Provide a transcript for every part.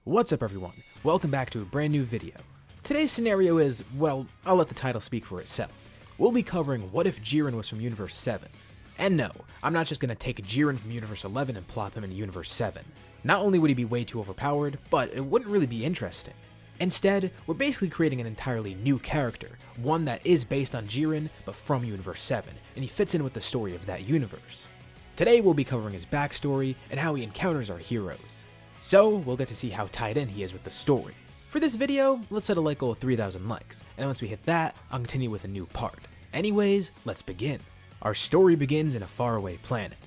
What's up everyone, welcome back to a brand new video. Today's scenario is, well, I'll let the title speak for itself. We'll be covering what if Jiren was from Universe 7. And no, I'm not just going to take Jiren from Universe 11 and plop him into Universe 7. Not only would he be way too overpowered, but it wouldn't really be interesting. Instead, we're basically creating an entirely new character, one that is based on Jiren, but from Universe 7, and he fits in with the story of that universe. Today we'll be covering his backstory and how he encounters our heroes. So, we'll get to see how tied in he is with the story. For this video, let's set a like goal of 3,000 likes, and once we hit that, I'll continue with a new part. Anyways, let's begin. Our story begins in a faraway planet,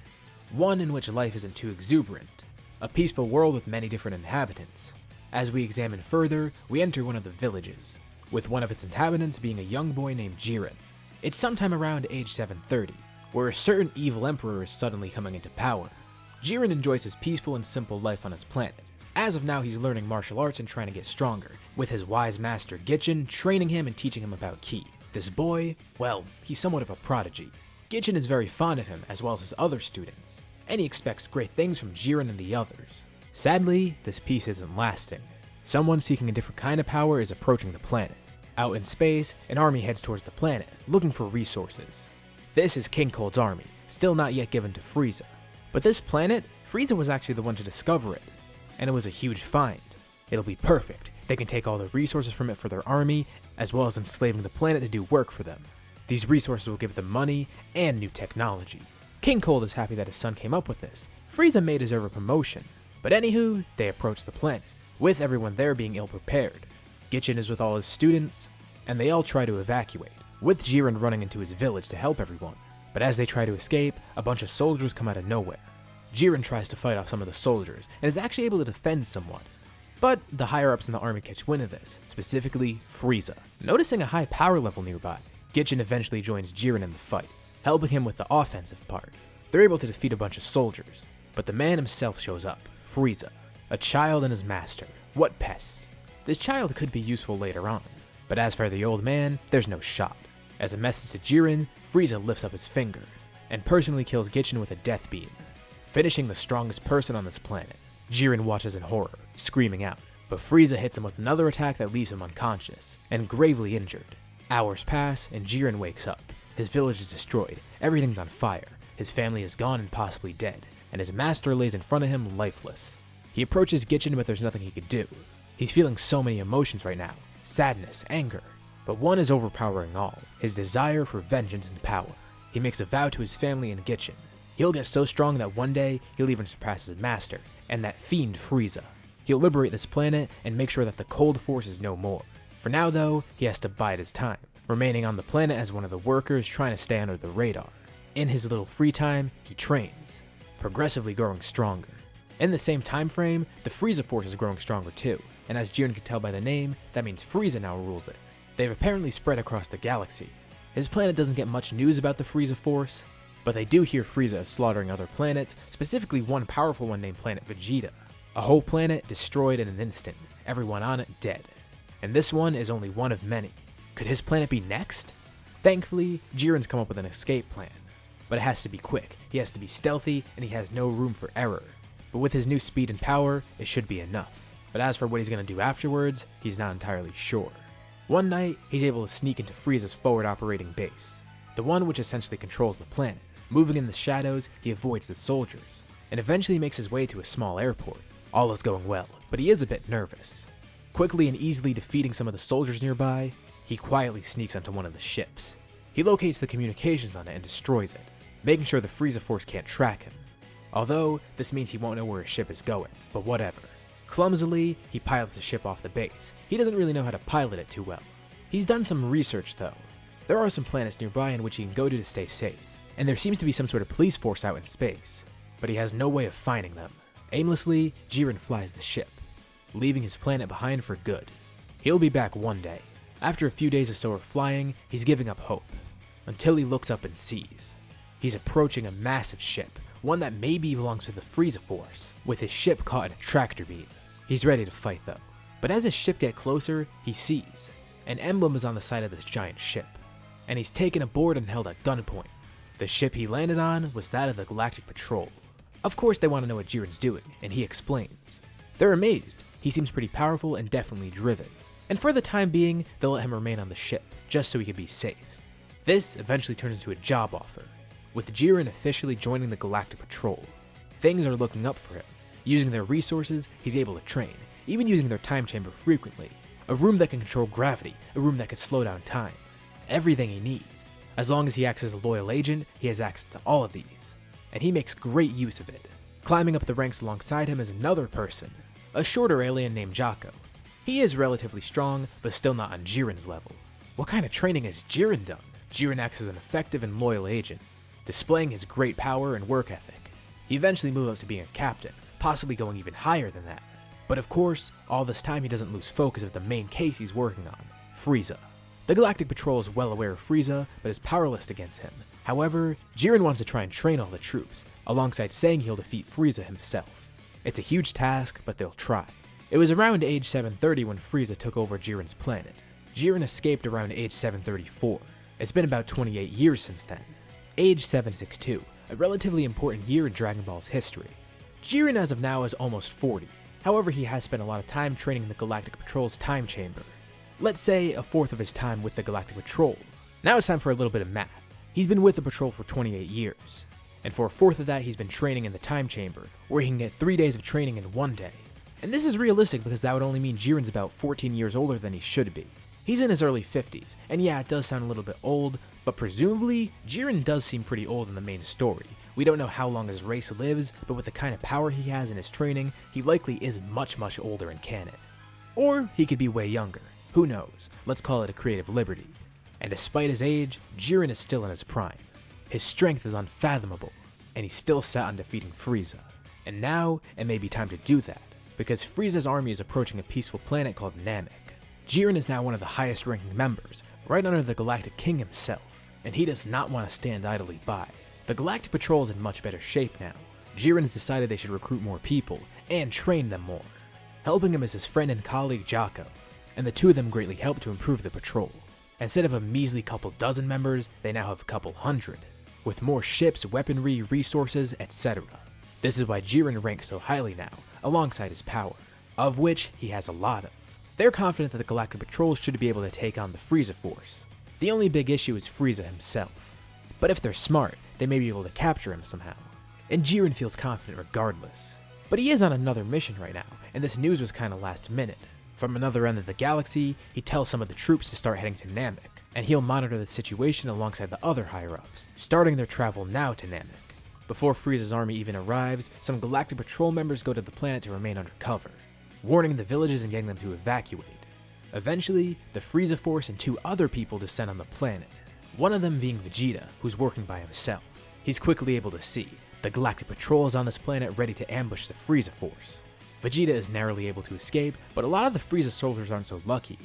one in which life isn't too exuberant, a peaceful world with many different inhabitants. As we examine further, we enter one of the villages, with one of its inhabitants being a young boy named Jiren. It's sometime around age 730, where a certain evil emperor is suddenly coming into power. Jiren enjoys his peaceful and simple life on his planet. As of now, he's learning martial arts and trying to get stronger, with his wise master Gichin training him and teaching him about ki. This boy, well, he's somewhat of a prodigy. Gichin is very fond of him as well as his other students, and he expects great things from Jiren and the others. Sadly, this peace isn't lasting. Someone seeking a different kind of power is approaching the planet. Out in space, an army heads towards the planet, looking for resources. This is King Cold's army, still not yet given to Frieza. But this planet, Frieza was actually the one to discover it, and it was a huge find. It'll be perfect. They can take all the resources from it for their army, as well as enslaving the planet to do work for them. These resources will give them money and new technology. King Cold is happy that his son came up with this. Frieza may deserve a promotion. But anywho, they approach the planet, with everyone there being ill-prepared. Gichin is with all his students, and they all try to evacuate, with Jiren running into his village to help everyone. But as they try to escape, a bunch of soldiers come out of nowhere. Jiren tries to fight off some of the soldiers, and is actually able to defend somewhat. But the higher-ups in the army catch wind of this, specifically Frieza. Noticing a high power level nearby, Gichin eventually joins Jiren in the fight, helping him with the offensive part. They're able to defeat a bunch of soldiers, but the man himself shows up, Frieza, a child and his master. What pests. This child could be useful later on, but as for the old man, there's no shot. As a message to Jiren, Frieza lifts up his finger, and personally kills Gichin with a death beam, finishing the strongest person on this planet. Jiren watches in horror, screaming out, but Frieza hits him with another attack that leaves him unconscious, and gravely injured. Hours pass, and Jiren wakes up. His village is destroyed, everything's on fire, his family is gone and possibly dead, and his master lays in front of him lifeless. He approaches Gichin, but there's nothing he could do. He's feeling so many emotions right now, sadness, anger, but one is overpowering all, his desire for vengeance and power. He makes a vow to his family and Gichin. He'll get so strong that one day, he'll even surpass his master, and that fiend Frieza. He'll liberate this planet and make sure that the Cold Force is no more. For now though, he has to bide his time, remaining on the planet as one of the workers trying to stay under the radar. In his little free time, he trains, progressively growing stronger. In the same time frame, the Frieza Force is growing stronger too, and as Jiren can tell by the name, that means Frieza now rules it. They've apparently spread across the galaxy. His planet doesn't get much news about the Frieza Force, but they do hear Frieza is slaughtering other planets, specifically one powerful one named Planet Vegito. A whole planet destroyed in an instant, everyone on it dead. And this one is only one of many. Could his planet be next? Thankfully, Jiren's come up with an escape plan. But it has to be quick, he has to be stealthy, and he has no room for error. But with his new speed and power, it should be enough. But as for what he's going to do afterwards, he's not entirely sure. One night, he's able to sneak into Frieza's forward operating base, the one which essentially controls the planet. Moving in the shadows, he avoids the soldiers, and eventually makes his way to a small airport. All is going well, but he is a bit nervous. Quickly and easily defeating some of the soldiers nearby, he quietly sneaks onto one of the ships. He locates the communications on it and destroys it, making sure the Frieza Force can't track him. Although, this means he won't know where his ship is going, but whatever. Clumsily, he pilots the ship off the base. He doesn't really know how to pilot it too well. He's done some research though. There are some planets nearby in which he can go to stay safe, and there seems to be some sort of police force out in space, but he has no way of finding them. Aimlessly, Jiren flies the ship, leaving his planet behind for good. He'll be back one day. After a few days or so of flying, he's giving up hope, until he looks up and sees. He's approaching a massive ship, one that maybe belongs to the Frieza Force, with his ship caught in a tractor beam. He's ready to fight though, but as his ship gets closer, he sees an emblem is on the side of this giant ship, and he's taken aboard and held at gunpoint. The ship he landed on was that of the Galactic Patrol. Of course they want to know what Jiren's doing, and he explains. They're amazed, He seems pretty powerful and definitely driven, and for the time being, they'll let him remain on the ship, just so he can be safe. This eventually turns into a job offer, with Jiren officially joining the Galactic Patrol. Things are looking up for him. Using their resources, he's able to train, even using their time chamber frequently. A room that can control gravity, a room that can slow down time. Everything he needs. As long as he acts as a loyal agent, he has access to all of these. And he makes great use of it. Climbing up the ranks alongside him is another person, a shorter alien named Jaco. He is relatively strong, but still not on Jiren's level. What kind of training has Jiren done? Jiren acts as an effective and loyal agent, displaying his great power and work ethic. He eventually moves up to being a captain, possibly going even higher than that. But of course, all this time he doesn't lose focus of the main case he's working on, Frieza. The Galactic Patrol is well aware of Frieza, but is powerless against him. However, Jiren wants to try and train all the troops, alongside saying he'll defeat Frieza himself. It's a huge task, but they'll try. It was around age 730 when Frieza took over Jiren's planet. Jiren escaped around age 734. It's been about 28 years since then. Age 762, a relatively important year in Dragon Ball's history. Jiren as of now is almost 40. However, he has spent a lot of time training in the Galactic Patrol's time chamber. Let's say a fourth of his time with the Galactic Patrol. Now it's time for a little bit of math. He's been with the Patrol for 28 years. And for a fourth of that, he's been training in the time chamber, where he can get 3 days of training in 1 day. And this is realistic because that would only mean Jiren's about 14 years older than he should be. He's in his early 50s, and yeah, it does sound a little bit old, but presumably, Jiren does seem pretty old in the main story. We don't know how long his race lives, but with the kind of power he has in his training, he likely is much older in canon. Or he could be way younger. Who knows? Let's call it a creative liberty. And despite his age, Jiren is still in his prime. His strength is unfathomable, and he's still set on defeating Frieza. And now, it may be time to do that, because Frieza's army is approaching a peaceful planet called Namek. Jiren is now one of the highest ranking members, right under the Galactic King himself, and he does not want to stand idly by. The Galactic Patrol is in much better shape now. Jiren's decided they should recruit more people, and train them more. Helping him is his friend and colleague Jaco, and the two of them greatly help to improve the patrol. Instead of a measly couple dozen members, they now have a couple hundred, with more ships, weaponry, resources, etc. This is why Jiren ranks so highly now, alongside his power, of which he has a lot of. They're confident that the Galactic Patrol should be able to take on the Frieza force. The only big issue is Frieza himself. But if they're smart, they may be able to capture him somehow. And Jiren feels confident regardless. But he is on another mission right now, and this news was kinda last minute. From another end of the galaxy, he tells some of the troops to start heading to Namek, and he'll monitor the situation alongside the other higher-ups, starting their travel now to Namek. Before Frieza's army even arrives, some Galactic Patrol members go to the planet to remain under cover, warning the villages and getting them to evacuate. Eventually, the Frieza force and 2 other people descend on the planet, one of them being Vegito, who's working by himself. He's quickly able to see the Galactic Patrol is on this planet ready to ambush the Frieza force. Vegeta is narrowly able to escape, but a lot of the Frieza soldiers aren't so lucky.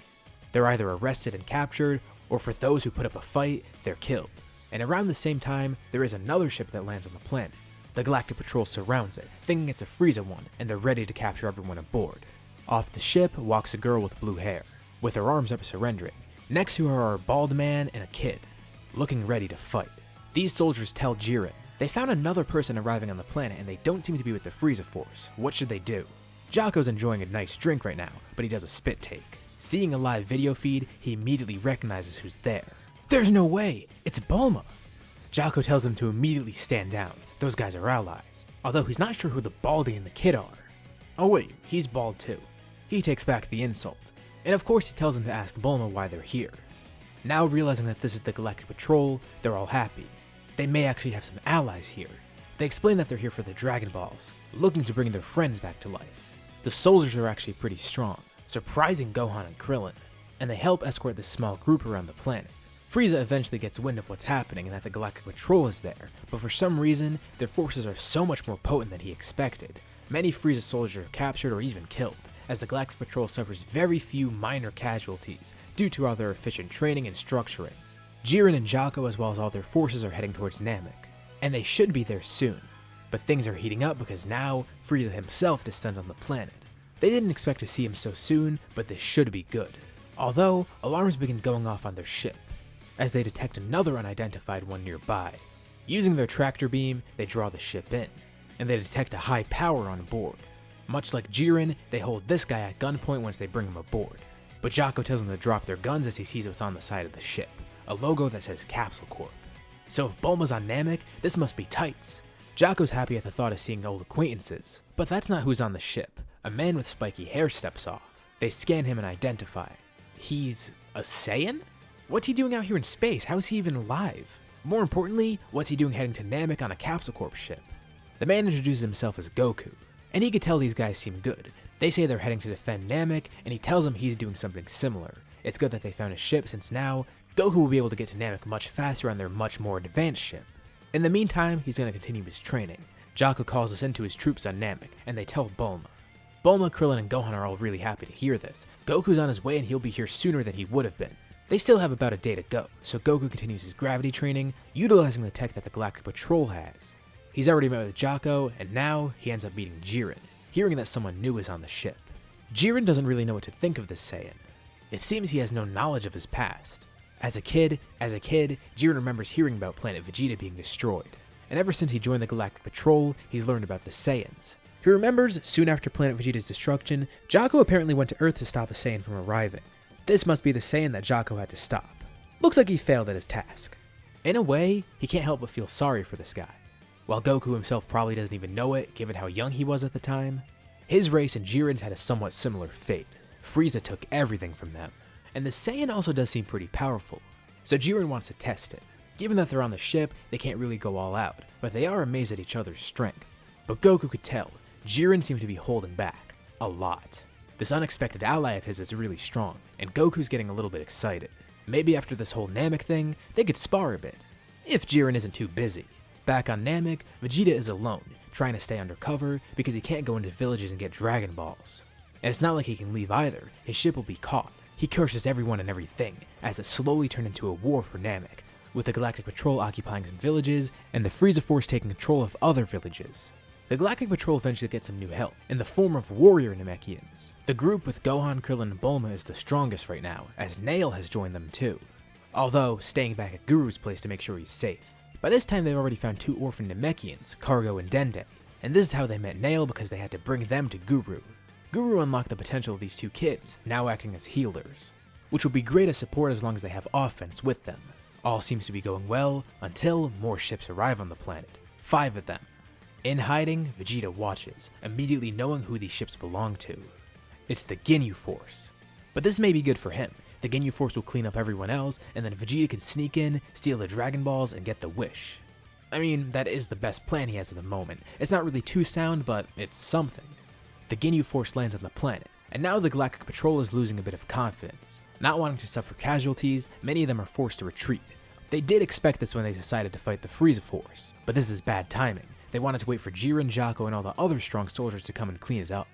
They're either arrested and captured, or for those who put up a fight, they're killed. And around the same time, there is another ship that lands on the planet. The Galactic Patrol surrounds it, thinking it's a Frieza one, and they're ready to capture everyone aboard. Off the ship walks a girl with blue hair, with her arms up surrendering. Next to her are a bald man and a kid, looking ready to fight. These soldiers tell Jiren they found another person arriving on the planet and they don't seem to be with the Frieza force. What should they do? Jaco's enjoying a nice drink right now, but he does a spit take. Seeing a live video feed, he immediately recognizes who's there. There's no way! It's Bulma! Jaco tells them to immediately stand down. Those guys are allies. Although he's not sure who the Baldy and the kid are. Oh wait, he's bald too. He takes back the insult. And of course he tells them to ask Bulma why they're here. Now realizing that this is the Galactic Patrol, they're all happy. They may actually have some allies here. They explain that they're here for the Dragon Balls, looking to bring their friends back to life. The soldiers are actually pretty strong, surprising Gohan and Krillin, and they help escort this small group around the planet. Frieza eventually gets wind of what's happening and that the Galactic Patrol is there, but for some reason, their forces are so much more potent than he expected. Many Frieza soldiers are captured or even killed, as the Galactic Patrol suffers very few minor casualties due to all their efficient training and structuring. Jiren and Jaco as well as all their forces are heading towards Namek, and they should be there soon. But things are heating up because now Frieza himself descends on the planet. They didn't expect to see him so soon, but this should be good. Although, alarms begin going off on their ship, as they detect another unidentified one nearby. Using their tractor beam, they draw the ship in, and they detect a high power on board. Much like Jiren, they hold this guy at gunpoint once they bring him aboard. But Jaco tells them to drop their guns as he sees what's on the side of the ship, a logo that says Capsule Corp. So if Bulma's on Namek, this must be tights. Jaco's happy at the thought of seeing old acquaintances, but that's not who's on the ship. A man with spiky hair steps off. They scan him and identify. He's a Saiyan? What's he doing out here in space? How is he even alive? More importantly, what's he doing heading to Namek on a Capsule Corp ship? The man introduces himself as Goku, and he could tell these guys seem good. They say they're heading to defend Namek, and he tells them he's doing something similar. It's good that they found a ship, since now, Goku will be able to get to Namek much faster on their much more advanced ship. In the meantime, he's going to continue his training. Jaco calls us into his troops on Namek, and they tell Bulma. Bulma, Krillin, and Gohan are all really happy to hear this. Goku's on his way and he'll be here sooner than he would have been. They still have about a day to go, so Goku continues his gravity training, utilizing the tech that the Galactic Patrol has. He's already met with Jaco, and now he ends up meeting Jiren, hearing that someone new is on the ship. Jiren doesn't really know what to think of this Saiyan. It seems he has no knowledge of his past. As a kid, Jiren remembers hearing about planet Vegeta being destroyed, and ever since he joined the Galactic Patrol, he's learned about the Saiyans. He remembers, soon after planet Vegeta's destruction, Jaco apparently went to Earth to stop a Saiyan from arriving. This must be the Saiyan that Jaco had to stop. Looks like he failed at his task. In a way, he can't help but feel sorry for this guy. While Goku himself probably doesn't even know it, given how young he was at the time, his race and Jiren's had a somewhat similar fate. Frieza took everything from them, and the Saiyan also does seem pretty powerful, so Jiren wants to test it. Given that they're on the ship, they can't really go all out, but they are amazed at each other's strength. But Goku could tell, Jiren seemed to be holding back, a lot. This unexpected ally of his is really strong, and Goku's getting a little bit excited. Maybe after this whole Namek thing, they could spar a bit, if Jiren isn't too busy. Back on Namek, Vegeta is alone, trying to stay undercover because he can't go into villages and get Dragon Balls. And it's not like he can leave either, his ship will be caught. He curses everyone and everything, as it slowly turned into a war for Namek, with the Galactic Patrol occupying some villages, and the Frieza Force taking control of other villages. The Galactic Patrol eventually gets some new help, in the form of warrior Namekians. The group with Gohan, Krillin, and Bulma is the strongest right now, as Nail has joined them too. Although, staying back at Guru's place to make sure he's safe. By this time they've already found 2 orphan Namekians, Cargo and Dende, and this is how they met Nail because they had to bring them to Guru. Guru unlocked the potential of these 2 kids, now acting as healers, which will be great as support as long as they have offense with them. All seems to be going well, until more ships arrive on the planet, 5 of them. In hiding, Vegeta watches, immediately knowing who these ships belong to. It's the Ginyu Force. But this may be good for him. The Ginyu Force will clean up everyone else, and then Vegeta can sneak in, steal the Dragon Balls, and get the wish. I mean, that is the best plan he has at the moment. It's not really too sound, but it's something. The Ginyu Force lands on the planet, and now the Galactic Patrol is losing a bit of confidence. Not wanting to suffer casualties, many of them are forced to retreat. They did expect this when they decided to fight the Frieza Force, but this is bad timing. They wanted to wait for Jiren, Jaco, and all the other strong soldiers to come and clean it up.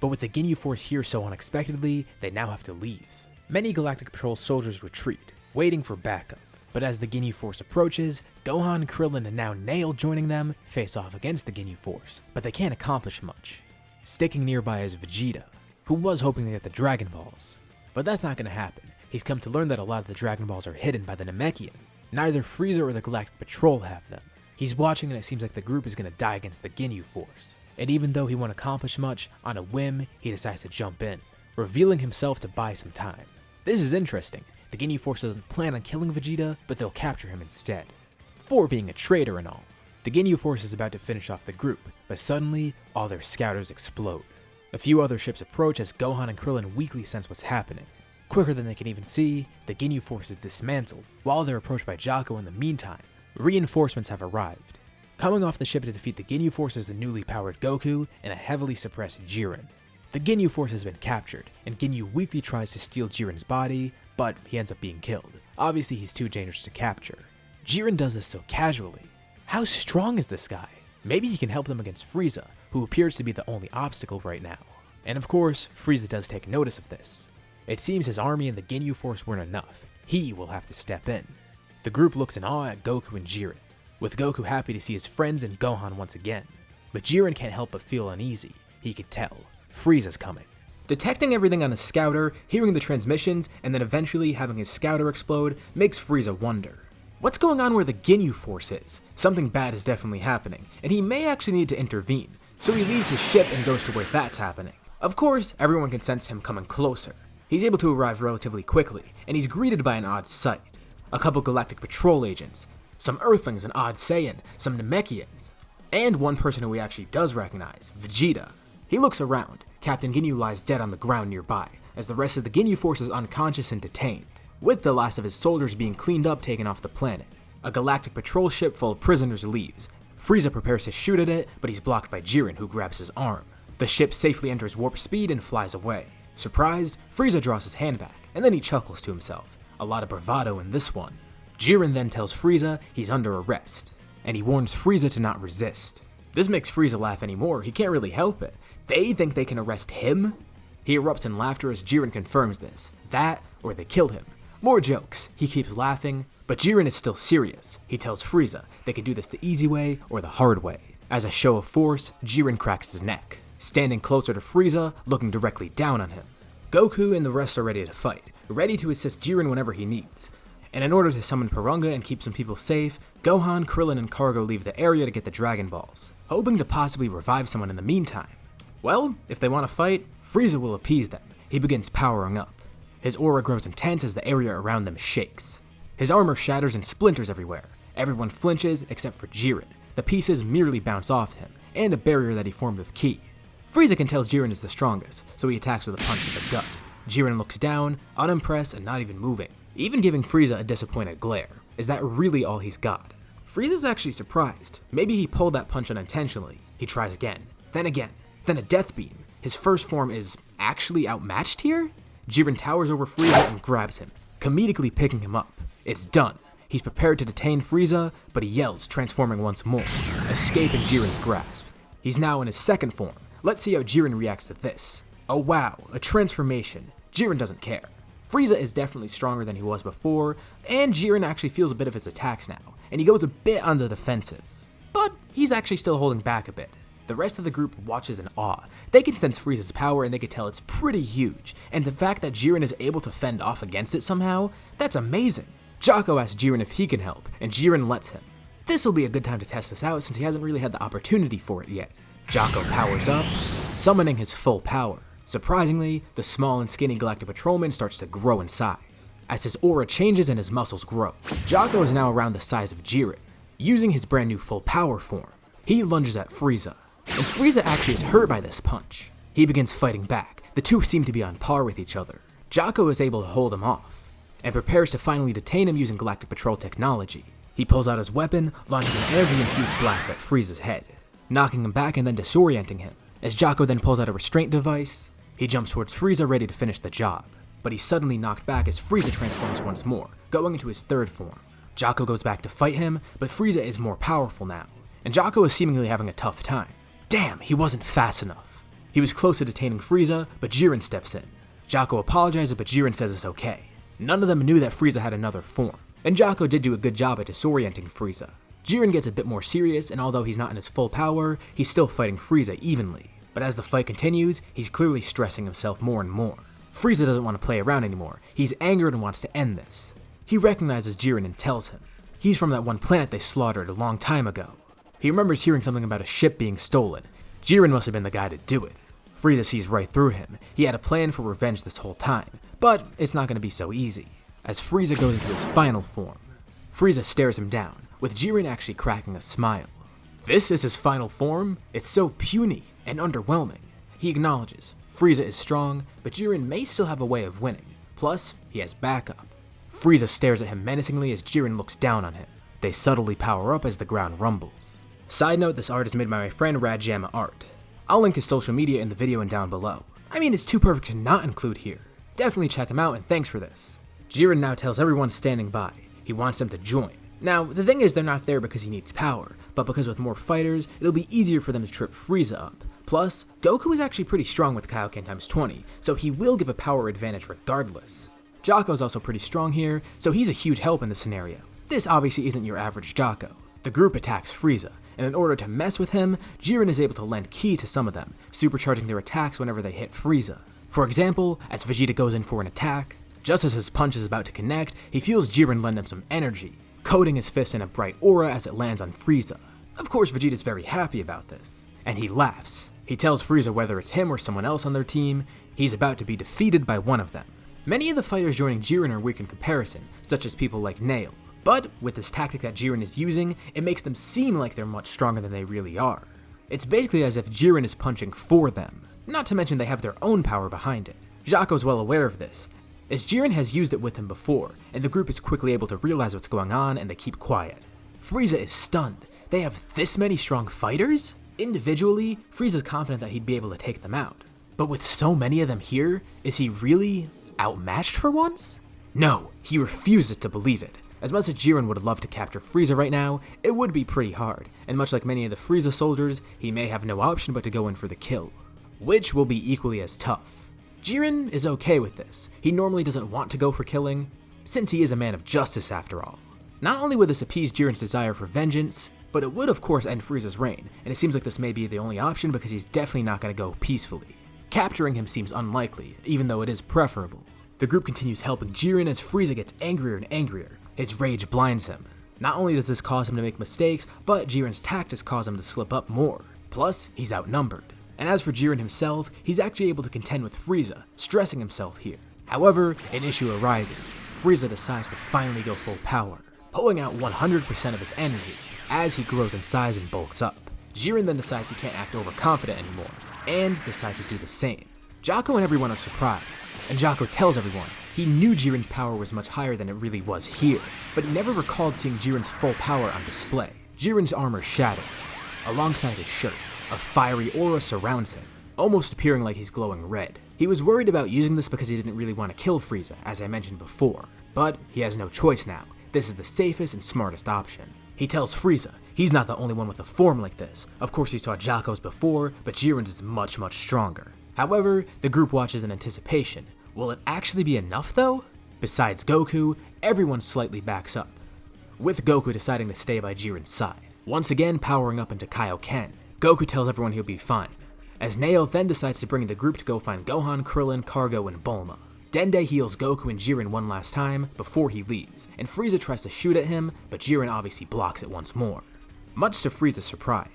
But with the Ginyu Force here so unexpectedly, they now have to leave. Many Galactic Patrol soldiers retreat, waiting for backup. But as the Ginyu Force approaches, Gohan, Krillin, and now Nail joining them face off against the Ginyu Force, but they can't accomplish much. Sticking nearby is Vegeta, who was hoping to get the Dragon Balls. But that's not going to happen. He's come to learn that a lot of the Dragon Balls are hidden by the Namekian. Neither Frieza or the Galactic Patrol have them. He's watching and it seems like the group is going to die against the Ginyu Force. And even though he won't accomplish much, on a whim, he decides to jump in, revealing himself to buy some time. This is interesting. The Ginyu Force doesn't plan on killing Vegeta, but they'll capture him instead. For being a traitor and all. The Ginyu Force is about to finish off the group, but suddenly, all their scouters explode. A few other ships approach as Gohan and Krillin weakly sense what's happening. Quicker than they can even see, the Ginyu Force is dismantled, while they're approached by Jaco in the meantime. Reinforcements have arrived. Coming off the ship to defeat the Ginyu Force is the newly powered Goku and a heavily suppressed Jiren. The Ginyu Force has been captured, and Ginyu weakly tries to steal Jiren's body, but he ends up being killed. Obviously he's too dangerous to capture. Jiren does this so casually. How strong is this guy? Maybe he can help them against Frieza, who appears to be the only obstacle right now. And of course, Frieza does take notice of this. It seems his army and the Ginyu Force weren't enough. He will have to step in. The group looks in awe at Goku and Jiren, with Goku happy to see his friends and Gohan once again. But Jiren can't help but feel uneasy. He could tell. Frieza's coming. Detecting everything on his scouter, hearing the transmissions, and then eventually having his scouter explode makes Frieza wonder. What's going on where the Ginyu Force is? Something bad is definitely happening, and he may actually need to intervene. so he leaves his ship and goes to where that's happening. Of course, everyone can sense him coming closer. He's able to arrive relatively quickly, and he's greeted by an odd sight. A couple Galactic Patrol agents, some Earthlings, an odd Saiyan, some Namekians, and one person who he actually does recognize, Vegito. He looks around. Captain Ginyu lies dead on the ground nearby, as the rest of the Ginyu force is unconscious and detained, with the last of his soldiers being cleaned up taken off the planet. A Galactic Patrol ship full of prisoners leaves. Frieza prepares to shoot at it, but he's blocked by JIREN, who grabs his arm. The ship safely enters warp speed and flies away. Surprised, Frieza draws his hand back, and then he chuckles to himself. A lot of bravado in this one. JIREN then tells Frieza he's under arrest, and he warns Frieza to not resist. This makes Frieza laugh anymore, he can't really help it. They think they can arrest him? He erupts in laughter as JIREN confirms this. That, or they kill him. More jokes, he keeps laughing, but JIREN is still serious. He tells Frieza they can do this the easy way or the hard way. As a show of force, JIREN cracks his neck, standing closer to Frieza, looking directly down on him. Goku and the rest are ready to fight, ready to assist JIREN whenever he needs. And in order to summon Porunga and keep some people safe, Gohan, Krillin, and Cargo leave the area to get the Dragon Balls, hoping to possibly revive someone in the meantime. Well, if they want to fight, Frieza will appease them. He begins powering up. His aura grows intense as the area around them shakes. His armor shatters and splinters everywhere. Everyone flinches except for JIREN. The pieces merely bounce off him, and a barrier that he formed with Ki. Frieza can tell JIREN is the strongest, so he attacks with a punch to the gut. JIREN looks down, unimpressed and not even moving, even giving Frieza a disappointed glare. Is that really all he's got? Frieza's actually surprised. Maybe he pulled that punch unintentionally. He tries again, then a death beam. His first form is actually outmatched here? JIREN towers over Frieza and grabs him, comedically picking him up. It's done. He's prepared to detain Frieza, but he yells, transforming once more, escaping JIREN's grasp. He's now in his second form. Let's see how JIREN reacts to this. Oh wow, a transformation. JIREN doesn't care. Frieza is definitely stronger than he was before, and JIREN actually feels a bit of his attacks now, and he goes a bit on the defensive. But he's actually still holding back a bit. The rest of the group watches in awe. They can sense Frieza's power and they can tell it's pretty huge, and the fact that JIREN is able to fend off against it somehow, that's amazing. Jocko asks JIREN if he can help, and JIREN lets him. This will be a good time to test this out since he hasn't really had the opportunity for it yet. Jocko powers up, summoning his full power. Surprisingly, the small and skinny Galactic Patrolman starts to grow in size. As his aura changes and his muscles grow, Jocko is now around the size of JIREN. Using his brand new full power form, he lunges at Frieza, and Frieza actually is hurt by this punch. He begins fighting back. The two seem to be on par with each other. Jocko is able to hold him off, and prepares to finally detain him using Galactic Patrol technology. He pulls out his weapon, launching an energy-infused blast at Frieza's head, knocking him back and then disorienting him. As Jocko then pulls out a restraint device, he jumps towards Frieza ready to finish the job, but he's suddenly knocked back as Frieza transforms once more, going into his third form. Jocko goes back to fight him, but Frieza is more powerful now, and Jocko is seemingly having a tough time. Damn, he wasn't fast enough. He was close to detaining Frieza, but JIREN steps in. Jocko apologizes, but JIREN says it's okay. None of them knew that Frieza had another form, and Jocko did do a good job at disorienting Frieza. JIREN gets a bit more serious, and although he's not in his full power, he's still fighting Frieza evenly. But as the fight continues, he's clearly stressing himself more and more. Frieza doesn't want to play around anymore. He's angered and wants to end this. He recognizes JIREN and tells him he's from that one planet they slaughtered a long time ago. He remembers hearing something about a ship being stolen. JIREN must have been the guy to do it. Frieza sees right through him. He had a plan for revenge this whole time, but it's not going to be so easy. As Frieza goes into his final form, Frieza stares him down, with JIREN actually cracking a smile. This is his final form? It's so puny and underwhelming. He acknowledges Frieza is strong, but JIREN may still have a way of winning. Plus, he has backup. Frieza stares at him menacingly as JIREN looks down on him. They subtly power up as the ground rumbles. Side note, this art is made by my friend Radjama Art. I'll link his social media in the video and down below. I mean, it's too perfect to not include here. Definitely check him out and thanks for this. JIREN now tells everyone standing by he wants them to join. Now, the thing is they're not there because he needs power, but because with more fighters, it'll be easier for them to trip Frieza up. Plus, Goku is actually pretty strong with Kaioken times 20, so he will give a power advantage regardless. Jocko's also pretty strong here, so he's a huge help in this scenario. This obviously isn't your average Jocko. The group attacks Frieza, and in order to mess with him, JIREN is able to lend ki to some of them, supercharging their attacks whenever they hit Frieza. For example, as Vegeta goes in for an attack, just as his punch is about to connect, he feels JIREN lend him some energy, coating his fist in a bright aura as it lands on Frieza. Of course, Vegeta's very happy about this. and he laughs. He tells Frieza whether it's him or someone else on their team, he's about to be defeated by one of them. Many of the fighters joining Jiren are weak in comparison, such as people like Nail, but with this tactic that Jiren is using, it makes them seem like they're much stronger than they really are. It's basically as if Jiren is punching for them, not to mention they have their own power behind it. Jaco's well aware of this, as Jiren has used it with him before, and the group is quickly able to realize what's going on and they keep quiet. Frieza is stunned. They have this many strong fighters? Individually, Frieza's confident that he'd be able to take them out. But with so many of them here, is he really outmatched for once? No, he refuses to believe it. As much as Jiren would love to capture Frieza right now, it would be pretty hard, and much like many of the Frieza soldiers, he may have no option but to go in for the kill, which will be equally as tough. Jiren is okay with this. He normally doesn't want to go for killing, since he is a man of justice after all. Not only would this appease Jiren's desire for vengeance, but it would of course end Frieza's reign, and it seems like this may be the only option because he's definitely not going to go peacefully. Capturing him seems unlikely, even though it is preferable. The group continues helping Jiren as Frieza gets angrier and angrier. His rage blinds him. Not only does this cause him to make mistakes, but Jiren's tactics cause him to slip up more. Plus, he's outnumbered. And as for Jiren himself, he's actually able to contend with Frieza, stressing himself here. However, an issue arises. Frieza decides to finally go full power, pulling out 100% of his energy as he grows in size and bulks up. Jiren then decides he can't act overconfident anymore, and decides to do the same. Jaco and everyone are surprised, and Jaco tells everyone he knew Jiren's power was much higher than it really was here, but he never recalled seeing Jiren's full power on display. Jiren's armor shatters. Alongside his shirt, a fiery aura surrounds him, almost appearing like he's glowing red. He was worried about using this because he didn't really want to kill Frieza, as I mentioned before, but he has no choice now. This is the safest and smartest option. He tells Frieza he's not the only one with a form like this. Of course he saw Jaco's before, but Jiren's is much stronger. However, the group watches in anticipation. Will it actually be enough though? Besides Goku, everyone slightly backs up, with Goku deciding to stay by Jiren's side. Once again powering up into Kaioken, Goku tells everyone he'll be fine, as Nail then decides to bring the group to go find Gohan, Krillin, Cargo, and Bulma. Dende heals Goku and Jiren one last time before he leaves, and Frieza tries to shoot at him, but Jiren obviously blocks it once more, much to Frieza's surprise.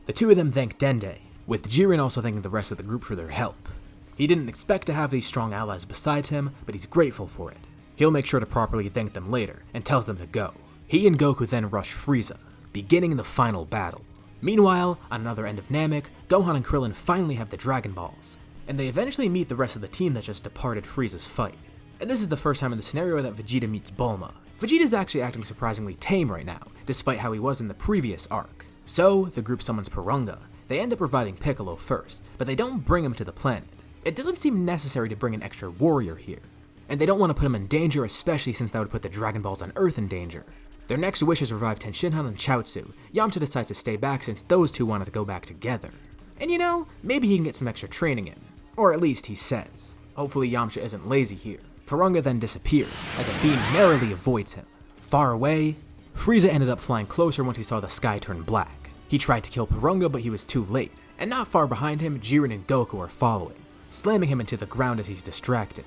The two of them thank Dende, with Jiren also thanking the rest of the group for their help. He didn't expect to have these strong allies besides him, but he's grateful for it. He'll make sure to properly thank them later, and tells them to go. He and Goku then rush Frieza, beginning the final battle. Meanwhile, on another end of Namek, Gohan and Krillin finally have the Dragon Balls, and they eventually meet the rest of the team that just departed Frieza's fight. And this is the first time in the scenario that Vegeta meets Bulma. Vegeta's actually acting surprisingly tame right now, despite how he was in the previous arc. So, the group summons Porunga. They end up reviving Piccolo first, but they don't bring him to the planet. It doesn't seem necessary to bring an extra warrior here, and they don't want to put him in danger, especially since that would put the Dragon Balls on Earth in danger. Their next wish is to revive Tenshinhan and Chaozu. Yamcha decides to stay back since those two wanted to go back together. And you know, maybe he can get some extra training in, or at least he says. Hopefully Yamcha isn't lazy here. Porunga then disappears, as a beam narrowly avoids him. Far away, Frieza ended up flying closer once he saw the sky turn black. He tried to kill Porunga, but he was too late, and not far behind him, Jiren and Goku are following, slamming him into the ground as he's distracted.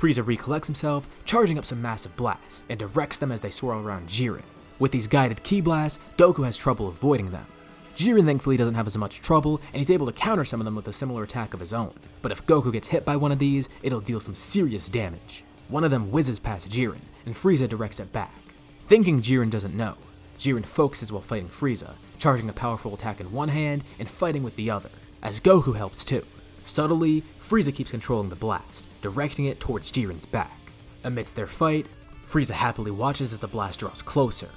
Frieza recollects himself, charging up some massive blasts, and directs them as they swirl around Jiren. With these guided ki blasts, Goku has trouble avoiding them. Jiren thankfully doesn't have as much trouble, and he's able to counter some of them with a similar attack of his own. But if Goku gets hit by one of these, it'll deal some serious damage. One of them whizzes past Jiren, and Frieza directs it back. Thinking Jiren doesn't know, Jiren focuses while fighting Frieza, charging a powerful attack in one hand and fighting with the other, as Goku helps too. Subtly, Frieza keeps controlling the blast, directing it towards Jiren's back. Amidst their fight, Frieza happily watches as the blast draws closer.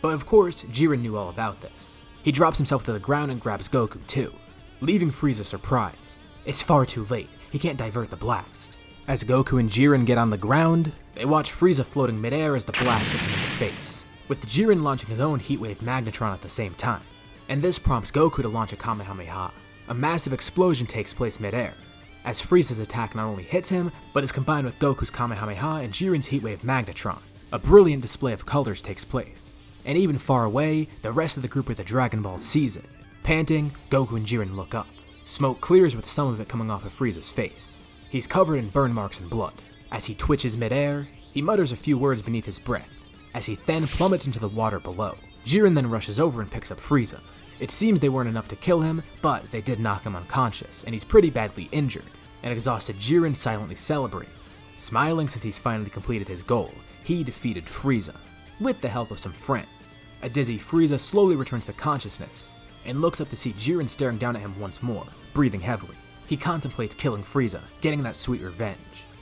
But of course, Jiren knew all about this. He drops himself to the ground and grabs Goku too, leaving Frieza surprised. It's far too late, he can't divert the blast. As Goku and Jiren get on the ground, they watch Frieza floating midair as the blast hits him in the face, with Jiren launching his own Heatwave Magnetron at the same time. And this prompts Goku to launch a Kamehameha. A massive explosion takes place midair, as Frieza's attack not only hits him, but is combined with Goku's Kamehameha and Jiren's Heatwave Magnetron. A brilliant display of colors takes place. And even far away, the rest of the group with the Dragon Balls sees it. Panting, Goku and Jiren look up. Smoke clears with some of it coming off of Frieza's face. He's covered in burn marks and blood. As he twitches midair, he mutters a few words beneath his breath, as he then plummets into the water below. Jiren then rushes over and picks up Frieza. It seems they weren't enough to kill him, but they did knock him unconscious, and he's pretty badly injured. An exhausted Jiren silently celebrates, smiling since he's finally completed his goal. He defeated Frieza, with the help of some friends. A dizzy Frieza slowly returns to consciousness, and looks up to see Jiren staring down at him once more, breathing heavily. He contemplates killing Frieza, getting that sweet revenge.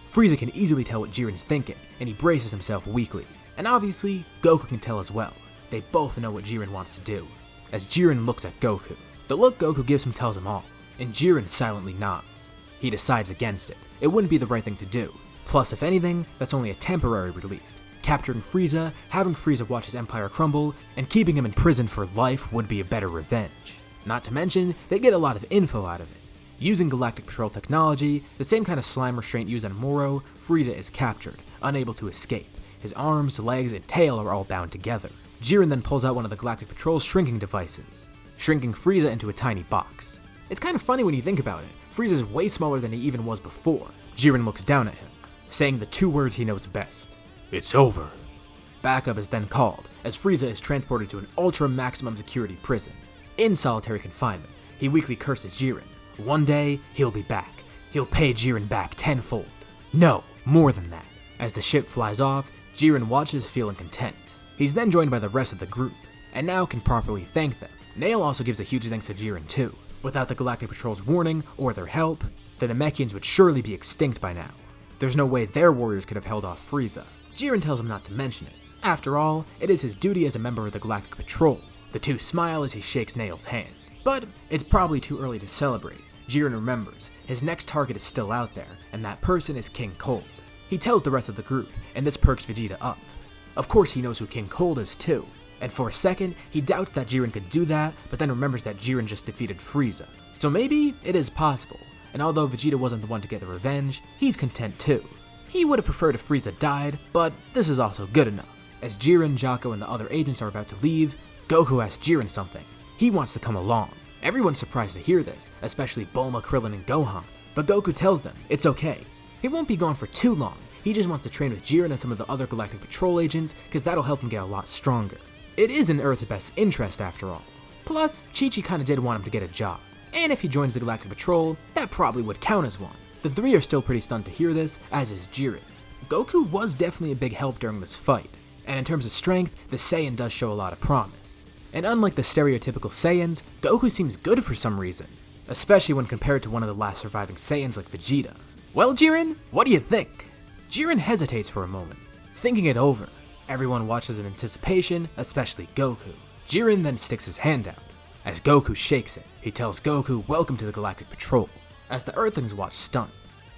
Frieza can easily tell what Jiren's thinking, and he braces himself weakly. And obviously, Goku can tell as well. They both know what Jiren wants to do. As Jiren looks at Goku, the look Goku gives him tells him all, and Jiren silently nods. He decides against it. It wouldn't be the right thing to do. Plus, if anything, that's only a temporary relief. Capturing Frieza, having Frieza watch his empire crumble, and keeping him in prison for life would be a better revenge. Not to mention, they get a lot of info out of it. Using Galactic Patrol technology, the same kind of slime restraint used on Moro, Frieza is captured, unable to escape. His arms, legs, and tail are all bound together. Jiren then pulls out one of the Galactic Patrol's shrinking devices, shrinking Frieza into a tiny box. It's kind of funny when you think about it. Frieza's way smaller than he even was before. Jiren looks down at him, saying the two words he knows best. It's over. Backup is then called, as Frieza is transported to an ultra-maximum security prison. In solitary confinement, he weakly curses Jiren. One day, he'll be back. He'll pay Jiren back tenfold. No, more than that. As the ship flies off, Jiren watches feeling content. He's then joined by the rest of the group, and now can properly thank them. Nail also gives a huge thanks to Jiren too. Without the Galactic Patrol's warning or their help, the Namekians would surely be extinct by now. There's no way their warriors could have held off Frieza. Jiren tells him not to mention it. After all, it is his duty as a member of the Galactic Patrol. The two smile as he shakes Nail's hand. But it's probably too early to celebrate. Jiren remembers, his next target is still out there, and that person is King Cold. He tells the rest of the group, and this perks Vegeta up. Of course he knows who King Cold is too, and for a second, he doubts that Jiren could do that, but then remembers that Jiren just defeated Frieza. So maybe it is possible, and although Vegeta wasn't the one to get the revenge, he's content too. He would have preferred if Frieza died, but this is also good enough. As Jiren, Jaco, and the other agents are about to leave, Goku asks Jiren something. He wants to come along. Everyone's surprised to hear this, especially Bulma, Krillin, and Gohan, but Goku tells them it's okay. He won't be gone for too long. He just wants to train with Jiren and some of the other Galactic Patrol agents, because that'll help him get a lot stronger. It is in Earth's best interest after all. Plus, Chi-Chi kinda did want him to get a job. And if he joins the Galactic Patrol, that probably would count as one. The three are still pretty stunned to hear this, as is Jiren. Goku was definitely a big help during this fight, and in terms of strength, the Saiyan does show a lot of promise. And unlike the stereotypical Saiyans, Goku seems good for some reason, especially when compared to one of the last surviving Saiyans like Vegeta. Well, Jiren, what do you think? Jiren hesitates for a moment, thinking it over. Everyone watches in anticipation, especially Goku. Jiren then sticks his hand out. As Goku shakes it, he tells Goku welcome to the Galactic Patrol, as the Earthlings watch stunned.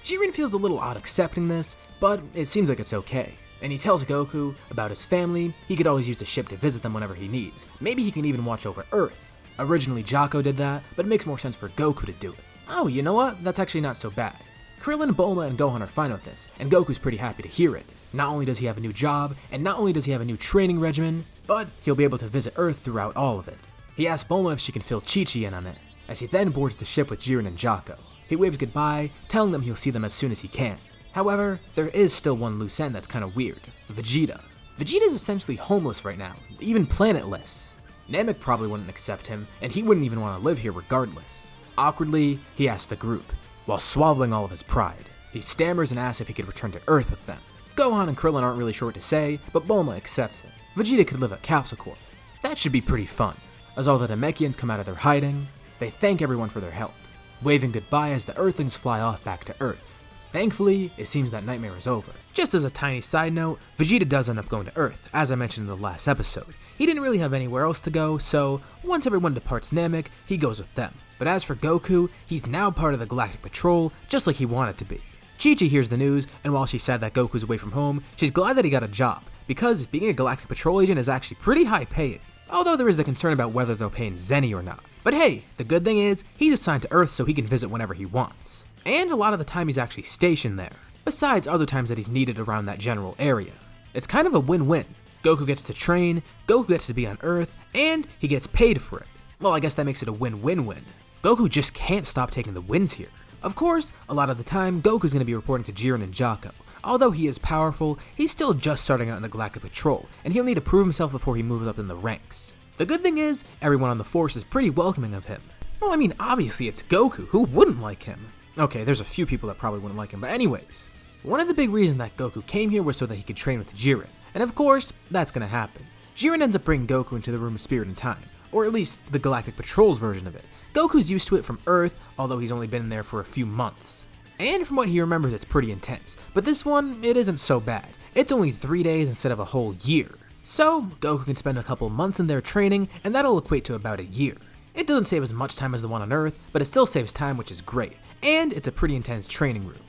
Jiren feels a little odd accepting this, but it seems like it's okay. And he tells Goku about his family. He could always use the ship to visit them whenever he needs. Maybe he can even watch over Earth. Originally Jaco did that, but it makes more sense for Goku to do it. Oh, you know what? That's actually not so bad. Krillin, Bulma, and Gohan are fine with this, and Goku's pretty happy to hear it. Not only does he have a new job, and not only does he have a new training regimen, but he'll be able to visit Earth throughout all of it. He asks Bulma if she can fill Chi-Chi in on it, as he then boards the ship with Jiren and Jaco. He waves goodbye, telling them he'll see them as soon as he can. However, there is still one loose end that's kinda weird. Vegeta. Vegeta's essentially homeless right now, even planetless. Namek probably wouldn't accept him, and he wouldn't even want to live here regardless. Awkwardly, he asks the group, while swallowing all of his pride. He stammers and asks if he could return to Earth with them. Gohan and Krillin aren't really sure what to say, but Bulma accepts it. Vegeta could live at Capsule Corp. That should be pretty fun. As all the Namekians come out of their hiding, they thank everyone for their help, waving goodbye as the Earthlings fly off back to Earth. Thankfully, it seems that nightmare is over. Just as a tiny side note, Vegeta does end up going to Earth, as I mentioned in the last episode. He didn't really have anywhere else to go, so once everyone departs Namek, he goes with them. But as for Goku, he's now part of the Galactic Patrol, just like he wanted to be. Chi-Chi hears the news, and while she's sad that Goku's away from home, she's glad that he got a job, because being a Galactic Patrol agent is actually pretty high paying. Although there is the concern about whether they'll pay in Zenny or not. But hey, the good thing is, he's assigned to Earth so he can visit whenever he wants. And a lot of the time he's actually stationed there, besides other times that he's needed around that general area. It's kind of a win-win. Goku gets to train, Goku gets to be on Earth, and he gets paid for it. Well, I guess that makes it a win-win-win. Goku just can't stop taking the wins here. Of course, a lot of the time, Goku's going to be reporting to Jiren and Jaco. Although he is powerful, he's still just starting out in the Galactic Patrol, and he'll need to prove himself before he moves up in the ranks. The good thing is, everyone on the force is pretty welcoming of him. Well, I mean, obviously it's Goku, who wouldn't like him? Okay, there's a few people that probably wouldn't like him, but anyways. One of the big reasons that Goku came here was so that he could train with Jiren, and of course, that's gonna happen. Jiren ends up bringing Goku into the Room of Spirit and Time, or at least the Galactic Patrol's version of it. Goku's used to it from Earth, although he's only been in there for a few months. And from what he remembers, it's pretty intense, but this one, it isn't so bad. It's only 3 days instead of a whole year. So, Goku can spend a couple months in there training, and that'll equate to about a year. It doesn't save as much time as the one on Earth, but it still saves time, which is great, and it's a pretty intense training room.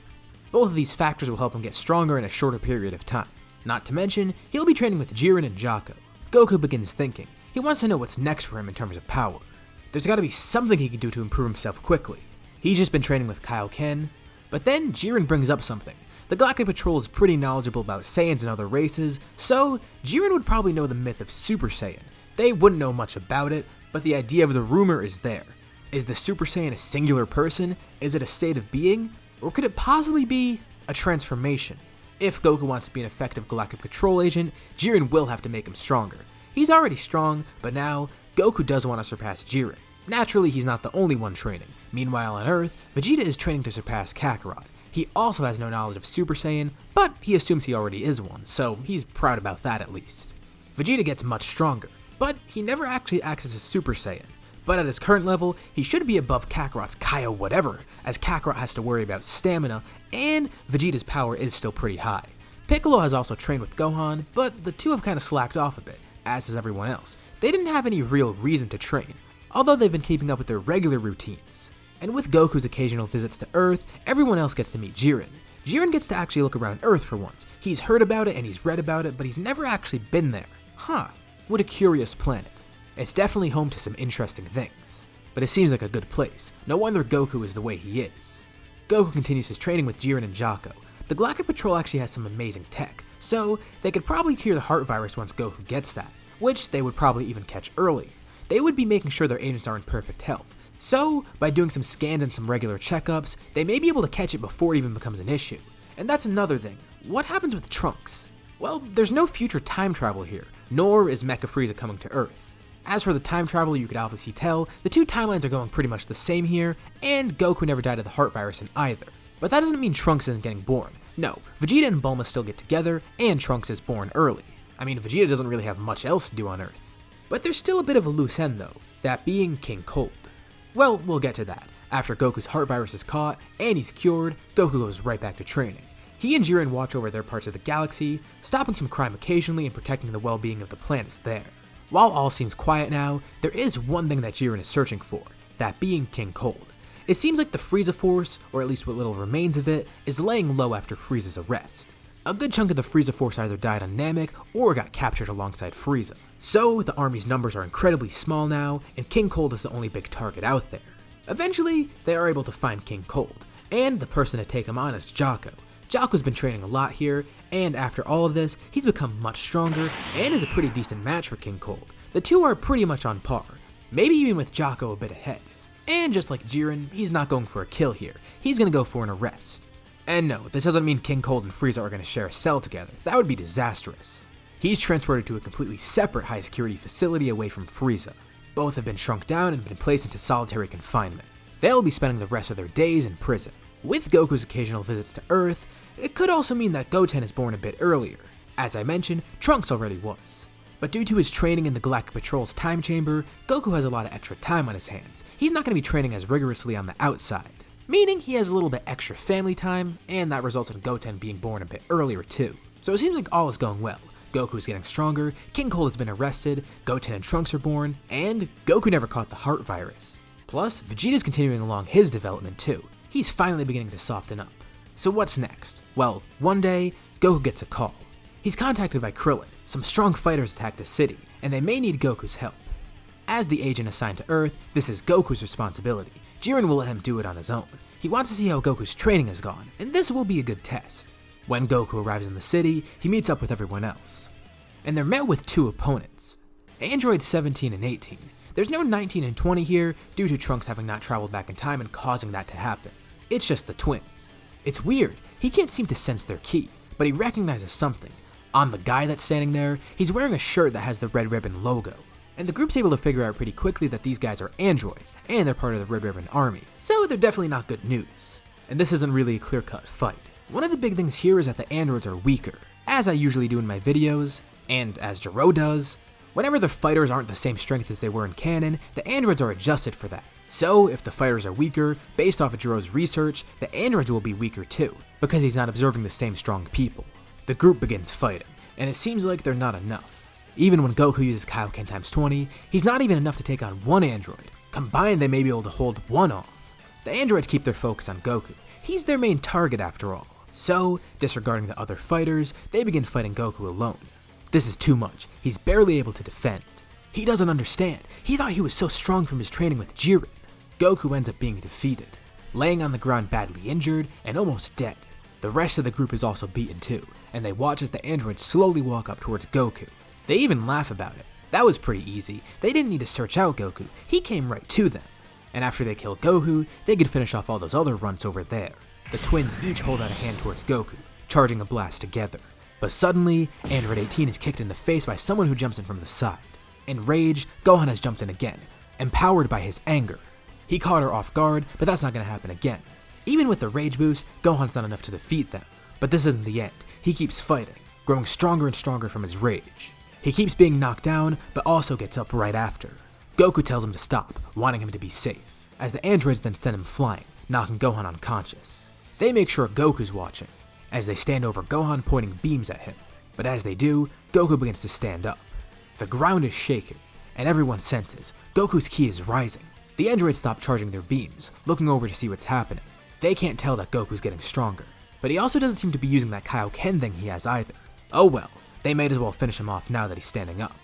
Both of these factors will help him get stronger in a shorter period of time. Not to mention, he'll be training with Jiren and Jaco. Goku begins thinking. He wants to know what's next for him in terms of power. There's gotta be something he can do to improve himself quickly. He's just been training with Kaioken, but then Jiren brings up something. The Galactic Patrol is pretty knowledgeable about Saiyans and other races, so Jiren would probably know the myth of Super Saiyan. They wouldn't know much about it, but the idea of the rumor is there. Is the Super Saiyan a singular person? Is it a state of being? Or could it possibly be a transformation? If Goku wants to be an effective Galactic Patrol agent, Jiren will have to make him stronger. He's already strong, but now Goku does want to surpass Jiren. Naturally, he's not the only one training. Meanwhile on Earth, Vegeta is training to surpass Kakarot. He also has no knowledge of Super Saiyan, but he assumes he already is one, so he's proud about that at least. Vegeta gets much stronger, but he never actually acts as a Super Saiyan. But at his current level, he should be above Kakarot's Kaio whatever, as Kakarot has to worry about stamina, and Vegeta's power is still pretty high. Piccolo has also trained with Gohan, but the two have kind of slacked off a bit, as has everyone else. They didn't have any real reason to train, although they've been keeping up with their regular routines. And with Goku's occasional visits to Earth, everyone else gets to meet Jiren. Jiren gets to actually look around Earth for once. He's heard about it and he's read about it, but he's never actually been there. Huh, what a curious planet. It's definitely home to some interesting things. But it seems like a good place. No wonder Goku is the way he is. Goku continues his training with Jiren and Jaco. The Galactic Patrol actually has some amazing tech, so they could probably cure the heart virus once Goku gets that, which they would probably even catch early. They would be making sure their agents are in perfect health. So, by doing some scans and some regular checkups, they may be able to catch it before it even becomes an issue. And that's another thing. What happens with Trunks? Well, there's no future time travel here, nor is Mecha Frieza coming to Earth. As for the time travel, you could obviously tell, the two timelines are going pretty much the same here, and Goku never died of the heart virus in either. But that doesn't mean Trunks isn't getting born. No, Vegeta and Bulma still get together, and Trunks is born early. I mean, Vegeta doesn't really have much else to do on Earth. But there's still a bit of a loose end though, that being King Cold. Well, we'll get to that. After Goku's heart virus is caught, and he's cured, Goku goes right back to training. He and Jiren watch over their parts of the galaxy, stopping some crime occasionally and protecting the well-being of the planets there. While all seems quiet now, there is one thing that Jiren is searching for, that being King Cold. It seems like the Frieza force, or at least what little remains of it, is laying low after Frieza's arrest. A good chunk of the Frieza force either died on Namek or got captured alongside Frieza. So, the army's numbers are incredibly small now, and King Cold is the only big target out there. Eventually, they are able to find King Cold, and the person to take him on is Jaco. Jaco's been training a lot here, and after all of this, he's become much stronger, and is a pretty decent match for King Cold. The two are pretty much on par, maybe even with Jaco a bit ahead. And just like Jiren, he's not going for a kill here, he's gonna go for an arrest. And no, this doesn't mean King Cold and Frieza are gonna share a cell together, that would be disastrous. He's transported to a completely separate high security facility away from Frieza. Both have been shrunk down and been placed into solitary confinement. They'll be spending the rest of their days in prison. With Goku's occasional visits to Earth, it could also mean that Goten is born a bit earlier. As I mentioned, Trunks already was. But due to his training in the Galactic Patrol's time chamber, Goku has a lot of extra time on his hands. He's not going to be training as rigorously on the outside, meaning he has a little bit extra family time, and that results in Goten being born a bit earlier too. So it seems like all is going well. Goku's getting stronger, King Cold has been arrested, Goten and Trunks are born, and Goku never caught the heart virus. Plus, Vegeta's continuing along his development too. He's finally beginning to soften up. So what's next? Well, one day, Goku gets a call. He's contacted by Krillin. Some strong fighters attacked a city, and they may need Goku's help. As the agent assigned to Earth, this is Goku's responsibility. Jiren will let him do it on his own. He wants to see how Goku's training has gone, and this will be a good test. When Goku arrives in the city, he meets up with everyone else. And they're met with two opponents. Androids 17 and 18. There's no 19 and 20 here, due to Trunks having not traveled back in time and causing that to happen. It's just the twins. It's weird, he can't seem to sense their ki, but he recognizes something. On the guy that's standing there, he's wearing a shirt that has the Red Ribbon logo. And the group's able to figure out pretty quickly that these guys are androids, and they're part of the Red Ribbon Army, so they're definitely not good news. And this isn't really a clear-cut fight. One of the big things here is that the androids are weaker, as I usually do in my videos, and as Jiro does. Whenever the fighters aren't the same strength as they were in canon, the androids are adjusted for that. So, if the fighters are weaker, based off of Jiro's research, the androids will be weaker too, because he's not observing the same strong people. The group begins fighting, and it seems like they're not enough. Even when Goku uses Kaioken times 20, he's not even enough to take on one android. Combined, they may be able to hold one off. The androids keep their focus on Goku. He's their main target after all. So, disregarding the other fighters, they begin fighting Goku alone. This is too much. He's barely able to defend. He doesn't understand. He thought he was so strong from his training with Jiren. Goku ends up being defeated, laying on the ground badly injured and almost dead. The rest of the group is also beaten too, and they watch as the androids slowly walk up towards Goku. They even laugh about it. That was pretty easy. They didn't need to search out Goku. He came right to them. And after they kill Goku, they could finish off all those other runts over there. The twins each hold out a hand towards Goku, charging a blast together. But suddenly, Android 18 is kicked in the face by someone who jumps in from the side. Enraged, Gohan has jumped in again, empowered by his anger. He caught her off guard, but that's not going to happen again. Even with the rage boost, Gohan's not enough to defeat them. But this isn't the end. He keeps fighting, growing stronger and stronger from his rage. He keeps being knocked down, but also gets up right after. Goku tells him to stop, wanting him to be safe, as the androids then send him flying, knocking Gohan unconscious. They make sure Goku's watching, as they stand over Gohan pointing beams at him. But as they do, Goku begins to stand up. The ground is shaking, and everyone senses Goku's ki is rising. The androids stop charging their beams, looking over to see what's happening. They can't tell that Goku's getting stronger, but he also doesn't seem to be using that Kaioken thing he has either. Oh well. They might as well finish him off now that he's standing up.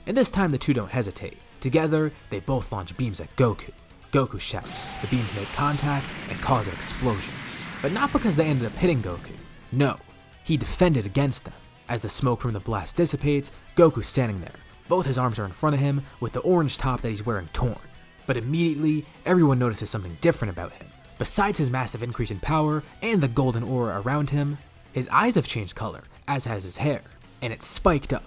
And this time the two don't hesitate. Together, they both launch beams at Goku. Goku shouts, the beams make contact and cause an explosion. But not because they ended up hitting Goku. No, he defended against them. As the smoke from the blast dissipates, Goku's standing there. Both his arms are in front of him, with the orange top that he's wearing torn. But immediately, everyone notices something different about him. Besides his massive increase in power and the golden aura around him, his eyes have changed color, as has his hair. And it's spiked up.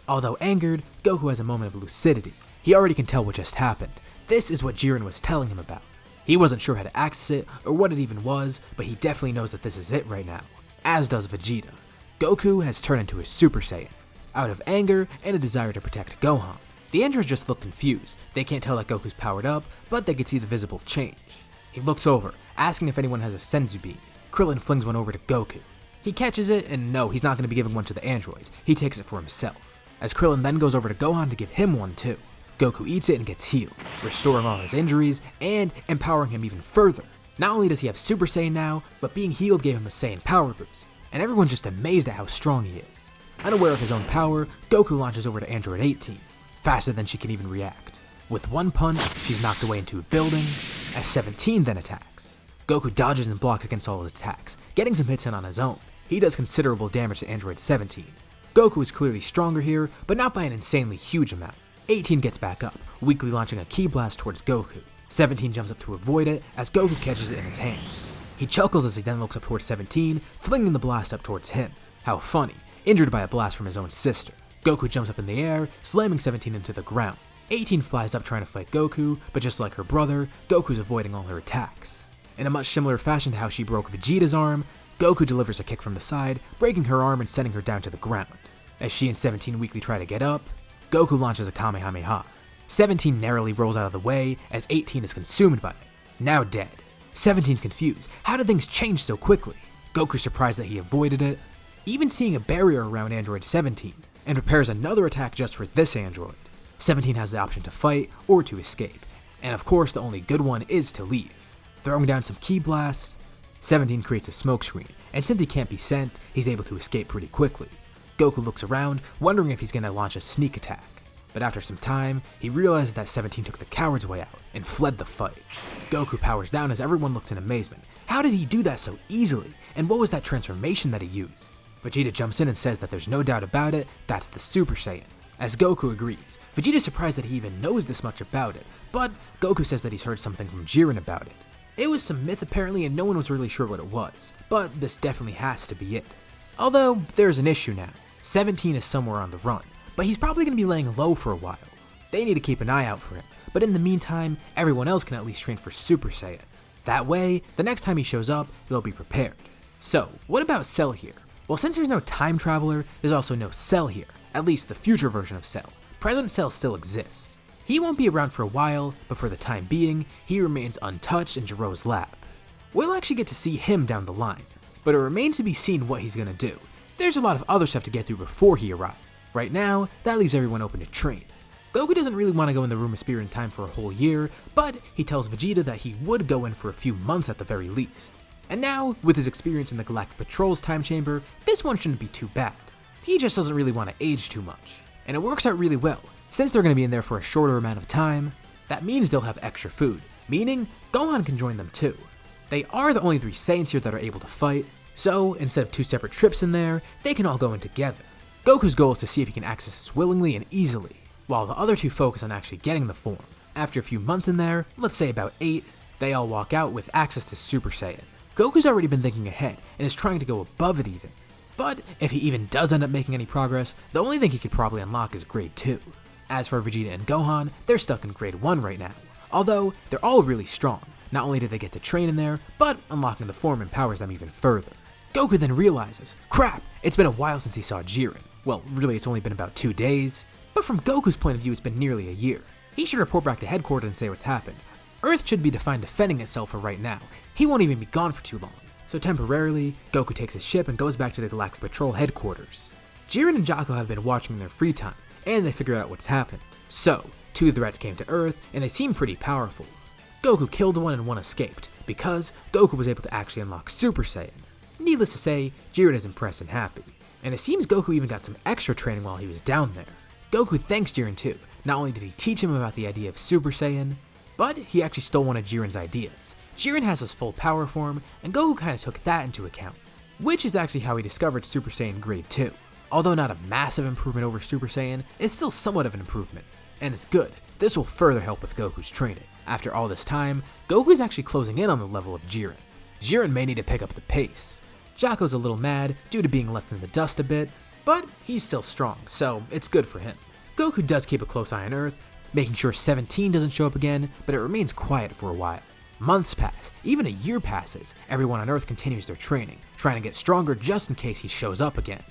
Although angered, Goku has a moment of lucidity. He already can tell what just happened. This is what Jiren was telling him about. He wasn't sure how to access it or what it even was, but he definitely knows that this is it right now. As does Vegeta. Goku has turned into a Super Saiyan, out of anger and a desire to protect Gohan. The androids just look confused. They can't tell that Goku's powered up, but they can see the visible change. He looks over, asking if anyone has a Senzu bean. Krillin flings one over to Goku. He catches it, and no, he's not going to be giving one to the androids. He takes it for himself. As Krillin then goes over to Gohan to give him one too. Goku eats it and gets healed, restoring all his injuries and empowering him even further. Not only does he have Super Saiyan now, but being healed gave him a Saiyan power boost. And everyone's just amazed at how strong he is. Unaware of his own power, Goku launches over to Android 18, faster than she can even react. With one punch, she's knocked away into a building, as 17 then attacks. Goku dodges and blocks against all his attacks, getting some hits in on his own. He does considerable damage to Android 17. Goku is clearly stronger here, but not by an insanely huge amount. 18 gets back up, weakly launching a ki blast towards Goku. 17 jumps up to avoid it, as Goku catches it in his hands. He chuckles as he then looks up towards 17, flinging the blast up towards him. How funny, injured by a blast from his own sister. Goku jumps up in the air, slamming 17 into the ground. 18 flies up trying to fight Goku, but just like her brother, Goku's avoiding all her attacks. In a much similar fashion to how she broke Vegeta's arm, Goku delivers a kick from the side, breaking her arm and sending her down to the ground. As she and 17 weakly try to get up, Goku launches a Kamehameha. 17 narrowly rolls out of the way as 18 is consumed by it, now dead. 17's confused. How did things change so quickly? Goku's surprised that he avoided it, even seeing a barrier around Android 17, and prepares another attack just for this android. 17 has the option to fight or to escape, and of course the only good one is to leave. Throwing down some ki blasts, 17 creates a smokescreen, and since he can't be sensed, he's able to escape pretty quickly. Goku looks around, wondering if he's going to launch a sneak attack. But after some time, he realizes that 17 took the coward's way out and fled the fight. Goku powers down as everyone looks in amazement. How did he do that so easily? And what was that transformation that he used? Vegeta jumps in and says that there's no doubt about it, that's the Super Saiyan. As Goku agrees, Vegeta's surprised that he even knows this much about it, but Goku says that he's heard something from Jiren about it. It was some myth apparently and no one was really sure what it was, but this definitely has to be it. Although, there's an issue now. 17 is somewhere on the run, but he's probably going to be laying low for a while. They need to keep an eye out for him, but in the meantime, everyone else can at least train for Super Saiyan. That way, the next time he shows up, they'll be prepared. So, what about Cell here? Well, since there's no time traveler, there's also no Cell here, at least the future version of Cell. Present Cell still exists. He won't be around for a while, but for the time being, he remains untouched in Jiro's lab. We'll actually get to see him down the line, but it remains to be seen what he's gonna do. There's a lot of other stuff to get through before he arrives. Right now, that leaves everyone open to train. Goku doesn't really want to go in the Room of Spirit in time for a whole year, but he tells Vegeta that he would go in for a few months at the very least. And now, with his experience in the Galactic Patrol's time chamber, this one shouldn't be too bad. He just doesn't really want to age too much. And it works out really well. Since they're going to be in there for a shorter amount of time, that means they'll have extra food, meaning Gohan can join them too. They are the only 3 Saiyans here that are able to fight, so instead of 2 separate trips in there, they can all go in together. Goku's goal is to see if he can access this willingly and easily, while the other 2 focus on actually getting the form. After a few months in there, let's say about 8, they all walk out with access to Super Saiyan. Goku's already been thinking ahead and is trying to go above it even. But if he even does end up making any progress, the only thing he could probably unlock is Grade 2. As for Vegeta and Gohan, they're stuck in Grade 1 right now. Although, they're all really strong. Not only do they get to train in there, but unlocking the form empowers them even further. Goku then realizes, crap, it's been a while since he saw Jiren. Well, really it's only been about 2 days. But from Goku's point of view, it's been nearly a year. He should report back to headquarters and say what's happened. Earth should be defined defending itself for right now. He won't even be gone for too long. So temporarily, Goku takes his ship and goes back to the Galactic Patrol headquarters. Jiren and Jaco have been watching in their free time, and they figured out what's happened. So, 2 threats came to Earth, and they seem pretty powerful. Goku killed one and one escaped, because Goku was able to actually unlock Super Saiyan. Needless to say, Jiren is impressed and happy. And it seems Goku even got some extra training while he was down there. Goku thanks Jiren too. Not only did he teach him about the idea of Super Saiyan, but he actually stole one of Jiren's ideas. Jiren has his full power form, and Goku kinda took that into account, which is actually how he discovered Super Saiyan Grade 2. Although not a massive improvement over Super Saiyan, it's still somewhat of an improvement. And it's good, this will further help with Goku's training. After all this time, Goku is actually closing in on the level of Jiren. Jiren may need to pick up the pace. Jaco's a little mad due to being left in the dust a bit, but he's still strong, so it's good for him. Goku does keep a close eye on Earth, making sure 17 doesn't show up again, but it remains quiet for a while. Months pass, even a year passes, everyone on Earth continues their training, trying to get stronger just in case he shows up again.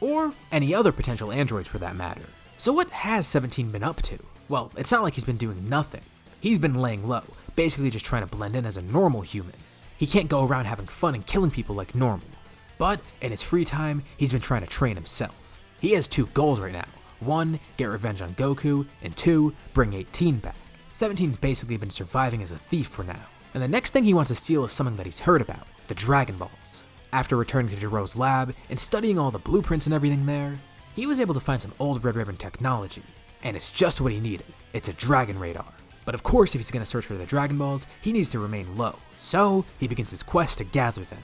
Or any other potential androids for that matter. So what has 17 been up to? Well, it's not like he's been doing nothing. He's been laying low, basically just trying to blend in as a normal human. He can't go around having fun and killing people like normal. But in his free time, he's been trying to train himself. He has 2 goals right now. 1, get revenge on Goku, and 2, bring 18 back. 17's basically been surviving as a thief for now. And the next thing he wants to steal is something that he's heard about, the Dragon Balls. After returning to Jiro's lab and studying all the blueprints and everything there, he was able to find some old Red Ribbon technology. And it's just what he needed. It's a Dragon Radar. But of course, if he's going to search for the Dragon Balls, he needs to remain low. So, he begins his quest to gather them.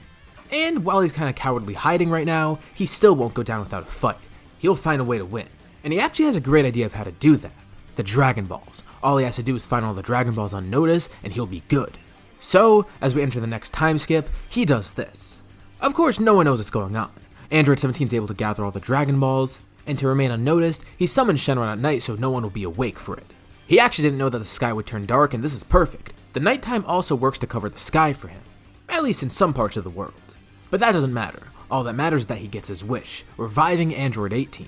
And while he's kind of cowardly hiding right now, he still won't go down without a fight. He'll find a way to win. And he actually has a great idea of how to do that. The Dragon Balls. All he has to do is find all the Dragon Balls on notice, and he'll be good. So, as we enter the next time skip, he does this. Of course, no one knows what's going on. Android 17 is able to gather all the Dragon Balls, and to remain unnoticed, he summons Shenron at night so no one will be awake for it. He actually didn't know that the sky would turn dark, and this is perfect. The nighttime also works to cover the sky for him, at least in some parts of the world. But that doesn't matter. All that matters is that he gets his wish, reviving Android 18.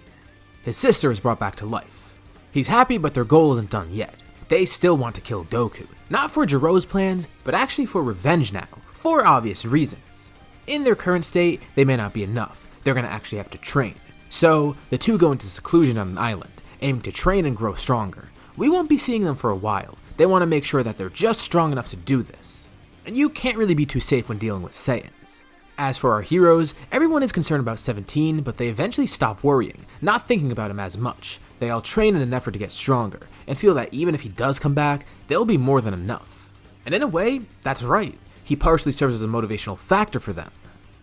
His sister is brought back to life. He's happy, but their goal isn't done yet. They still want to kill Goku. Not for Jiro's plans, but actually for revenge now, for obvious reasons. In their current state, they may not be enough. They're gonna actually have to train. So, the 2 go into seclusion on an island, aiming to train and grow stronger. We won't be seeing them for a while. They want to make sure that they're just strong enough to do this. And you can't really be too safe when dealing with Saiyans. As for our heroes, everyone is concerned about 17, but they eventually stop worrying, not thinking about him as much. They all train in an effort to get stronger, and feel that even if he does come back, they'll be more than enough. And in a way, that's right. He partially serves as a motivational factor for them.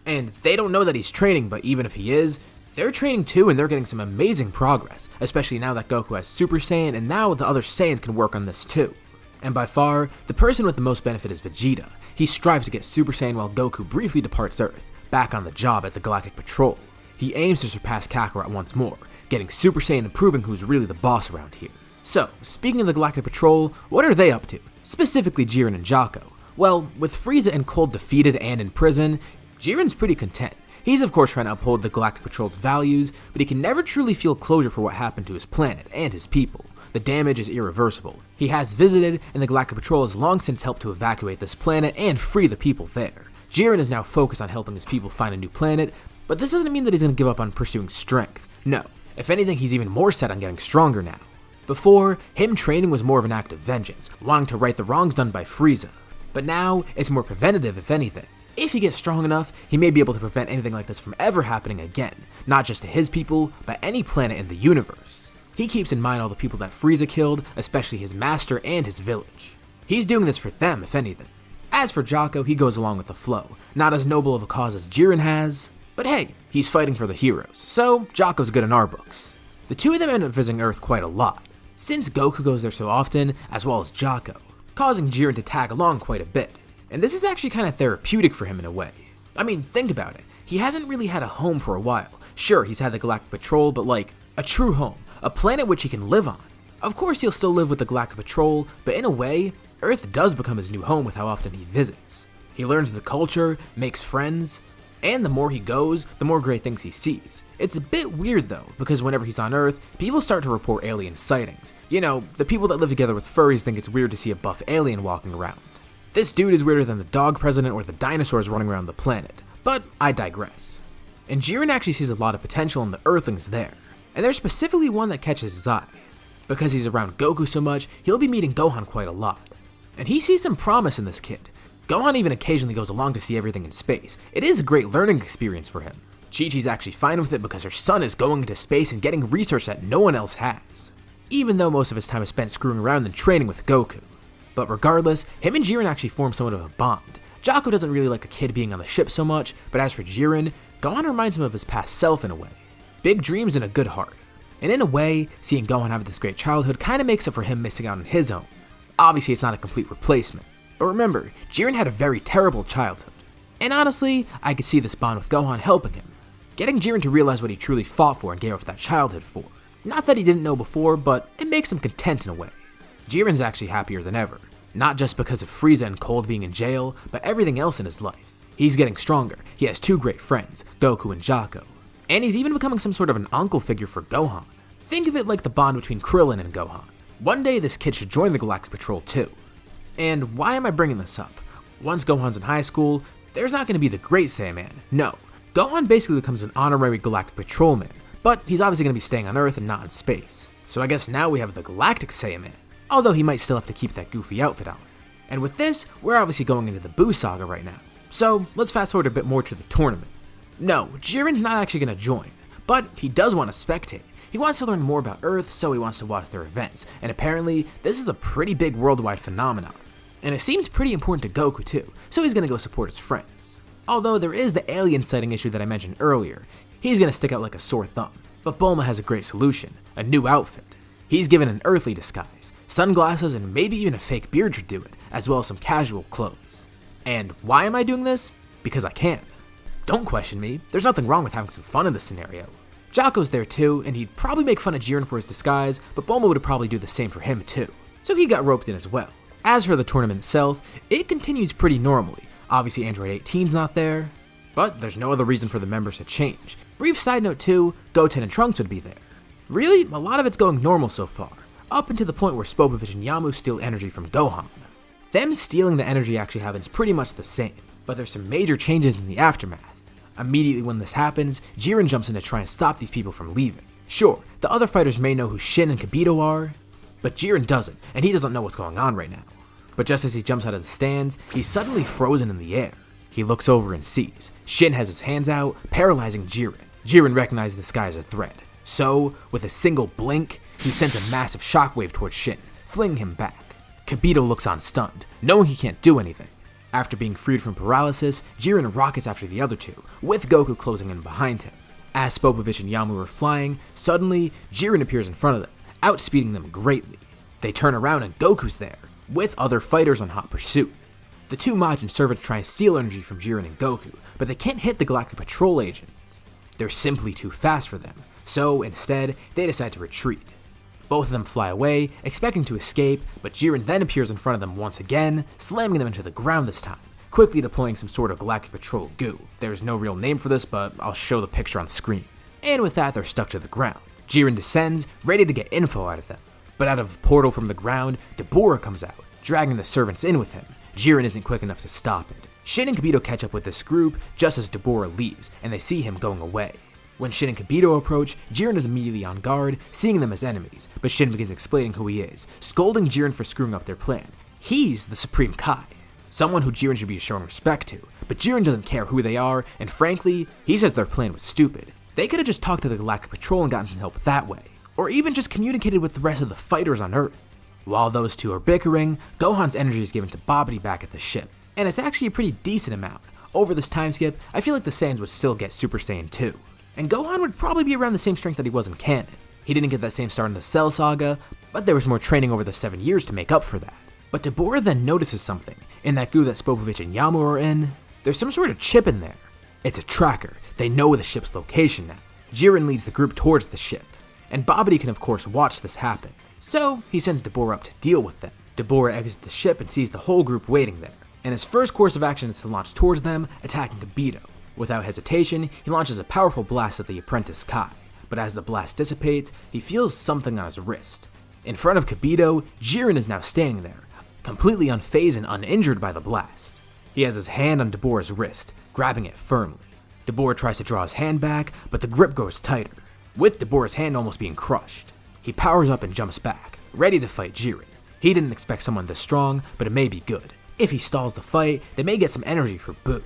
And they don't know that he's training, but even if he is, they're training too, and they're getting some amazing progress, especially now that Goku has Super Saiyan, and now the other Saiyans can work on this too. And by far, the person with the most benefit is Vegeta. He strives to get Super Saiyan while Goku briefly departs Earth, back on the job at the Galactic Patrol. He aims to surpass Kakarot once more, getting Super Saiyan and proving who's really the boss around here. So, speaking of the Galactic Patrol, what are they up to? Specifically Jiren and Jaco. Well, with Frieza and Cold defeated and in prison, Jiren's pretty content. He's of course trying to uphold the Galactic Patrol's values, but he can never truly feel closure for what happened to his planet and his people. The damage is irreversible. He has visited, and the Galactic Patrol has long since helped to evacuate this planet and free the people there. Jiren is now focused on helping his people find a new planet, but this doesn't mean that he's going to give up on pursuing strength. No, if anything, he's even more set on getting stronger now. Before, him training was more of an act of vengeance, wanting to right the wrongs done by Frieza. But now, it's more preventative if anything. If he gets strong enough, he may be able to prevent anything like this from ever happening again, not just to his people, but any planet in the universe. He keeps in mind all the people that Frieza killed, especially his master and his village. He's doing this for them, if anything. As for Jaco, he goes along with the flow, not as noble of a cause as Jiren has, but hey, he's fighting for the heroes, so Jaco's good in our books. The two of them end up visiting Earth quite a lot, since Goku goes there so often, as well as Jaco, causing Jiren to tag along quite a bit. And this is actually kind of therapeutic for him in a way. I mean, think about it. He hasn't really had a home for a while. Sure, he's had the Galactic Patrol, but like, a true home. A planet which he can live on. Of course he'll still live with the Galactic Patrol, but in a way, Earth does become his new home with how often he visits. He learns the culture, makes friends, and the more he goes, the more great things he sees. It's a bit weird though, because whenever he's on Earth, people start to report alien sightings. You know, the people that live together with furries think it's weird to see a buff alien walking around. This dude is weirder than the dog president or the dinosaurs running around the planet, but I digress. And Jiren actually sees a lot of potential in the Earthlings there. And there's specifically one that catches his eye. Because he's around Goku so much, he'll be meeting Gohan quite a lot. And he sees some promise in this kid. Gohan even occasionally goes along to see everything in space. It is a great learning experience for him. Chi-Chi's actually fine with it because her son is going into space and getting research that no one else has. Even though most of his time is spent screwing around and training with Goku. But regardless, him and Jiren actually form somewhat of a bond. Jaco doesn't really like a kid being on the ship so much, but as for Jiren, Gohan reminds him of his past self in a way. Big dreams and a good heart. And in a way, seeing Gohan have this great childhood kinda makes up for him missing out on his own. Obviously it's not a complete replacement, but remember, Jiren had a very terrible childhood. And honestly, I could see this bond with Gohan helping him. Getting Jiren to realize what he truly fought for and gave up that childhood for. Not that he didn't know before, but it makes him content in a way. Jiren's actually happier than ever. Not just because of Frieza and Cold being in jail, but everything else in his life. He's getting stronger, he has two great friends, Goku and Jaco. And he's even becoming some sort of an uncle figure for Gohan. Think of it like the bond between Krillin and Gohan. One day this kid should join the Galactic Patrol too. And why am I bringing this up? Once Gohan's in high school, there's not going to be the great Saiyan. No, Gohan basically becomes an honorary Galactic Patrolman, but he's obviously going to be staying on Earth and not in space. So I guess now we have the Galactic Saiyan, although he might still have to keep that goofy outfit on. And with this, we're obviously going into the Buu saga right now. So let's fast forward a bit more to the tournament. No, Jiren's not actually going to join, but he does want to spectate. He wants to learn more about Earth, so he wants to watch their events, and apparently, this is a pretty big worldwide phenomenon. And it seems pretty important to Goku too, so he's going to go support his friends. Although there is the alien sighting issue that I mentioned earlier, he's going to stick out like a sore thumb. But Bulma has a great solution, a new outfit. He's given an earthly disguise, sunglasses, and maybe even a fake beard should do it, as well as some casual clothes. And why am I doing this? Because I can. Don't question me, there's nothing wrong with having some fun in this scenario. Jaco's there too, and he'd probably make fun of Jiren for his disguise, but Bulma would probably do the same for him too. So he got roped in as well. As for the tournament itself, it continues pretty normally. Obviously Android 18's not there, but there's no other reason for the members to change. Brief side note too, Goten and Trunks would be there. Really, a lot of it's going normal so far, up until the point where Spopovich and Yamu steal energy from Gohan. Them stealing the energy actually happens pretty much the same, but there's some major changes in the aftermath. Immediately when this happens, Jiren jumps in to try and stop these people from leaving. Sure, the other fighters may know who Shin and Kibito are, but Jiren doesn't, and he doesn't know what's going on right now. But just as he jumps out of the stands, he's suddenly frozen in the air. He looks over and sees Shin has his hands out, paralyzing Jiren. Jiren recognizes this guy as a threat. So, with a single blink, he sends a massive shockwave towards Shin, flinging him back. Kibito looks on stunned, knowing he can't do anything. After being freed from paralysis, Jiren rockets after the other two, with Goku closing in behind him. As Spopovich and Yamu are flying, suddenly, Jiren appears in front of them, outspeeding them greatly. They turn around and Goku's there, with other fighters on hot pursuit. The two Majin servants try and steal energy from Jiren and Goku, but they can't hit the Galactic Patrol agents. They're simply too fast for them, so instead, they decide to retreat. Both of them fly away, expecting to escape, but Jiren then appears in front of them once again, slamming them into the ground this time, quickly deploying some sort of Galactic Patrol goo. There's no real name for this, but I'll show the picture on the screen. And with that, they're stuck to the ground. Jiren descends, ready to get info out of them. But out of a portal from the ground, Dabura comes out, dragging the servants in with him. Jiren isn't quick enough to stop it. Shin and Kibito catch up with this group just as Dabura leaves, and they see him going away. When Shin and Kibito approach, Jiren is immediately on guard, seeing them as enemies, but Shin begins explaining who he is, scolding Jiren for screwing up their plan. He's the Supreme Kai, someone who Jiren should be showing respect to, but Jiren doesn't care who they are, and frankly, he says their plan was stupid. They could have just talked to the Galactic Patrol and gotten some help that way, or even just communicated with the rest of the fighters on Earth. While those two are bickering, Gohan's energy is given to Babidi back at the ship, and it's actually a pretty decent amount. Over this time skip, I feel like the Saiyans would still get Super Saiyan 2. And Gohan would probably be around the same strength that he was in canon. He didn't get that same start in the Cell Saga, but there was more training over the 7 years to make up for that. But Dabura then notices something. In that goo that Spopovich and Yamu are in, there's some sort of chip in there. It's a tracker. They know the ship's location now. Jiren leads the group towards the ship, and Babidi can of course watch this happen. So he sends Dabura up to deal with them. Dabura exits the ship and sees the whole group waiting there, and his first course of action is to launch towards them, attacking Kibito. Without hesitation, he launches a powerful blast at the apprentice Kai, but as the blast dissipates, he feels something on his wrist. In front of Kibito, Jiren is now standing there, completely unfazed and uninjured by the blast. He has his hand on Dabura's wrist, grabbing it firmly. Dabura tries to draw his hand back, but the grip grows tighter, with Dabura's hand almost being crushed. He powers up and jumps back, ready to fight Jiren. He didn't expect someone this strong, but it may be good. If he stalls the fight, they may get some energy for Buu.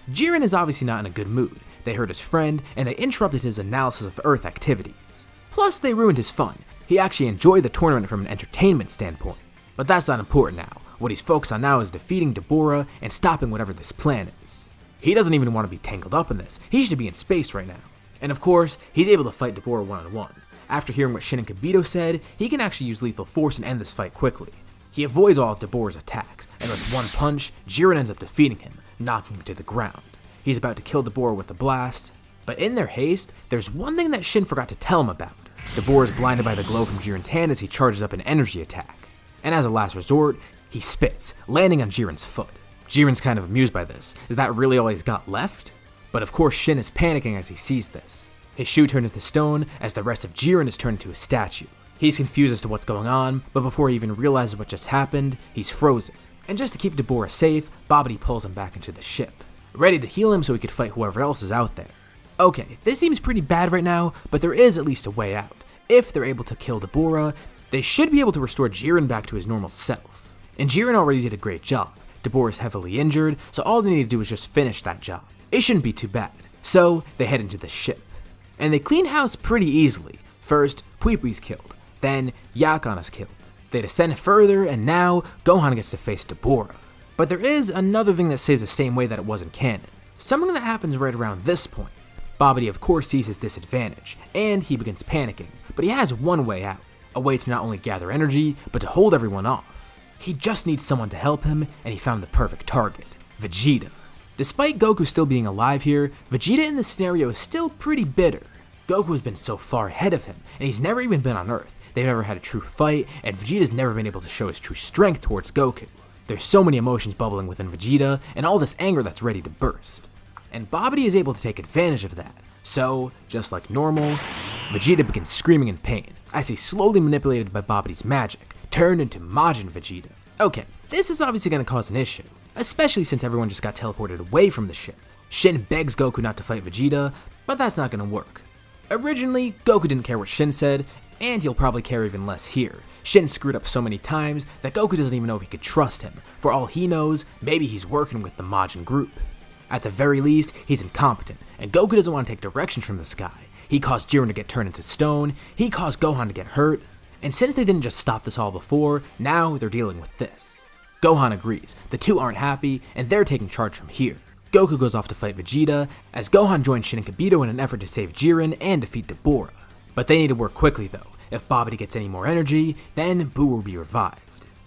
Jiren is obviously not in a good mood. They hurt his friend, and they interrupted his analysis of Earth activities. Plus, they ruined his fun. He actually enjoyed the tournament from an entertainment standpoint. But that's not important now. What he's focused on now is defeating Dabura and stopping whatever this plan is. He doesn't even want to be tangled up in this. He should be in space right now. And of course, he's able to fight Dabura one-on-one. After hearing what Shin and Kibito said, he can actually use lethal force and end this fight quickly. He avoids all of Dabura's attacks, and with one punch, Jiren ends up defeating him, knocking him to the ground. He's about to kill Dabura with a blast, but in their haste, there's one thing that Shin forgot to tell him about. Dabura is blinded by the glow from Jiren's hand as he charges up an energy attack, and as a last resort, he spits, landing on Jiren's foot. Jiren's kind of amused by this. Is that really all he's got left? But of course Shin is panicking as he sees this. His shoe turns into stone as the rest of Jiren is turned into a statue. He's confused as to what's going on, but before he even realizes what just happened, he's frozen. And just to keep Dabura safe, Babidi pulls him back into the ship, ready to heal him so he could fight whoever else is out there. Okay, this seems pretty bad right now, but there is at least a way out. If they're able to kill Dabura, they should be able to restore Jiren back to his normal self. And Jiren already did a great job. Dabura is heavily injured, so all they need to do is just finish that job. It shouldn't be too bad. So they head into the ship. And they clean house pretty easily. First, Puipui's killed. Then, Yakon is killed. They descend further, and now, Gohan gets to face Dabura. But there is another thing that stays the same way that it was in canon. Something that happens right around this point. Babidi of course sees his disadvantage, and he begins panicking, but he has one way out. A way to not only gather energy, but to hold everyone off. He just needs someone to help him, and he found the perfect target, Vegeta. Despite Goku still being alive here, Vegeta in this scenario is still pretty bitter. Goku has been so far ahead of him, and he's never even been on Earth. They've never had a true fight, and Vegeta's never been able to show his true strength towards Goku. There's so many emotions bubbling within Vegeta, and all this anger that's ready to burst. And Babidi is able to take advantage of that. So, just like normal, Vegeta begins screaming in pain, as he's slowly manipulated by Babidi's magic, turned into Majin Vegeta. Okay, this is obviously going to cause an issue, especially since everyone just got teleported away from the ship. Shin begs Goku not to fight Vegeta, but that's not going to work. Originally, Goku didn't care what Shin said, and he'll probably care even less here. Shin screwed up so many times that Goku doesn't even know if he could trust him. For all he knows, maybe he's working with the Majin group. At the very least, he's incompetent, and Goku doesn't want to take directions from this guy. He caused Jiren to get turned into stone, he caused Gohan to get hurt, and since they didn't just stop this all before, now they're dealing with this. Gohan agrees, the two aren't happy, and they're taking charge from here. Goku goes off to fight Vegeta, as Gohan joins Shin and Kibito in an effort to save Jiren and defeat Dabura. But they need to work quickly though. If Babidi gets any more energy, then Buu will be revived.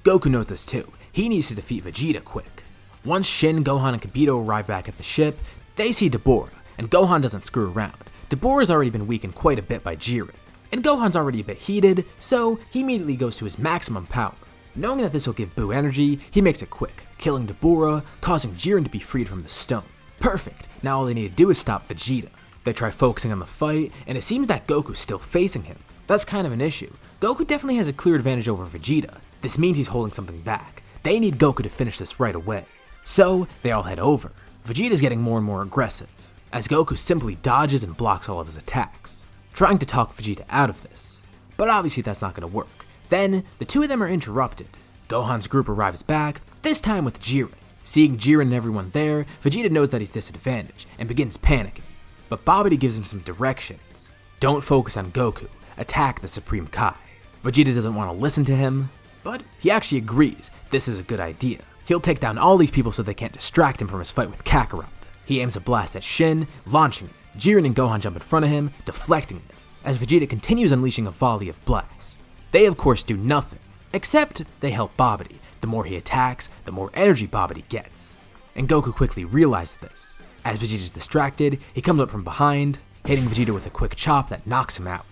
Goku knows this too. He needs to defeat Vegeta quick. Once Shin, Gohan, and Kibito arrive back at the ship, they see Dabura, and Gohan doesn't screw around. Dabura's already been weakened quite a bit by Jiren. And Gohan's already a bit heated, so he immediately goes to his maximum power. Knowing that this will give Buu energy, he makes it quick, killing Dabura, causing Jiren to be freed from the stone. Perfect, now all they need to do is stop Vegeta. They try focusing on the fight, and it seems that Goku's still facing him. That's kind of an issue. Goku definitely has a clear advantage over Vegeta. This means he's holding something back. They need Goku to finish this right away. So, they all head over. Vegeta's getting more and more aggressive, as Goku simply dodges and blocks all of his attacks, trying to talk Vegeta out of this. But obviously that's not going to work. Then, the two of them are interrupted. Gohan's group arrives back, this time with Jiren. Seeing Jiren and everyone there, Vegeta knows that he's disadvantaged and begins panicking. But Babidi gives him some directions. Don't focus on Goku, attack the Supreme Kai. Vegeta doesn't want to listen to him, but he actually agrees this is a good idea. He'll take down all these people so they can't distract him from his fight with Kakarot. He aims a blast at Shin, launching it. Jiren and Gohan jump in front of him, deflecting it, as Vegeta continues unleashing a volley of blasts. They of course do nothing, except they help Babidi. The more he attacks, the more energy Babidi gets. And Goku quickly realizes this. As Vegeta's distracted, he comes up from behind, hitting Vegeta with a quick chop that knocks him out.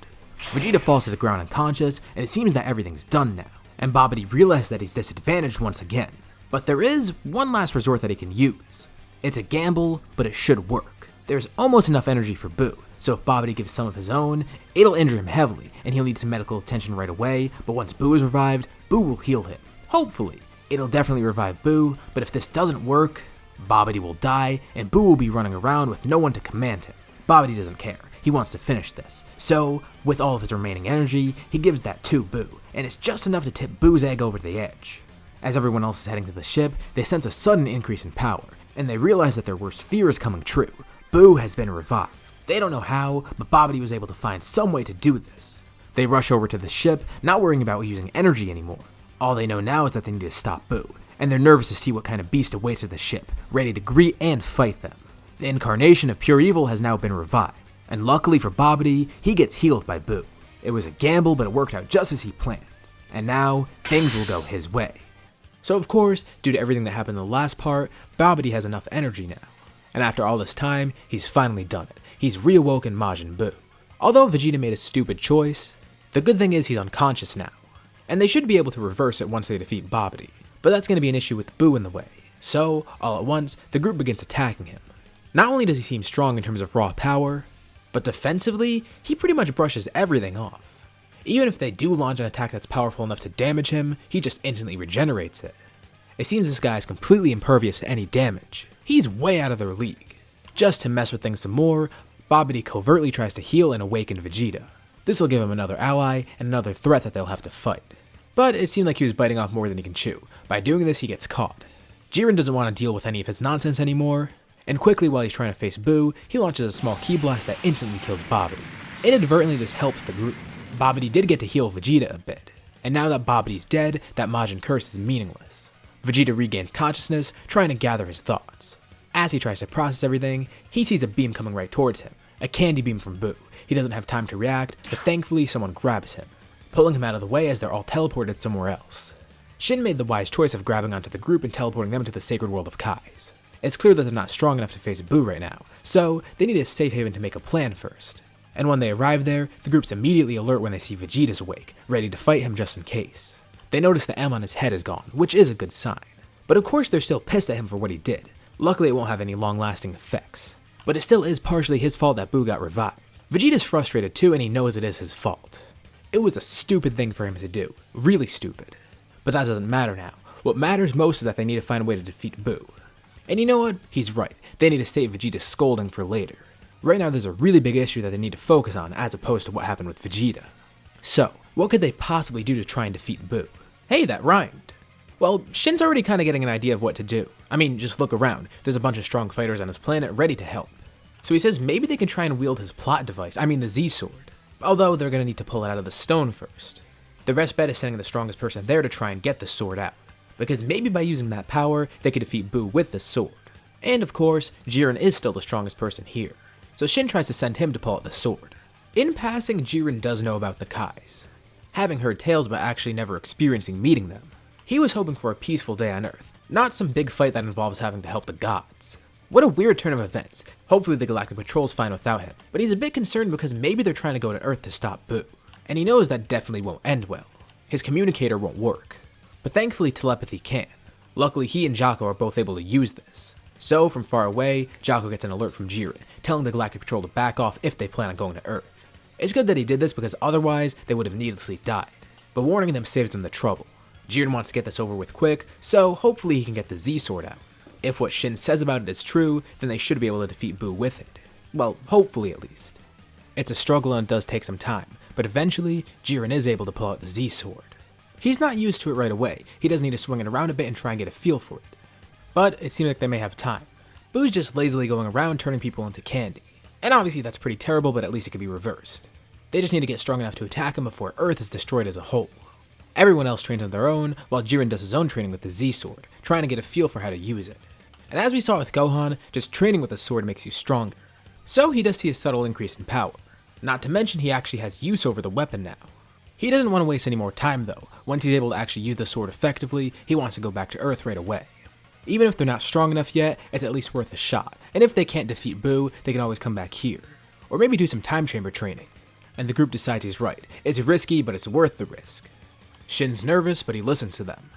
Vegeta falls to the ground unconscious, and it seems that everything's done now, and Babidi realizes that he's disadvantaged once again. But there is one last resort that he can use. It's a gamble, but it should work. There's almost enough energy for Buu, so if Babidi gives some of his own, it'll injure him heavily, and he'll need some medical attention right away, but once Buu is revived, Buu will heal him. Hopefully. It'll definitely revive Buu, but if this doesn't work, Babidi will die, and Buu will be running around with no one to command him. Babidi doesn't care. He wants to finish this. So, with all of his remaining energy, he gives that to Buu, and it's just enough to tip Buu's egg over the edge. As everyone else is heading to the ship, they sense a sudden increase in power, and they realize that their worst fear is coming true. Buu has been revived. They don't know how, but Babidi was able to find some way to do this. They rush over to the ship, not worrying about using energy anymore. All they know now is that they need to stop Buu, and they're nervous to see what kind of beast awaits at the ship, ready to greet and fight them. The incarnation of pure evil has now been revived, and luckily for Babidi, he gets healed by Buu. It was a gamble, but it worked out just as he planned, and now things will go his way. So of course, due to everything that happened in the last part, Babidi has enough energy now. And after all this time, he's finally done it. He's reawoken Majin Buu. Although Vegeta made a stupid choice, the good thing is he's unconscious now. And they should be able to reverse it once they defeat Babidi. But that's going to be an issue with Buu in the way. So, all at once, the group begins attacking him. Not only does he seem strong in terms of raw power, but defensively, he pretty much brushes everything off. Even if they do launch an attack that's powerful enough to damage him, he just instantly regenerates it. It seems this guy is completely impervious to any damage. He's way out of their league. Just to mess with things some more, Babidi covertly tries to heal and awaken Vegeta. This will give him another ally and another threat that they'll have to fight. But it seemed like he was biting off more than he can chew. By doing this, he gets caught. Jiren doesn't want to deal with any of his nonsense anymore, and quickly while he's trying to face Buu, he launches a small ki blast that instantly kills Babidi. Inadvertently, this helps the group. Babidi did get to heal Vegeta a bit, and now that Babidi's dead, that Majin curse is meaningless. Vegeta regains consciousness, trying to gather his thoughts. As he tries to process everything, he sees a beam coming right towards him, a candy beam from Buu. He doesn't have time to react, but thankfully someone grabs him, pulling him out of the way as they're all teleported somewhere else. Shin made the wise choice of grabbing onto the group and teleporting them to the sacred world of Kais. It's clear that they're not strong enough to face Buu right now, so they need a safe haven to make a plan first. And when they arrive there, the group's immediately alert when they see Vegeta's awake, ready to fight him just in case. They notice the M on his head is gone, which is a good sign. But of course they're still pissed at him for what he did. Luckily it won't have any long-lasting effects. But it still is partially his fault that Buu got revived. Vegeta's frustrated too, and he knows it is his fault. It was a stupid thing for him to do, really stupid. But that doesn't matter now. What matters most is that they need to find a way to defeat Buu. And you know what? He's right. They need to save Vegeta's scolding for later. Right now there's a really big issue that they need to focus on as opposed to what happened with Vegeta. So, what could they possibly do to try and defeat Buu? Hey, that rhymed. Well, Shin's already kind of getting an idea of what to do. I mean, just look around. There's a bunch of strong fighters on his planet ready to help. So he says maybe they can try and wield his plot device, the Z-Sword. Although they're going to need to pull it out of the stone first. The best bet is sending the strongest person there to try and get the sword out. Because maybe by using that power, they could defeat Buu with the sword. And of course, Jiren is still the strongest person here. So Shin tries to send him to pull out the sword. In passing, Jiren does know about the Kais, having heard tales but actually never experiencing meeting them. He was hoping for a peaceful day on Earth, not some big fight that involves having to help the gods. What a weird turn of events. Hopefully the Galactic Patrol's fine without him, but he's a bit concerned because maybe they're trying to go to Earth to stop Buu. and he knows that definitely won't end well. His communicator won't work, but thankfully telepathy can. Luckily, he and Jaco are both able to use this. So, from far away, Jaco gets an alert from Jiren, telling the Galactic Patrol to back off if they plan on going to Earth. It's good that he did this because otherwise, they would have needlessly died, but warning them saves them the trouble. Jiren wants to get this over with quick, so hopefully he can get the Z-Sword out. If what Shin says about it is true, then they should be able to defeat Buu with it. Well, hopefully at least. It's a struggle and it does take some time, but eventually, Jiren is able to pull out the Z-Sword. He's not used to it right away, he does need to swing it around a bit and try and get a feel for it. But it seems like they may have time. Buu's just lazily going around turning people into candy. And obviously that's pretty terrible, but at least it can be reversed. They just need to get strong enough to attack him before Earth is destroyed as a whole. Everyone else trains on their own, while Jiren does his own training with the Z-Sword, trying to get a feel for how to use it. And as we saw with Gohan, just training with the sword makes you stronger. So he does see a subtle increase in power. Not to mention he actually has use over the weapon now. He doesn't want to waste any more time though. Once he's able to actually use the sword effectively, he wants to go back to Earth right away. Even if they're not strong enough yet, it's at least worth a shot, and if they can't defeat Buu, they can always come back here. Or maybe do some time chamber training. And the group decides he's right. It's risky, but it's worth the risk. Shin's nervous, but he listens to them.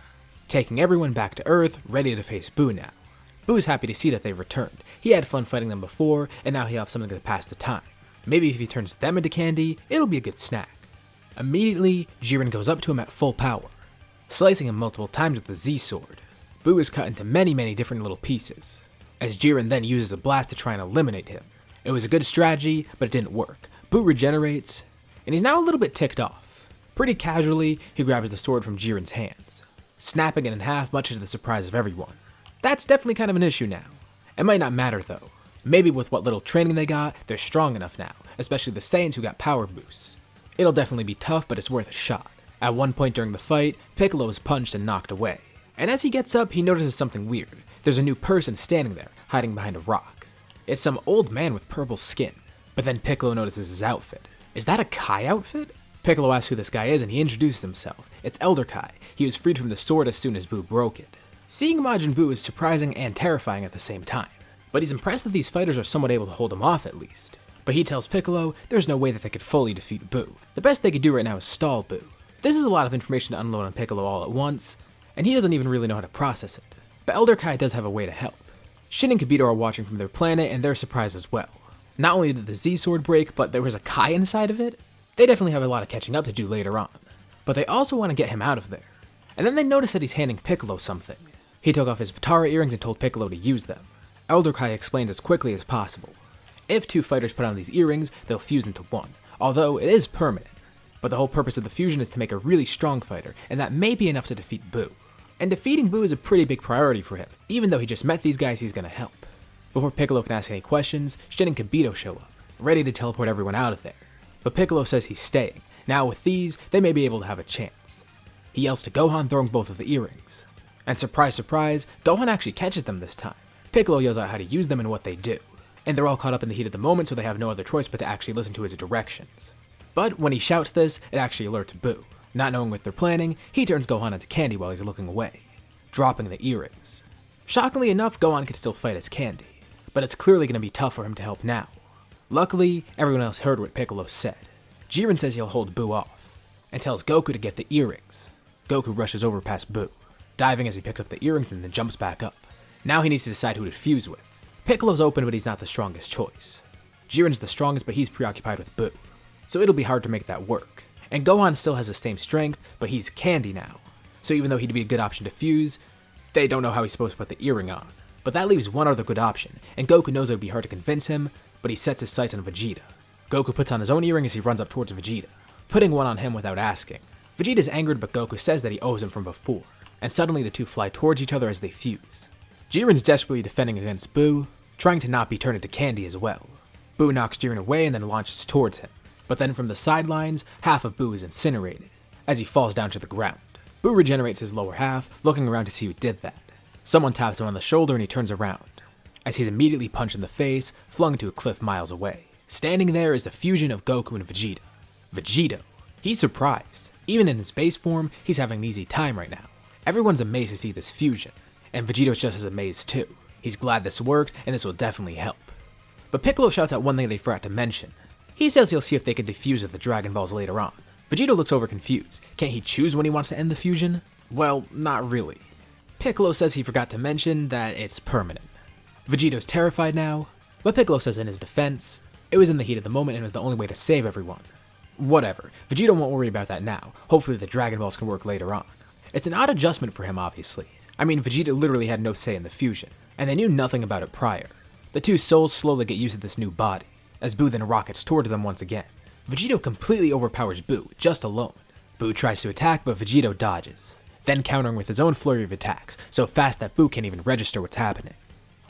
Taking everyone back to Earth, ready to face Buu now. Buu's happy to see that they've returned. He had fun fighting them before, and now he'll have something to pass the time. Maybe if he turns them into candy, it'll be a good snack. Immediately, Jiren goes up to him at full power, slicing him multiple times with the Z-Sword. Buu is cut into many different little pieces, as Jiren then uses a blast to try and eliminate him. It was a good strategy, but it didn't work. Buu regenerates, and he's now a little bit ticked off. Pretty casually, he grabs the sword from Jiren's hands, snapping it in half much to the surprise of everyone. That's definitely kind of an issue now. It might not matter though. Maybe with what little training they got, they're strong enough now, especially the Saiyans who got power boosts. It'll definitely be tough, but it's worth a shot. At one point during the fight, Piccolo is punched and knocked away. And as he gets up, he notices something weird. There's a new person standing there, hiding behind a rock. It's some old man with purple skin. But then Piccolo notices his outfit. Is that a Kai outfit? Piccolo asks who this guy is and he introduces himself. It's Elder Kai. He was freed from the sword as soon as Buu broke it. Seeing Majin Buu is surprising and terrifying at the same time. But he's impressed that these fighters are somewhat able to hold him off at least. But he tells Piccolo there's no way that they could fully defeat Buu. The best they could do right now is stall Buu. This is a lot of information to unload on Piccolo all at once, and he doesn't even really know how to process it. But Elder Kai does have a way to help. Shin and Kibito are watching from their planet and they're surprised as well. Not only did the Z-Sword break, but there was a Kai inside of it. They definitely have a lot of catching up to do later on. But they also want to get him out of there. And then they notice that he's handing Piccolo something. He took off his Potara earrings and told Piccolo to use them. Elder Kai explains as quickly as possible. If two fighters put on these earrings, they'll fuse into one, although it is permanent. But the whole purpose of the fusion is to make a really strong fighter, and that may be enough to defeat Buu. And defeating Buu is a pretty big priority for him, even though he just met these guys he's gonna help. Before Piccolo can ask any questions, Shin and Kibito show up, ready to teleport everyone out of there. But Piccolo says he's staying. Now with these, they may be able to have a chance. He yells to Gohan, throwing both of the earrings. And surprise, surprise, Gohan actually catches them this time. Piccolo yells out how to use them and what they do. And they're all caught up in the heat of the moment, so they have no other choice but to actually listen to his directions. But when he shouts this, it actually alerts Buu. Not knowing what they're planning, he turns Gohan into candy while he's looking away, dropping the earrings. Shockingly enough, Gohan can still fight as candy, but it's clearly going to be tough for him to help now. Luckily, everyone else heard what Piccolo said. Jiren says he'll hold Buu off, and tells Goku to get the earrings. Goku rushes over past Buu, diving as he picks up the earrings and then jumps back up. Now he needs to decide who to fuse with. Piccolo's open, but he's not the strongest choice. Jiren's the strongest, but he's preoccupied with Buu, so it'll be hard to make that work. And Gohan still has the same strength, but he's candy now. So even though he'd be a good option to fuse, they don't know how he's supposed to put the earring on. But that leaves one other good option, and Goku knows it would be hard to convince him, but he sets his sights on Vegeta. Goku puts on his own earring as he runs up towards Vegeta, putting one on him without asking. Vegeta's angered, but Goku says that he owes him from before, and suddenly the two fly towards each other as they fuse. Jiren's desperately defending against Buu, trying to not be turned into candy as well. Buu knocks Jiren away and then launches towards him. But then from the sidelines, half of Buu is incinerated, as he falls down to the ground. Buu regenerates his lower half, looking around to see who did that. Someone taps him on the shoulder and he turns around, as he's immediately punched in the face, flung into a cliff miles away. Standing there is the fusion of Goku and Vegeta. Vegito. He's surprised. Even in his base form, he's having an easy time right now. Everyone's amazed to see this fusion, and Vegito's just as amazed too. He's glad this worked, and this will definitely help. But Piccolo shouts out one thing they forgot to mention. He says he'll see if they can defuse with the Dragon Balls later on. Vegito looks over confused. Can't he choose when he wants to end the fusion? Well, not really. Piccolo says he forgot to mention that it's permanent. Vegito's terrified now, but Piccolo says in his defense, it was in the heat of the moment and it was the only way to save everyone. Whatever, Vegito won't worry about that now. Hopefully the Dragon Balls can work later on. It's an odd adjustment for him, obviously. I mean, Vegeta literally had no say in the fusion, and they knew nothing about it prior. The two souls slowly get used to this new body, as Buu then rockets towards them once again. Vegito completely overpowers Buu, just alone. Buu tries to attack, but Vegito dodges, then countering with his own flurry of attacks, so fast that Buu can't even register what's happening.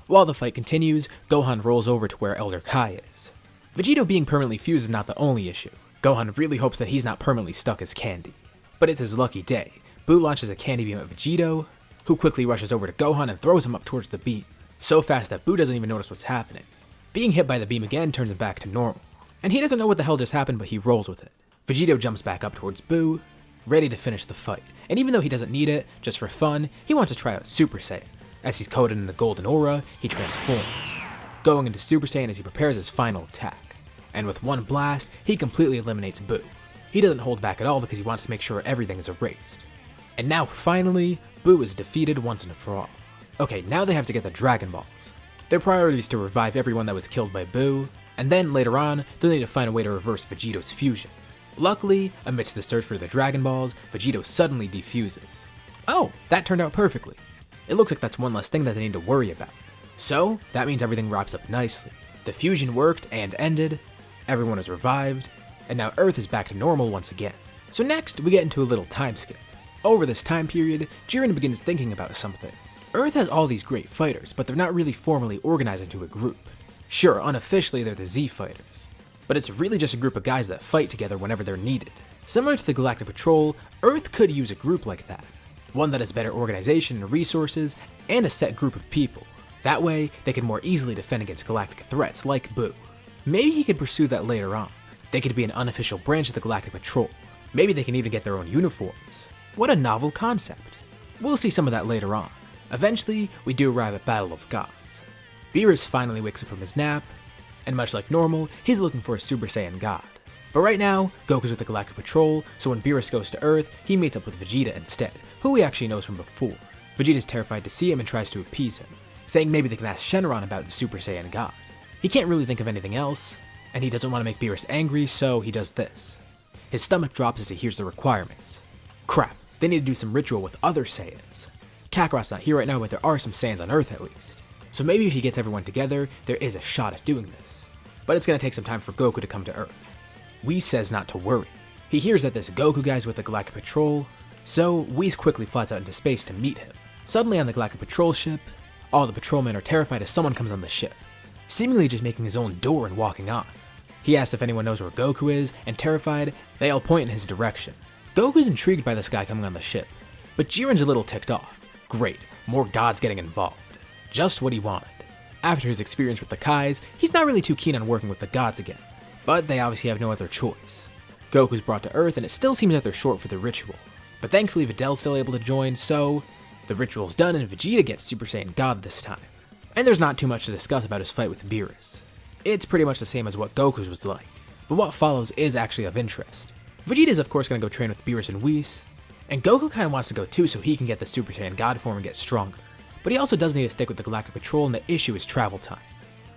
While the fight continues, Gohan rolls over to where Elder Kai is. Vegito being permanently fused is not the only issue. Gohan really hopes that he's not permanently stuck as candy. But it's his lucky day. Buu launches a candy beam at Vegito, who quickly rushes over to Gohan and throws him up towards the beam, so fast that Buu doesn't even notice what's happening. Being hit by the beam again turns him back to normal, and he doesn't know what the hell just happened, but he rolls with it. Vegito jumps back up towards Buu, ready to finish the fight, and even though he doesn't need it, just for fun, he wants to try out Super Saiyan. As he's coated in the golden aura, he transforms, going into Super Saiyan as he prepares his final attack. And with one blast, he completely eliminates Buu. He doesn't hold back at all because he wants to make sure everything is erased. And now finally, Buu is defeated once and for all. Okay, now they have to get the Dragon Balls. Their priority is to revive everyone that was killed by Buu, and then later on, they'll need to find a way to reverse Vegito's fusion. Luckily, amidst the search for the Dragon Balls, Vegito suddenly defuses. Oh, that turned out perfectly. It looks like that's one less thing that they need to worry about. So, that means everything wraps up nicely. The fusion worked and ended, everyone is revived, and now Earth is back to normal once again. So next, we get into a little time skip. Over this time period, Jiren begins thinking about something. Earth has all these great fighters, but they're not really formally organized into a group. Sure, unofficially they're the Z Fighters, but it's really just a group of guys that fight together whenever they're needed. Similar to the Galactic Patrol, Earth could use a group like that. One that has better organization and resources, and a set group of people. That way, they can more easily defend against galactic threats like Buu. Maybe he could pursue that later on. They could be an unofficial branch of the Galactic Patrol. Maybe they can even get their own uniforms. What a novel concept. We'll see some of that later on. Eventually, we do arrive at Battle of Gods. Beerus finally wakes up from his nap, and much like normal, he's looking for a Super Saiyan God. But right now, Goku's with the Galactic Patrol, so when Beerus goes to Earth, he meets up with Vegeta instead, who he actually knows from before. Vegeta's terrified to see him and tries to appease him, saying maybe they can ask Shenron about the Super Saiyan God. He can't really think of anything else, and he doesn't want to make Beerus angry, so he does this. His stomach drops as he hears the requirements. Crap, they need to do some ritual with other Saiyans. Kakarot's not here right now, but there are some Saiyans on Earth at least. So maybe if he gets everyone together, there is a shot at doing this. But it's gonna take some time for Goku to come to Earth. Whis says not to worry. He hears that this Goku guy's with the Galactic Patrol, so Whis quickly flies out into space to meet him. Suddenly on the Galactic Patrol ship, all the patrolmen are terrified as someone comes on the ship, seemingly just making his own door and walking on. He asks if anyone knows where Goku is, and terrified, they all point in his direction. Goku's intrigued by this guy coming on the ship, but Jiren's a little ticked off. Great, more gods getting involved. Just what he wanted. After his experience with the Kais, he's not really too keen on working with the gods again, but they obviously have no other choice. Goku's brought to Earth and it still seems that they're short for the ritual, but thankfully Videl's still able to join, so the ritual's done and Vegeta gets Super Saiyan God this time. And there's not too much to discuss about his fight with Beerus. It's pretty much the same as what Goku's was like, but what follows is actually of interest. Vegeta's of course going to go train with Beerus and Whis, and Goku kind of wants to go too so he can get the Super Saiyan God form and get stronger. But he also does need to stick with the Galactic Patrol, and the issue is travel time.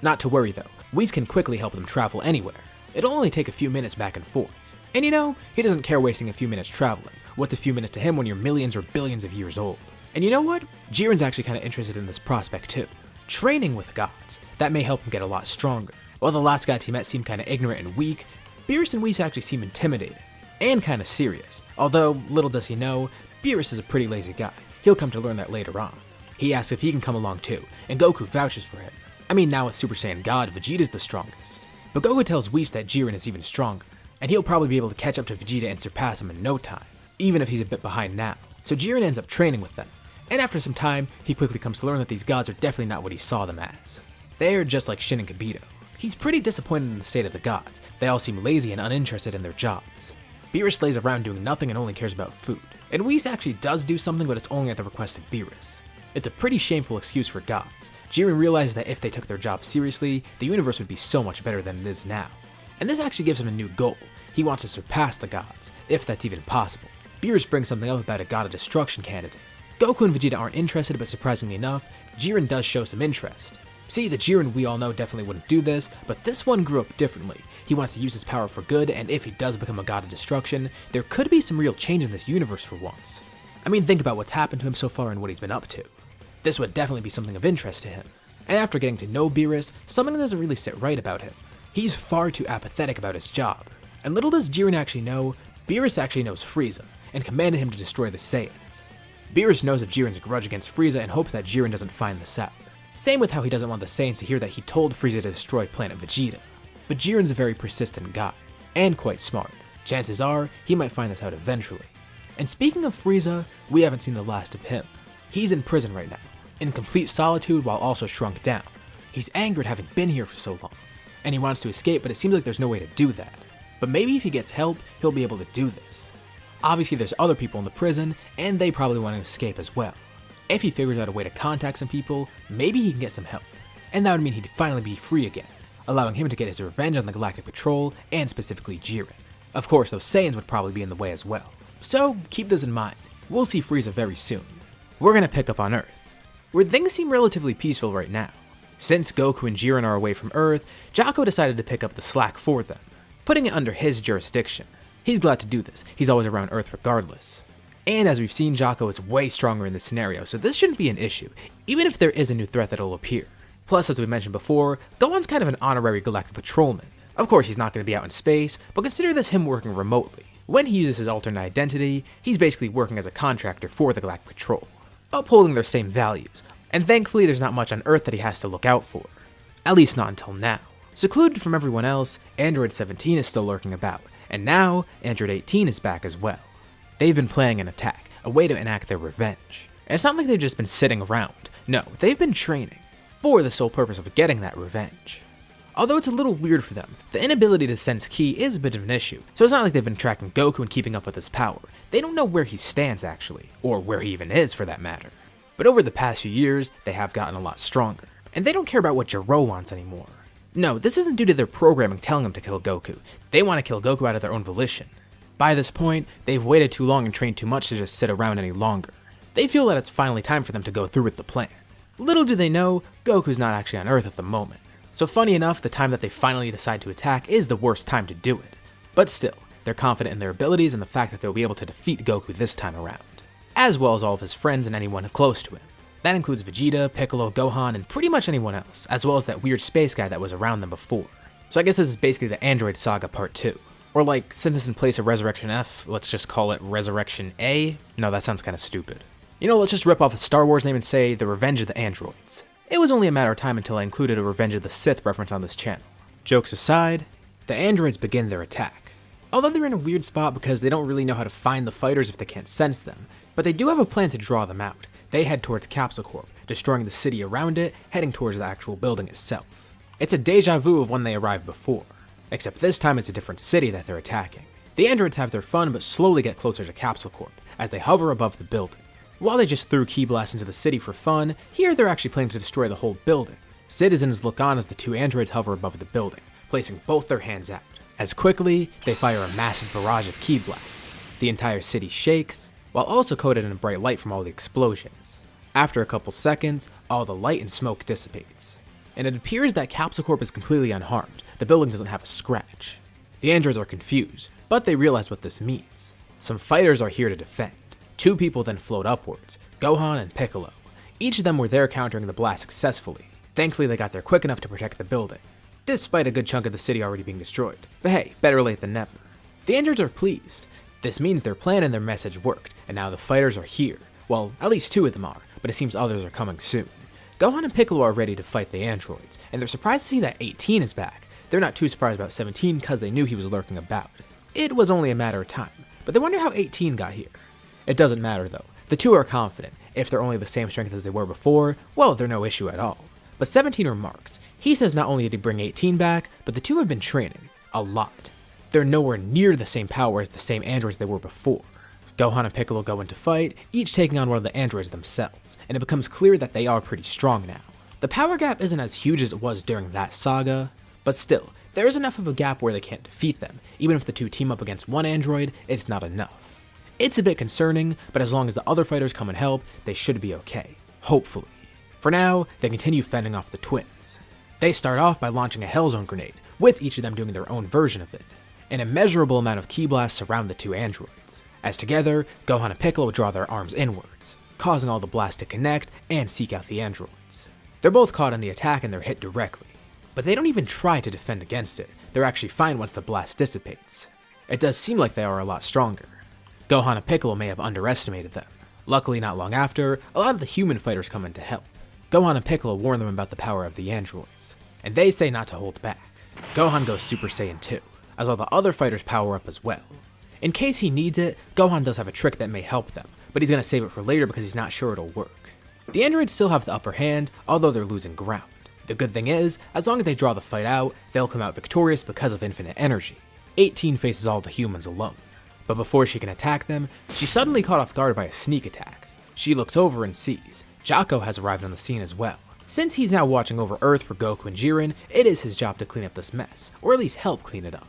Not to worry though, Whis can quickly help them travel anywhere. It'll only take a few minutes back and forth. And you know, he doesn't care wasting a few minutes traveling. What's a few minutes to him when you're millions or billions of years old? And you know what? Jiren's actually kind of interested in this prospect too. Training with gods. That may help him get a lot stronger. While the last gods he met seemed kind of ignorant and weak, Beerus and Whis actually seem intimidating. And kind of serious. Although, little does he know, Beerus is a pretty lazy guy. He'll come to learn that later on. He asks if he can come along too, and Goku vouches for him. I mean, now with Super Saiyan God, Vegeta's the strongest. But Goku tells Whis that Jiren is even stronger, and he'll probably be able to catch up to Vegeta and surpass him in no time, even if he's a bit behind now. So Jiren ends up training with them, and after some time, he quickly comes to learn that these gods are definitely not what he saw them as. They're just like Shin and Kibito. He's pretty disappointed in the state of the gods. They all seem lazy and uninterested in their jobs. Beerus lays around doing nothing and only cares about food. And Whis actually does do something, but it's only at the request of Beerus. It's a pretty shameful excuse for gods. Jiren realizes that if they took their job seriously, the universe would be so much better than it is now. And this actually gives him a new goal. he wants to surpass the gods, if that's even possible. Beerus brings something up about a god of destruction candidate. Goku and Vegeta aren't interested, but surprisingly enough, Jiren does show some interest. See, the Jiren we all know definitely wouldn't do this, but this one grew up differently. He wants to use his power for good, and if he does become a god of destruction, there could be some real change in this universe for once. I mean, think about what's happened to him so far and what he's been up to. This would definitely be something of interest to him. And after getting to know Beerus, something doesn't really sit right about him. He's far too apathetic about his job. And little does Jiren actually know, Beerus actually knows Frieza, and commanded him to destroy the Saiyans. Beerus knows of Jiren's grudge against Frieza and hopes that Jiren doesn't find this out. Same with how he doesn't want the Saiyans to hear that he told Frieza to destroy planet Vegeta. But Jiren's a very persistent guy, and quite smart. Chances are, he might find this out eventually. And speaking of Frieza, we haven't seen the last of him. He's in prison right now, in complete solitude while also shrunk down. He's angered having been here for so long, and he wants to escape, but it seems like there's no way to do that. But maybe if he gets help, he'll be able to do this. Obviously there's other people in the prison, and they probably want to escape as well. If he figures out a way to contact some people, maybe he can get some help. And that would mean he'd finally be free again, allowing him to get his revenge on the Galactic Patrol, and specifically Jiren. Of course, those Saiyans would probably be in the way as well. So keep this in mind. We'll see Frieza very soon. We're gonna pick up on Earth, where things seem relatively peaceful right now. Since Goku and Jiren are away from Earth, Jocko decided to pick up the slack for them, putting it under his jurisdiction. He's glad to do this, he's always around Earth regardless. And as we've seen, Jocko is way stronger in this scenario, so this shouldn't be an issue, even if there is a new threat that'll appear. Plus, as we mentioned before, Gohan's kind of an honorary Galactic Patrolman. Of course, he's not going to be out in space, but consider this him working remotely. When he uses his alternate identity, he's basically working as a contractor for the Galactic Patrol, upholding their same values, and thankfully there's not much on Earth that he has to look out for. At least not until now. Secluded from everyone else, Android 17 is still lurking about, and now, Android 18 is back as well. They've been planning an attack, a way to enact their revenge. And it's not like they've just been sitting around. No, they've been training, for the sole purpose of getting that revenge. Although it's a little weird for them, the inability to sense ki is a bit of an issue, so it's not like they've been tracking Goku and keeping up with his power. They don't know where he stands actually, or where he even is for that matter. But over the past few years, they have gotten a lot stronger, and they don't care about what JIREN wants anymore. No, this isn't due to their programming telling them to kill Goku, they want to kill Goku out of their own volition. By this point, they've waited too long and trained too much to just sit around any longer. They feel that it's finally time for them to go through with the plan. Little do they know, Goku's not actually on Earth at the moment. So funny enough, the time that they finally decide to attack is the worst time to do it. But still, they're confident in their abilities and the fact that they'll be able to defeat Goku this time around, as well as all of his friends and anyone close to him. That includes Vegeta, Piccolo, Gohan, and pretty much anyone else, as well as that weird space guy that was around them before. So I guess this is basically the Android Saga Part 2. Or like, since it's in place of Resurrection F, let's just call it Resurrection A? No, that sounds kinda stupid. You know, let's just rip off a Star Wars name and say The Revenge of the Androids. It was only a matter of time until I included a Revenge of the Sith reference on this channel. Jokes aside, the androids begin their attack. Although they're in a weird spot because they don't really know how to find the fighters if they can't sense them, but they do have a plan to draw them out. They head towards Capsule Corp, destroying the city around it, heading towards the actual building itself. It's a deja vu of when they arrived before, except this time it's a different city that they're attacking. The androids have their fun but slowly get closer to Capsule Corp as they hover above the building. While they just threw Ki Blasts into the city for fun, here they're actually planning to destroy the whole building. Citizens look on as the two androids hover above the building, placing both their hands out. As quickly, they fire a massive barrage of Ki Blasts. The entire city shakes, while also coated in bright light from all the explosions. After a couple seconds, all the light and smoke dissipates, and it appears that Capsule Corp is completely unharmed. The building doesn't have a scratch. The androids are confused, but they realize what this means. Some fighters are here to defend. Two people then float upwards, Gohan and Piccolo. Each of them were there countering the blast successfully. Thankfully they got there quick enough to protect the building, despite a good chunk of the city already being destroyed. But hey, better late than never. The androids are pleased. This means their plan and their message worked, and now the fighters are here. Well, at least two of them are, but it seems others are coming soon. Gohan and Piccolo are ready to fight the androids, and they're surprised to see that 18 is back. They're not too surprised about 17 because they knew he was lurking about. It was only a matter of time, but they wonder how 18 got here. It doesn't matter though. The two are confident. If they're only the same strength as they were before, well, they're no issue at all. But 17 remarks. He says not only did he bring 18 back, but the two have been training. A lot. They're nowhere near the same power as the same androids they were before. Gohan and Piccolo go into fight, each taking on one of the androids themselves, and it becomes clear that they are pretty strong now. The power gap isn't as huge as it was during that saga, but still, there is enough of a gap where they can't defeat them. Even if the two team up against one android, it's not enough. It's a bit concerning, but as long as the other fighters come and help, they should be okay. Hopefully. For now, they continue fending off the twins. They start off by launching a Hellzone grenade, with each of them doing their own version of it. An immeasurable amount of ki blasts surround the two androids, as together, Gohan and Piccolo draw their arms inwards, causing all the blasts to connect and seek out the androids. They're both caught in the attack and they're hit directly, but they don't even try to defend against it. They're actually fine once the blast dissipates. It does seem like they are a lot stronger. Gohan and Piccolo may have underestimated them. Luckily, not long after, a lot of the human fighters come in to help. Gohan and Piccolo warn them about the power of the androids, and they say not to hold back. Gohan goes Super Saiyan 2, as all the other fighters power up as well. In case he needs it, Gohan does have a trick that may help them, but he's going to save it for later because he's not sure it'll work. The androids still have the upper hand, although they're losing ground. The good thing is, as long as they draw the fight out, they'll come out victorious because of infinite energy. 18 faces all the humans alone. But before she can attack them, she's suddenly caught off guard by a sneak attack. She looks over and sees Jaco has arrived on the scene as well. Since he's now watching over Earth for Goku and Jiren, it is his job to clean up this mess, or at least help clean it up.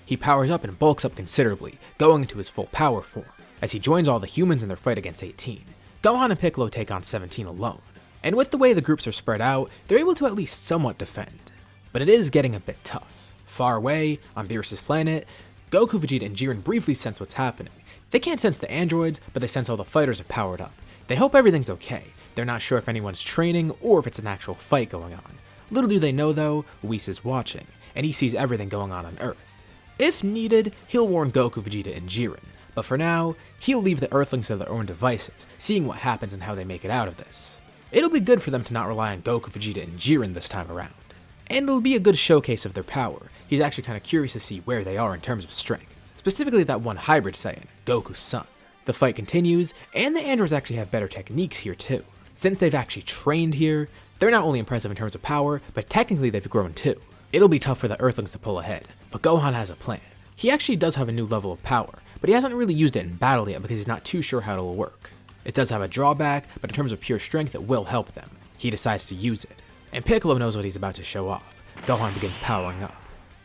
He powers up and bulks up considerably, going into his full power form, as he joins all the humans in their fight against 18. Gohan and Piccolo take on 17 alone, and with the way the groups are spread out, they're able to at least somewhat defend. But it is getting a bit tough. Far away, on Beerus's planet, Goku, Vegeta, and Jiren briefly sense what's happening. They can't sense the androids, but they sense all the fighters have powered up. They hope everything's okay. They're not sure if anyone's training or if it's an actual fight going on. Little do they know though, Whis is watching, and he sees everything going on Earth. If needed, he'll warn Goku, Vegeta, and Jiren, but for now, he'll leave the Earthlings to their own devices, seeing what happens and how they make it out of this. It'll be good for them to not rely on Goku, Vegeta, and Jiren this time around. And it'll be a good showcase of their power. He's actually kind of curious to see where they are in terms of strength, specifically that one hybrid Saiyan, Goku's son. The fight continues, and the androids actually have better techniques here too. Since they've actually trained here, they're not only impressive in terms of power, but technically they've grown too. It'll be tough for the Earthlings to pull ahead, but Gohan has a plan. He actually does have a new level of power, but he hasn't really used it in battle yet because he's not too sure how it'll work. It does have a drawback, but in terms of pure strength it will help them. He decides to use it, and Piccolo knows what he's about to show off. Gohan begins powering up.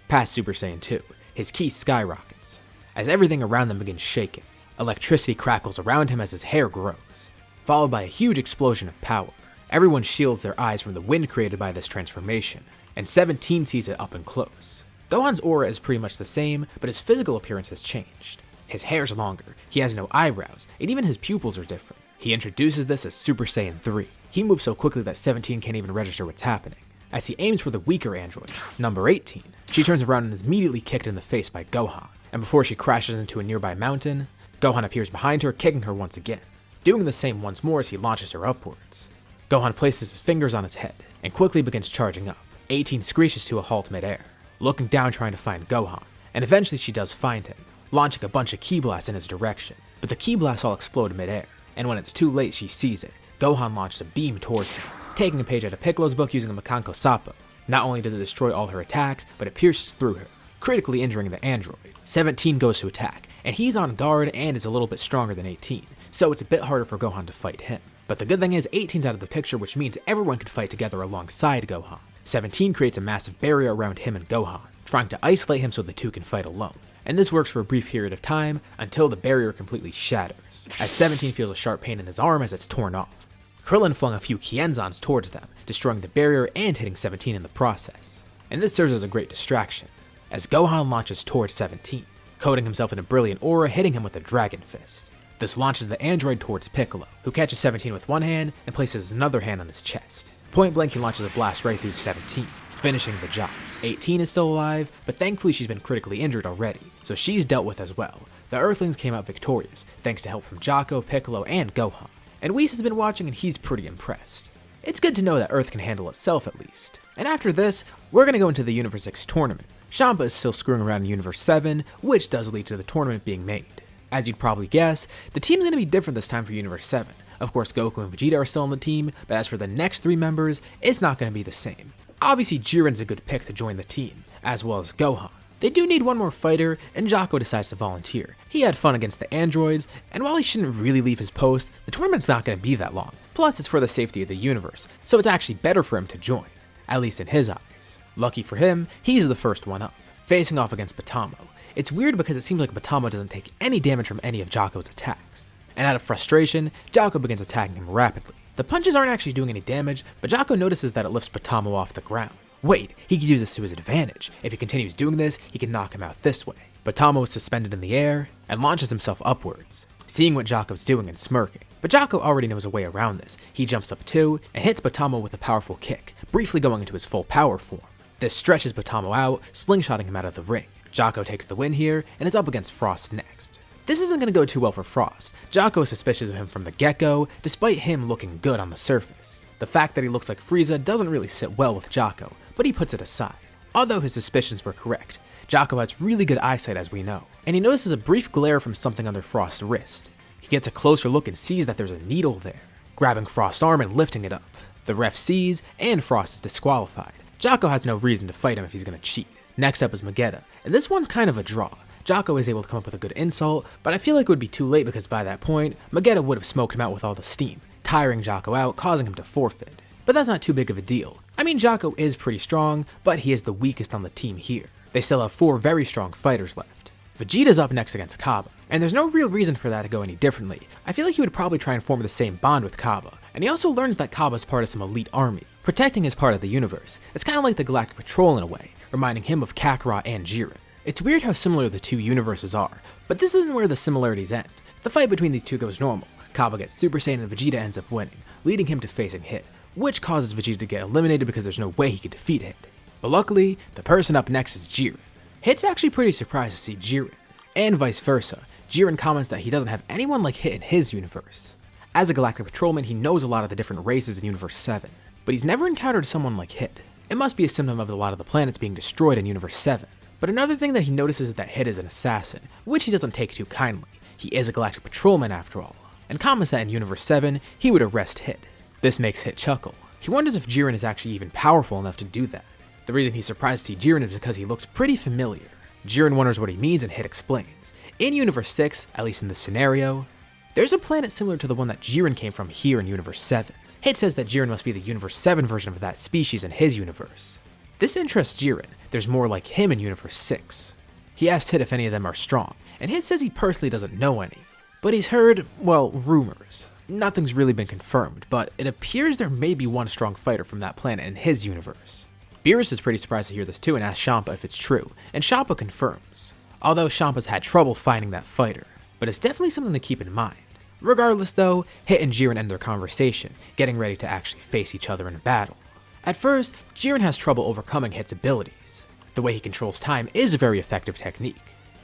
Past Super Saiyan 2, his ki skyrockets, as everything around them begins shaking. Electricity crackles around him as his hair grows, followed by a huge explosion of power. Everyone shields their eyes from the wind created by this transformation, and 17 sees it up and close. Gohan's aura is pretty much the same, but his physical appearance has changed. His hair's longer, he has no eyebrows, and even his pupils are different. He introduces this as Super Saiyan 3. He moves so quickly that 17 can't even register what's happening. As he aims for the weaker android, number 18, she turns around and is immediately kicked in the face by Gohan, and before she crashes into a nearby mountain, Gohan appears behind her, kicking her once again, doing the same once more as he launches her upwards. Gohan places his fingers on his head, and quickly begins charging up. 18 screeches to a halt midair, looking down trying to find Gohan, and eventually she does find him, launching a bunch of ki blasts in his direction, but the ki blasts all explode midair, and when it's too late she sees it. Gohan launches a beam towards him, taking a page out of Piccolo's book using a Makanko Sappo. Not only does it destroy all her attacks, but it pierces through her, critically injuring the android. 17 goes to attack, and he's on guard and is a little bit stronger than 18, so it's a bit harder for Gohan to fight him. But the good thing is 18's out of the picture, which means everyone can fight together alongside Gohan. 17 creates a massive barrier around him and Gohan, trying to isolate him so the two can fight alone. And this works for a brief period of time until the barrier completely shatters, as 17 feels a sharp pain in his arm as it's torn off. Krillin flung a few Kienzans towards them, destroying the barrier and hitting 17 in the process. And this serves as a great distraction, as Gohan launches towards 17, coating himself in a brilliant aura, hitting him with a Dragon Fist. This launches the android towards Piccolo, who catches 17 with one hand and places another hand on his chest. Point blank he launches a blast right through 17, finishing the job. 18 is still alive, but thankfully she's been critically injured already, so she's dealt with as well. The Earthlings came out victorious, thanks to help from Jaco, Piccolo, and Gohan. And Whis has been watching and he's pretty impressed. It's good to know that Earth can handle itself at least. And after this, we're gonna go into the Universe 6 tournament. Champa is still screwing around in Universe 7, which does lead to the tournament being made. As you'd probably guess, the team's gonna be different this time for Universe 7. Of course, Goku and Vegeta are still on the team, but as for the next 3 members, it's not gonna be the same. Obviously, Jiren's a good pick to join the team, as well as Gohan. They do need one more fighter, and Jaco decides to volunteer. He had fun against the androids, and while he shouldn't really leave his post, the tournament's not going to be that long. Plus, it's for the safety of the universe, so it's actually better for him to join, at least in his eyes. Lucky for him, he's the first one up, facing off against Batamo. It's weird because it seems like Batamo doesn't take any damage from any of Jocko's attacks. And out of frustration, Jocko begins attacking him rapidly. The punches aren't actually doing any damage, but Jocko notices that it lifts Batamo off the ground. Wait, he could use this to his advantage. If he continues doing this, he can knock him out this way. Batamo is suspended in the air and launches himself upwards, seeing what Jocko's doing and smirking. But Jocko already knows a way around this. He jumps up too and hits Batamo with a powerful kick, briefly going into his full power form. This stretches Batamo out, slingshotting him out of the ring. Jocko takes the win here and is up against Frost next. This isn't going to go too well for Frost. Jocko is suspicious of him from the get-go, despite him looking good on the surface. The fact that he looks like Frieza doesn't really sit well with Jocko, but he puts it aside. Although his suspicions were correct, Jocko has really good eyesight as we know, and he notices a brief glare from something under Frost's wrist. He gets a closer look and sees that there's a needle there, grabbing Frost's arm and lifting it up. The ref sees, and Frost is disqualified. Jocko has no reason to fight him if he's going to cheat. Next up is Vegito, and this one's kind of a draw. Jocko is able to come up with a good insult, but I feel like it would be too late because by that point, Vegito would have smoked him out with all the steam, tiring Jocko out, causing him to forfeit. But that's not too big of a deal. I mean, Jocko is pretty strong, but he is the weakest on the team here. They still have 4 very strong fighters left. Vegeta's up next against Kaba, and there's no real reason for that to go any differently. I feel like he would probably try and form the same bond with Kaba, and he also learns that Kaba's part of some elite army. Protecting his part of the universe. It's kind of like the Galactic Patrol in a way, reminding him of Kakarot and Jiren. It's weird how similar the two universes are, but this isn't where the similarities end. The fight between these two goes normal. Kaba gets Super Saiyan and Vegeta ends up winning, leading him to facing Hit, which causes Vegeta to get eliminated because there's no way he could defeat Hit. But luckily, the person up next is Jiren. Hit's actually pretty surprised to see Jiren, and vice versa. Jiren comments that he doesn't have anyone like Hit in his universe. As a Galactic Patrolman, he knows a lot of the different races in Universe 7, but he's never encountered someone like Hit. It must be a symptom of a lot of the planets being destroyed in Universe 7. But another thing that he notices is that Hit is an assassin, which he doesn't take too kindly. He is a Galactic Patrolman after all, and comments that in Universe 7, he would arrest Hit. This makes Hit chuckle. He wonders if Jiren is actually even powerful enough to do that. The reason he's surprised to see Jiren is because he looks pretty familiar. Jiren wonders what he means and Hit explains. In Universe 6, at least in this scenario, there's a planet similar to the one that Jiren came from here in Universe 7. Hit says that Jiren must be the Universe 7 version of that species in his universe. This interests Jiren. There's more like him in Universe 6. He asked Hit if any of them are strong, and Hit says he personally doesn't know any. But he's heard, well, rumors. Nothing's really been confirmed, but it appears there may be one strong fighter from that planet in his universe. Beerus is pretty surprised to hear this too and asks Champa if it's true, and Champa confirms. Although Champa's had trouble finding that fighter, but it's definitely something to keep in mind. Regardless though, Hit and Jiren end their conversation, getting ready to actually face each other in a battle. At first, Jiren has trouble overcoming Hit's abilities. The way he controls time is a very effective technique.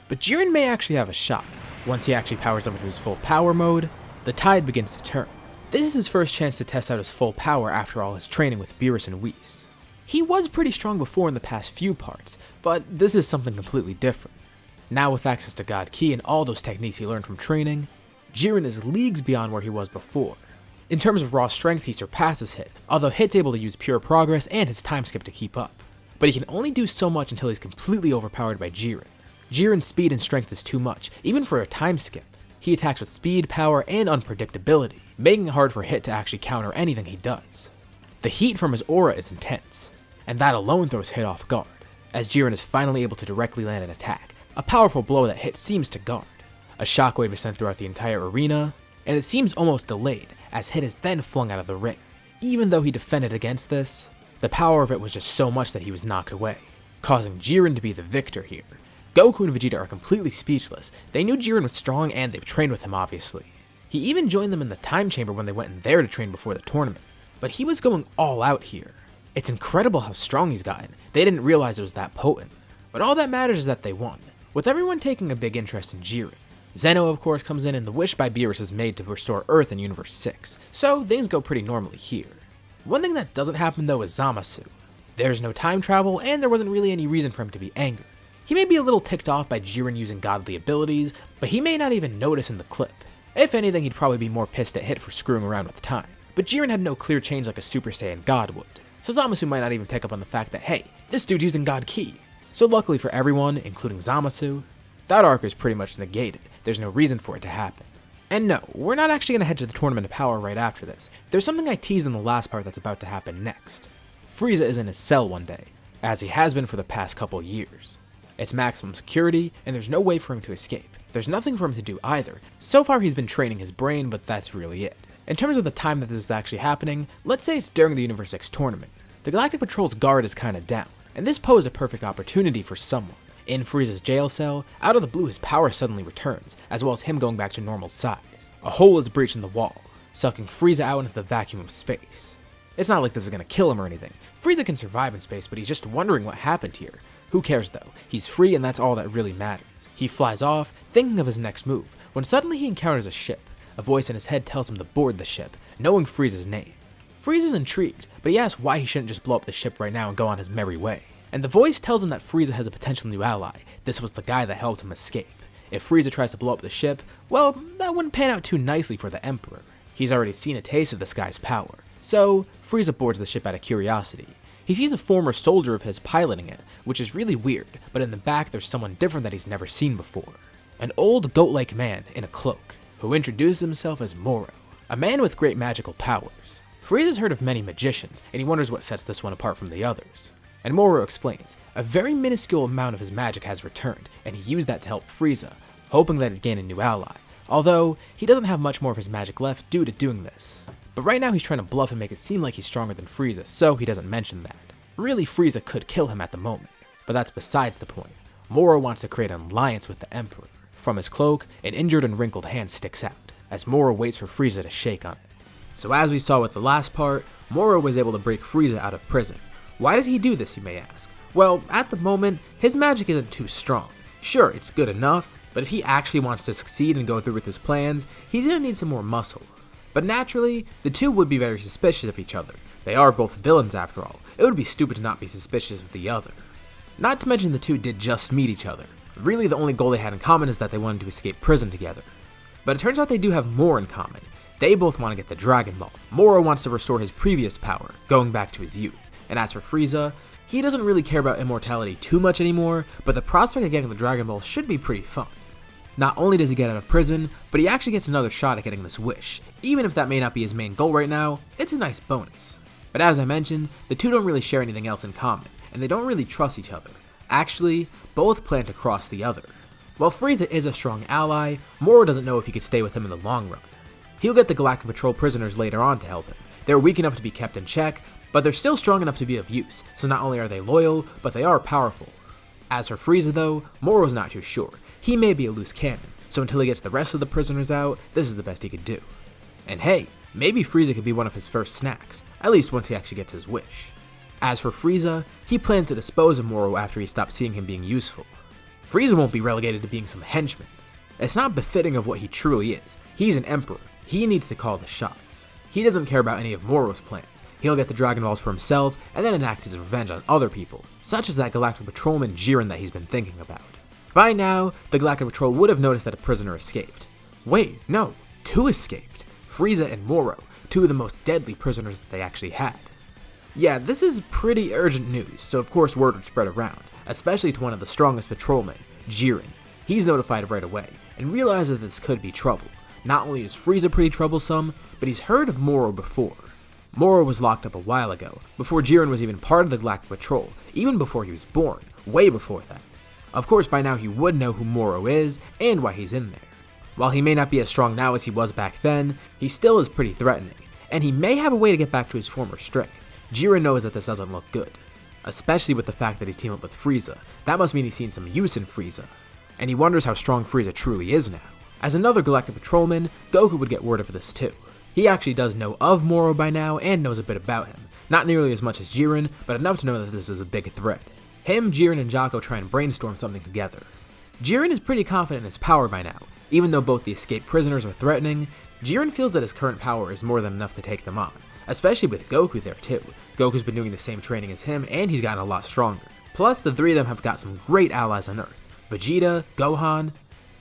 But Jiren may actually have a shot. Once he actually powers up into his full power mode, the tide begins to turn. This is his first chance to test out his full power after all his training with Beerus and Whis. He was pretty strong before in the past few parts, but this is something completely different. Now with access to God Ki and all those techniques he learned from training, Jiren is leagues beyond where he was before. In terms of raw strength, he surpasses Hit, although Hit's able to use pure progress and his time skip to keep up. But he can only do so much until he's completely overpowered by Jiren. Jiren's speed and strength is too much, even for a time skip. He attacks with speed, power, and unpredictability, making it hard for Hit to actually counter anything he does. The heat from his aura is intense, and that alone throws Hit off guard, as Jiren is finally able to directly land an attack, a powerful blow that Hit seems to guard. A shockwave is sent throughout the entire arena, and it seems almost delayed, as Hit is then flung out of the ring. Even though he defended against this, the power of it was just so much that he was knocked away, causing Jiren to be the victor here. Goku and Vegeta are completely speechless. They knew Jiren was strong and they've trained with him obviously. He even joined them in the time chamber when they went in there to train before the tournament, but he was going all out here. It's incredible how strong he's gotten. They didn't realize it was that potent, but all that matters is that they won, with everyone taking a big interest in Jiren. Zeno of course comes in and the wish by Beerus is made to restore Earth in Universe 6, so things go pretty normally here. One thing that doesn't happen though is Zamasu. There's no time travel and there wasn't really any reason for him to be angered. He may be a little ticked off by Jiren using godly abilities, but he may not even notice in the clip. If anything, he'd probably be more pissed at Hit for screwing around with time. But Jiren had no clear change like a Super Saiyan God would, so Zamasu might not even pick up on the fact that, hey, this dude's using God Ki. So luckily for everyone, including Zamasu, that arc is pretty much negated. There's no reason for it to happen. And no, we're not actually going to head to the Tournament of Power right after this. There's something I teased in the last part that's about to happen next. Frieza is in his cell one day, as he has been for the past couple years. It's maximum security, and there's no way for him to escape. There's nothing for him to do either. So far he's been training his brain, but that's really it. In terms of the time that this is actually happening, let's say it's during the Universe X tournament. The Galactic Patrol's guard is kinda down, and this posed a perfect opportunity for someone. In Frieza's jail cell, out of the blue his power suddenly returns, as well as him going back to normal size. A hole is breached in the wall, sucking Frieza out into the vacuum of space. It's not like this is gonna kill him or anything. Frieza can survive in space, but he's just wondering what happened here. Who cares though? He's free and that's all that really matters. He flies off, thinking of his next move, when suddenly he encounters a ship. A voice in his head tells him to board the ship, knowing Frieza's name. Frieza's intrigued, but he asks why he shouldn't just blow up the ship right now and go on his merry way. And the voice tells him that Frieza has a potential new ally. This was the guy that helped him escape. If Frieza tries to blow up the ship, well, that wouldn't pan out too nicely for the Emperor. He's already seen a taste of this guy's power. So, Frieza boards the ship out of curiosity. He sees a former soldier of his piloting it, which is really weird, but in the back there's someone different that he's never seen before. An old goat-like man in a cloak, who introduces himself as Moro, a man with great magical powers. Frieza's heard of many magicians, and he wonders what sets this one apart from the others. And Moro explains, a very minuscule amount of his magic has returned, and he used that to help Frieza, hoping that he'd gain a new ally, although he doesn't have much more of his magic left due to doing this. But right now he's trying to bluff and make it seem like he's stronger than Frieza, so he doesn't mention that. Really, Frieza could kill him at the moment, but that's besides the point. Moro wants to create an alliance with the Emperor. From his cloak, an injured and wrinkled hand sticks out, as Moro waits for Frieza to shake on it. So as we saw with the last part, Moro was able to break Frieza out of prison. Why did he do this, you may ask? Well, at the moment, his magic isn't too strong. Sure, it's good enough, but if he actually wants to succeed and go through with his plans, he's gonna need some more muscle. But naturally, the two would be very suspicious of each other. They are both villains after all. It would be stupid to not be suspicious of the other. Not to mention the two did just meet each other. Really, the only goal they had in common is that they wanted to escape prison together. But it turns out they do have more in common. They both want to get the Dragon Ball. Moro wants to restore his previous power, going back to his youth. And as for Frieza, he doesn't really care about immortality too much anymore, but the prospect of getting the Dragon Ball should be pretty fun. Not only does he get out of prison, but he actually gets another shot at getting this wish. Even if that may not be his main goal right now, it's a nice bonus. But as I mentioned, the two don't really share anything else in common, and they don't really trust each other. Actually, both plan to cross the other. While Frieza is a strong ally, Moro doesn't know if he could stay with him in the long run. He'll get the Galactic Patrol prisoners later on to help him. They're weak enough to be kept in check, but they're still strong enough to be of use, so not only are they loyal, but they are powerful. As for Frieza though, Moro's not too sure. He may be a loose cannon, so until he gets the rest of the prisoners out, this is the best he could do. And hey, maybe Frieza could be one of his first snacks, at least once he actually gets his wish. As for Frieza, he plans to dispose of Moro after he stops seeing him being useful. Frieza won't be relegated to being some henchman. It's not befitting of what he truly is. He's an emperor. He needs to call the shots. He doesn't care about any of Moro's plans. He'll get the Dragon Balls for himself and then enact his revenge on other people, such as that Galactic Patrolman JIREN that he's been thinking about. By now, the Galactic Patrol would have noticed that a prisoner escaped. Wait, no, two escaped. Frieza and Moro, two of the most deadly prisoners that they actually had. Yeah, this is pretty urgent news, so of course word would spread around, especially to one of the strongest patrolmen, JIREN. He's notified right away, and realizes that this could be trouble. Not only is Frieza pretty troublesome, but he's heard of Moro before. Moro was locked up a while ago, before JIREN was even part of the Galactic Patrol, even before he was born, way before that. Of course, by now he would know who Moro is, and why he's in there. While he may not be as strong now as he was back then, he still is pretty threatening, and he may have a way to get back to his former strength. JIREN knows that this doesn't look good, especially with the fact that he's teamed up with Frieza. That must mean he's seen some use in Frieza, and he wonders how strong Frieza truly is now. As another Galactic Patrolman, Goku would get word of this too. He actually does know of Moro by now and knows a bit about him. Not nearly as much as JIREN, but enough to know that this is a big threat. Him, JIREN, and Jaco try and brainstorm something together. JIREN is pretty confident in his power by now. Even though both the escaped prisoners are threatening, JIREN feels that his current power is more than enough to take them on, especially with Goku there too. Goku's been doing the same training as him, and he's gotten a lot stronger. Plus, the three of them have got some great allies on Earth. Vegeta, Gohan,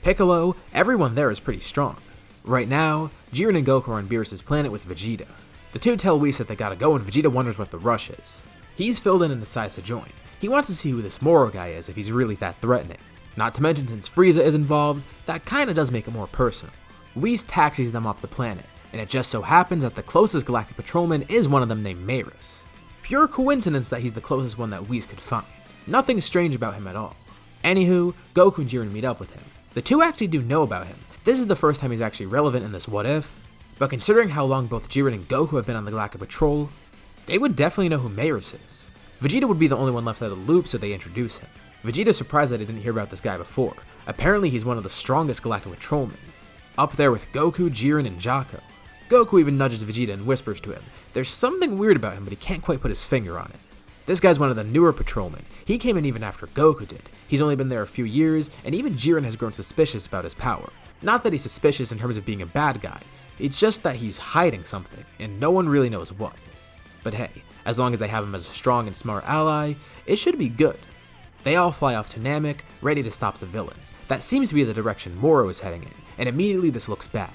Piccolo, everyone there is pretty strong. Right now, JIREN and Goku are on Beerus' planet with Vegeta. The two tell Whis that they gotta go, and Vegeta wonders what the rush is. He's filled in and decides to join. He wants to see who this Moro guy is if he's really that threatening. Not to mention, since Frieza is involved, that kinda does make it more personal. Whis taxis them off the planet, and it just so happens that the closest Galactic Patrolman is one of them named Maris. Pure coincidence that he's the closest one that Whis could find. Nothing strange about him at all. Anywho, Goku and Jiren meet up with him. The two actually do know about him. This is the first time he's actually relevant in this what if, but considering how long both Jiren and Goku have been on the Galactic Patrol, they would definitely know who Mayris is. Vegeta would be the only one left out of the loop, so they introduce him. Vegeta's surprised that he didn't hear about this guy before. Apparently he's one of the strongest Galactic Patrolmen, up there with Goku, Jiren, and Jaco. Goku even nudges Vegeta and whispers to him. There's something weird about him, but he can't quite put his finger on it. This guy's one of the newer patrolmen. He came in even after Goku did. He's only been there a few years, and even Jiren has grown suspicious about his power. Not that he's suspicious in terms of being a bad guy, it's just that he's hiding something, and no one really knows what. But hey, as long as they have him as a strong and smart ally, it should be good. They all fly off to Namek, ready to stop the villains. That seems to be the direction Moro is heading in, and immediately this looks bad.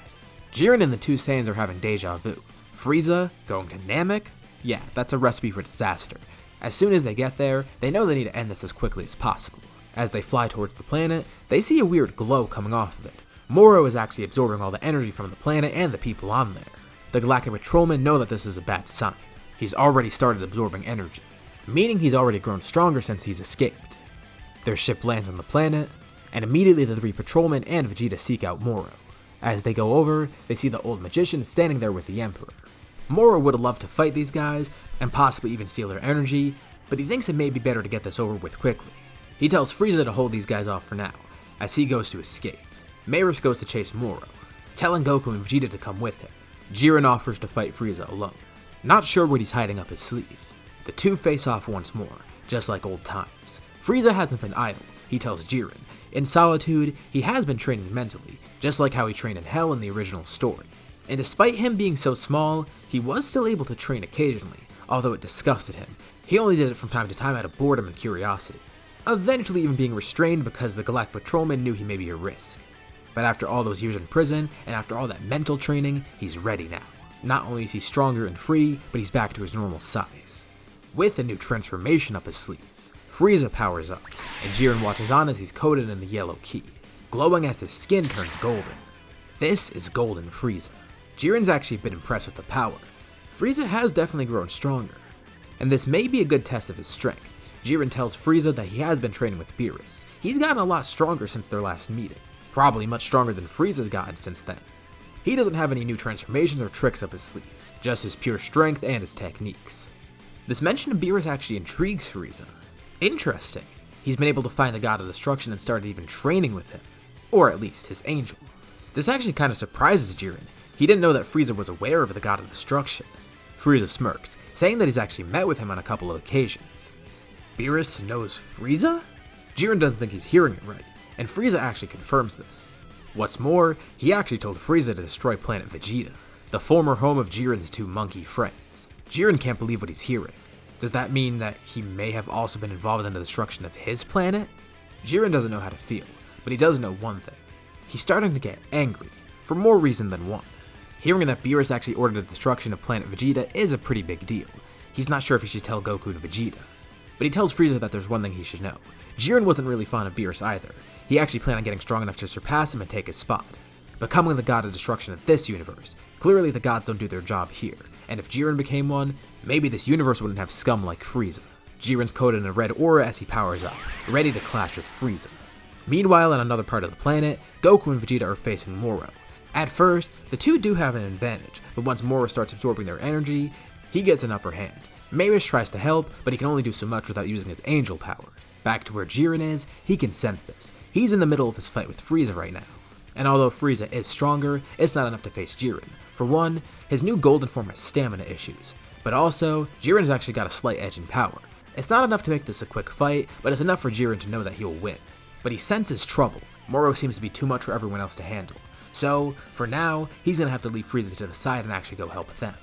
Jiren and the two Saiyans are having deja vu. Frieza going to Namek? Yeah, that's a recipe for disaster. As soon as they get there, they know they need to end this as quickly as possible. As they fly towards the planet, they see a weird glow coming off of it. Moro is actually absorbing all the energy from the planet and the people on there. The Galactic Patrolmen know that this is a bad sign. He's already started absorbing energy, meaning he's already grown stronger since he's escaped. Their ship lands on the planet, and immediately the three patrolmen and Vegeta seek out Moro. As they go over, they see the old magician standing there with the Emperor. Moro would have loved to fight these guys, and possibly even steal their energy, but he thinks it may be better to get this over with quickly. He tells Frieza to hold these guys off for now, as he goes to escape. Mayris goes to chase Moro, telling Goku and Vegeta to come with him. Jiren offers to fight Frieza alone, not sure what he's hiding up his sleeve. The two face off once more, just like old times. Frieza hasn't been idle, he tells Jiren. In solitude, he has been training mentally, just like how he trained in Hell in the original story. And despite him being so small, he was still able to train occasionally, although it disgusted him. He only did it from time to time out of boredom and curiosity, eventually even being restrained because the Galactic Patrolman knew he may be a risk. But after all those years in prison, and after all that mental training, he's ready now. Not only is he stronger and free, but he's back to his normal size. With a new transformation up his sleeve, Frieza powers up, and Jiren watches on as he's coated in the yellow ki, glowing as his skin turns golden. This is Golden Frieza. Jiren's actually been impressed with the power. Frieza has definitely grown stronger, and this may be a good test of his strength. Jiren tells Frieza that he has been training with Beerus. He's gotten a lot stronger since their last meeting, probably much stronger than Frieza's gotten since then. He doesn't have any new transformations or tricks up his sleeve, just his pure strength and his techniques. This mention of Beerus actually intrigues Frieza. Interesting, he's been able to find the God of Destruction and started even training with him, or at least his angel. This actually kind of surprises Jiren. He didn't know that Frieza was aware of the God of Destruction. Frieza smirks, saying that he's actually met with him on a couple of occasions. Beerus knows Frieza? Jiren doesn't think he's hearing it right, and Frieza actually confirms this. What's more, he actually told Frieza to destroy planet Vegeta, the former home of Jiren's two monkey friends. Jiren can't believe what he's hearing. Does that mean that he may have also been involved in the destruction of his planet? Jiren doesn't know how to feel, but he does know one thing. He's starting to get angry, for more reason than one. Hearing that Beerus actually ordered the destruction of planet Vegeta is a pretty big deal. He's not sure if he should tell Goku and Vegeta, but he tells Frieza that there's one thing he should know. Jiren wasn't really fond of Beerus either. He actually planned on getting strong enough to surpass him and take his spot, becoming the god of destruction of this universe. Clearly the gods don't do their job here, and if Jiren became one, maybe this universe wouldn't have scum like Frieza. Jiren's coated in a red aura as he powers up, ready to clash with Frieza. Meanwhile, on another part of the planet, Goku and Vegeta are facing Moro. At first, the two do have an advantage, but once Moro starts absorbing their energy, he gets an upper hand. Mayris tries to help, but he can only do so much without using his angel power. Back to where Jiren is, he can sense this. He's in the middle of his fight with Frieza right now. And although Frieza is stronger, it's not enough to face Jiren. For one, his new golden form has stamina issues, but also, Jiren's actually got a slight edge in power. It's not enough to make this a quick fight, but it's enough for Jiren to know that he'll win. But he senses trouble. Moro seems to be too much for everyone else to handle. So, for now, he's gonna have to leave Frieza to the side and actually go help them.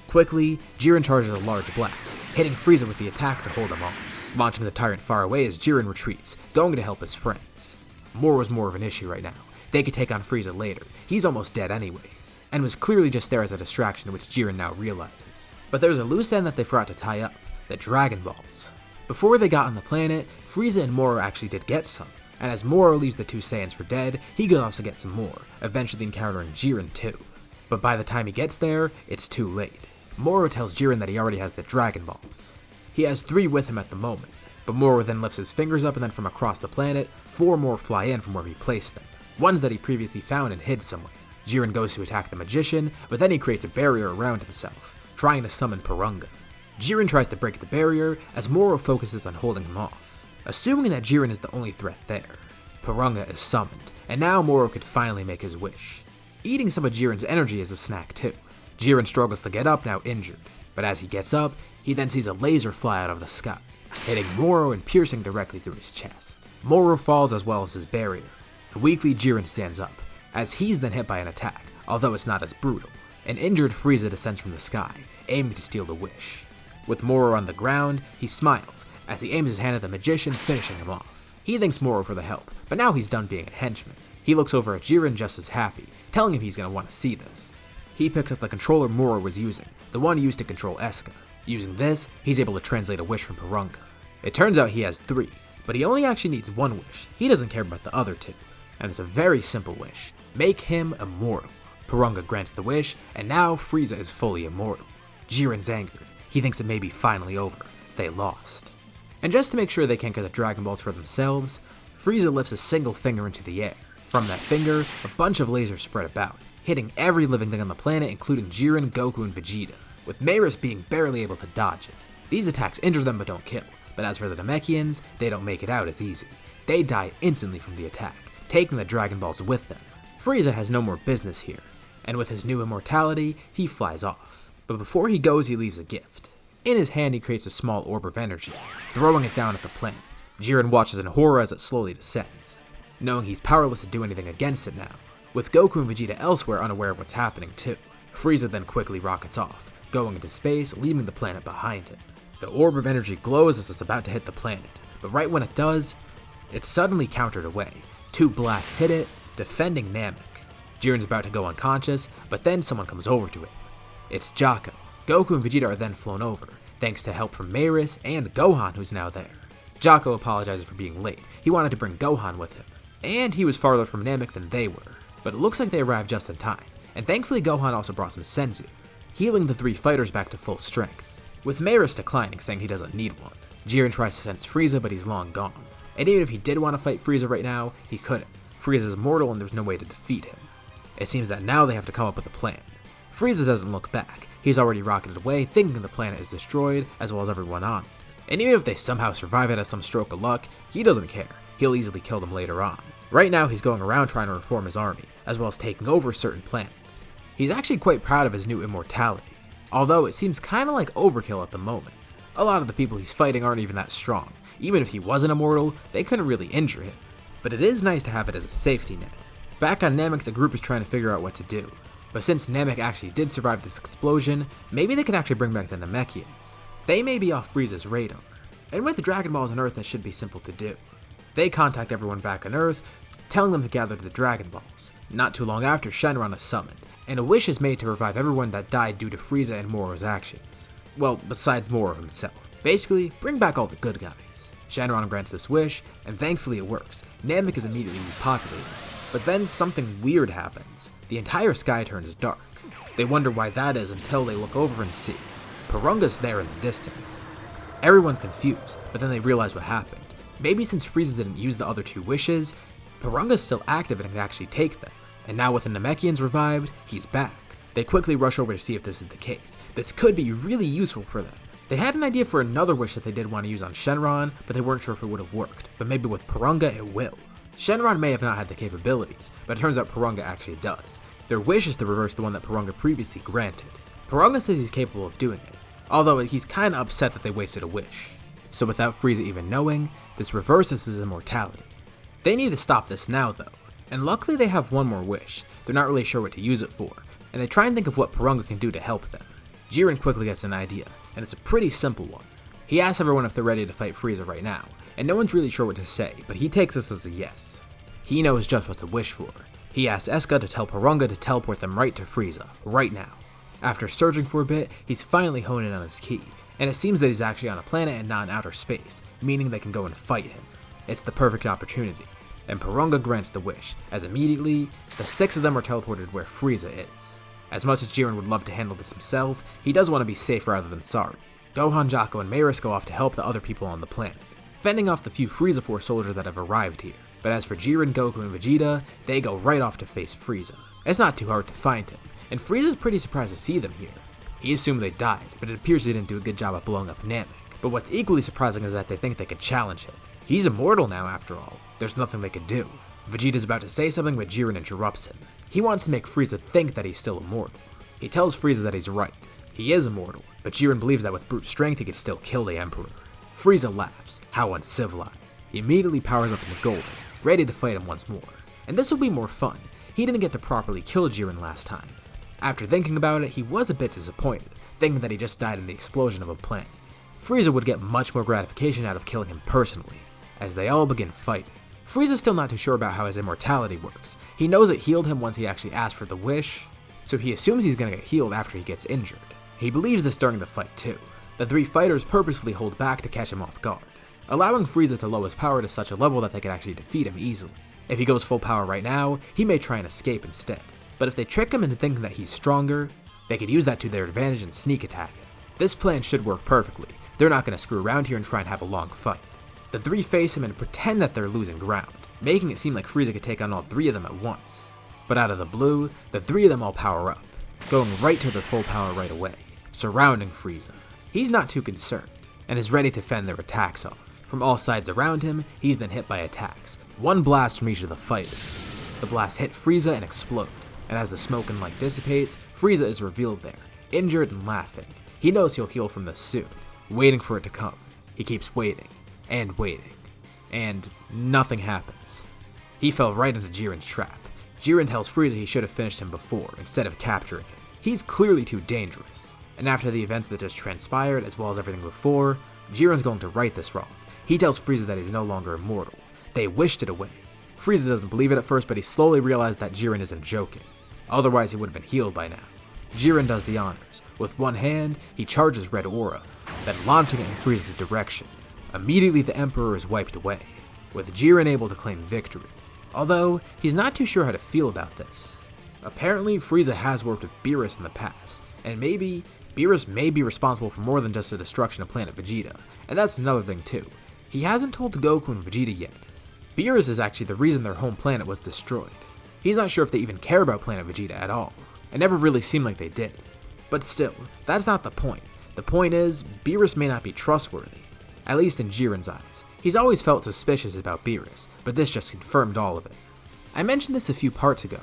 Quickly, Jiren charges a large blast, hitting Frieza with the attack to hold him off, launching the tyrant far away as Jiren retreats, going to help his friends. Moro's more of an issue right now. They could take on Frieza later. He's almost dead anyways, and was clearly just there as a distraction, which Jiren now realizes. But there's a loose end that they forgot to tie up, the Dragon Balls. Before they got on the planet, Frieza and Moro actually did get some, and as Moro leaves the two Saiyans for dead, he goes off to get some more, eventually encountering Jiren too. But by the time he gets there, it's too late. Moro tells Jiren that he already has the Dragon Balls. He has 3 with him at the moment, but Moro then lifts his fingers up and then from across the planet, 4 more fly in from where he placed them, ones that he previously found and hid somewhere. Jiren goes to attack the magician, but then he creates a barrier around himself, trying to summon Porunga. Jiren tries to break the barrier as Moro focuses on holding him off. Assuming that Jiren is the only threat there, Porunga is summoned, and now Moro could finally make his wish. Eating some of Jiren's energy is a snack too. Jiren struggles to get up, now injured, but as he gets up, he then sees a laser fly out of the sky, hitting Moro and piercing directly through his chest. Moro falls as well as his barrier, and weakly Jiren stands up, as he's then hit by an attack, although it's not as brutal. An injured Frieza descends from the sky, aiming to steal the wish. With Moro on the ground, he smiles, as he aims his hand at the magician, finishing him off. He thanks Moro for the help, but now he's done being a henchman. He looks over at Jiren just as happy, telling him he's going to want to see this. He picks up the controller Moro was using, the one used to control Esca. Using this, he's able to translate a wish from Porunga. It turns out he has 3, but he only actually needs 1 wish. He doesn't care about the other 2, and it's a very simple wish. Make him immortal. Porunga grants the wish, and now Frieza is fully immortal. Jiren's angered. He thinks it may be finally over. They lost. And just to make sure they can't get the Dragon Balls for themselves, Frieza lifts a single finger into the air. From that finger, a bunch of lasers spread about, hitting every living thing on the planet including Jiren, Goku, and Vegeta, with Maris being barely able to dodge it. These attacks injure them but don't kill, but as for the Namekians, they don't make it out as easy. They die instantly from the attack, taking the Dragon Balls with them. Frieza has no more business here, and with his new immortality, he flies off. But before he goes, he leaves a gift. In his hand, he creates a small orb of energy, throwing it down at the planet. Jiren watches in horror as it slowly descends, knowing he's powerless to do anything against it now, with Goku and Vegeta elsewhere unaware of what's happening too. Frieza then quickly rockets off, going into space, leaving the planet behind him. The orb of energy glows as it's about to hit the planet, but right when it does, it's suddenly countered away. 2 blasts hit it, defending Namek. Jiren's about to go unconscious, but then someone comes over to him. It's Jaco. Goku and Vegeta are then flown over, thanks to help from Maris and Gohan, who's now there. Jaco apologizes for being late. He wanted to bring Gohan with him, and he was farther from Namek than they were, but it looks like they arrived just in time, and thankfully Gohan also brought some senzu, healing the 3 fighters back to full strength, with Maris declining, saying he doesn't need one. Jiren tries to sense Frieza, but he's long gone, and even if he did want to fight Frieza right now, he couldn't. Frieza's immortal and there's no way to defeat him. It seems that now they have to come up with a plan. Frieza doesn't look back. He's already rocketed away, thinking the planet is destroyed, as well as everyone on it. And even if they somehow survive it as some stroke of luck, he doesn't care. He'll easily kill them later on. Right now, he's going around trying to reform his army, as well as taking over certain planets. He's actually quite proud of his new immortality, although it seems kinda like overkill at the moment. A lot of the people he's fighting aren't even that strong. Even if he wasn't immortal, they couldn't really injure him. But it is nice to have it as a safety net. Back on Namek, the group is trying to figure out what to do. But since Namek actually did survive this explosion, maybe they can actually bring back the Namekians. They may be off Frieza's radar. And with the Dragon Balls on Earth, that should be simple to do. They contact everyone back on Earth, telling them to gather the Dragon Balls. Not too long after, Shenron is summoned, and a wish is made to revive everyone that died due to Frieza and Moro's actions. Well, besides Moro himself. Basically, bring back all the good guys. Shenron grants this wish, and thankfully it works. Namek is immediately repopulated. But then something weird happens. The entire sky turns dark. They wonder why that is until they look over and see Porunga's there in the distance. Everyone's confused, but then they realize what happened. Maybe since Frieza didn't use the other 2 wishes, Porunga's still active and can actually take them. And now with the Namekians revived, he's back. They quickly rush over to see if this is the case. This could be really useful for them. They had an idea for another wish that they did want to use on Shenron, but they weren't sure if it would have worked. But maybe with Porunga it will. Shenron may have not had the capabilities, but it turns out Porunga actually does. Their wish is to reverse the one that Porunga previously granted. Porunga says he's capable of doing it, although he's kinda upset that they wasted a wish. So without Frieza even knowing, this reverses his immortality. They need to stop this now though, and luckily they have one more wish. They're not really sure what to use it for, and they try and think of what Porunga can do to help them. Jiren quickly gets an idea, and it's a pretty simple one. He asks everyone if they're ready to fight Frieza right now, and no one's really sure what to say, but he takes this as a yes. He knows just what to wish for. He asks Esca to tell Porunga to teleport them right to Frieza, right now. After searching for a bit, he's finally honed in on his key, and it seems that he's actually on a planet and not in outer space, meaning they can go and fight him. It's the perfect opportunity, and Porunga grants the wish, as immediately, the 6 of them are teleported where Frieza is. As much as Jiren would love to handle this himself, he does want to be safe rather than sorry. Gohan, Jaco, and Maris go off to help the other people on the planet, fending off the few Frieza Force soldiers that have arrived here. But as for Jiren, Goku, and Vegeta, they go right off to face Frieza. It's not too hard to find him, and Frieza's pretty surprised to see them here. He assumed they died, but it appears they didn't do a good job of blowing up Namek. But what's equally surprising is that they think they could challenge him. He's immortal now after all. There's nothing they could do. Vegeta's about to say something, but Jiren interrupts him. He wants to make Frieza think that he's still immortal. He tells Frieza that he's right. He is immortal, but Jiren believes that with brute strength he could still kill the Emperor. Frieza laughs. How uncivilized. He immediately powers up into Golden, ready to fight him once more. And this will be more fun. He didn't get to properly kill Jiren last time. After thinking about it, he was a bit disappointed, thinking that he just died in the explosion of a planet. Frieza would get much more gratification out of killing him personally, as they all begin fighting. Frieza's still not too sure about how his immortality works. He knows it healed him once he actually asked for the wish, so he assumes he's gonna get healed after he gets injured. He believes this during the fight too. The three fighters purposefully hold back to catch him off guard, allowing Frieza to lower his power to such a level that they could actually defeat him easily. If he goes full power right now, he may try and escape instead. But if they trick him into thinking that he's stronger, they could use that to their advantage and sneak attack him. This plan should work perfectly. They're not going to screw around here and try and have a long fight. The three face him and pretend that they're losing ground, making it seem like Frieza could take on all three of them at once. But out of the blue, the three of them all power up, going right to their full power right away, surrounding Frieza. He's not too concerned, and is ready to fend their attacks off. From all sides around him, he's then hit by attacks, one blast from each of the fighters. The blasts hit Frieza and explode, and as the smoke and light dissipates, Frieza is revealed there, injured and laughing. He knows he'll heal from this soon, waiting for it to come. He keeps waiting, and nothing happens. He fell right into Jiren's trap. Jiren tells Frieza he should have finished him before, instead of capturing him. He's clearly too dangerous. And after the events that just transpired, as well as everything before, Jiren's going to right this wrong. He tells Frieza that he's no longer immortal. They wished it away. Frieza doesn't believe it at first, but he slowly realized that Jiren isn't joking. Otherwise, he would have been healed by now. Jiren does the honors. With one hand, he charges Red Aura, then launching it in Frieza's direction. Immediately, the Emperor is wiped away, with Jiren able to claim victory. Although, he's not too sure how to feel about this. Apparently, Frieza has worked with Beerus in the past, and maybe Beerus may be responsible for more than just the destruction of Planet Vegeta, and that's another thing too. He hasn't told Goku and Vegeta yet. Beerus is actually the reason their home planet was destroyed. He's not sure if they even care about Planet Vegeta at all. It never really seemed like they did. But still, that's not the point. The point is, Beerus may not be trustworthy, at least in Jiren's eyes. He's always felt suspicious about Beerus, but this just confirmed all of it. I mentioned this a few parts ago.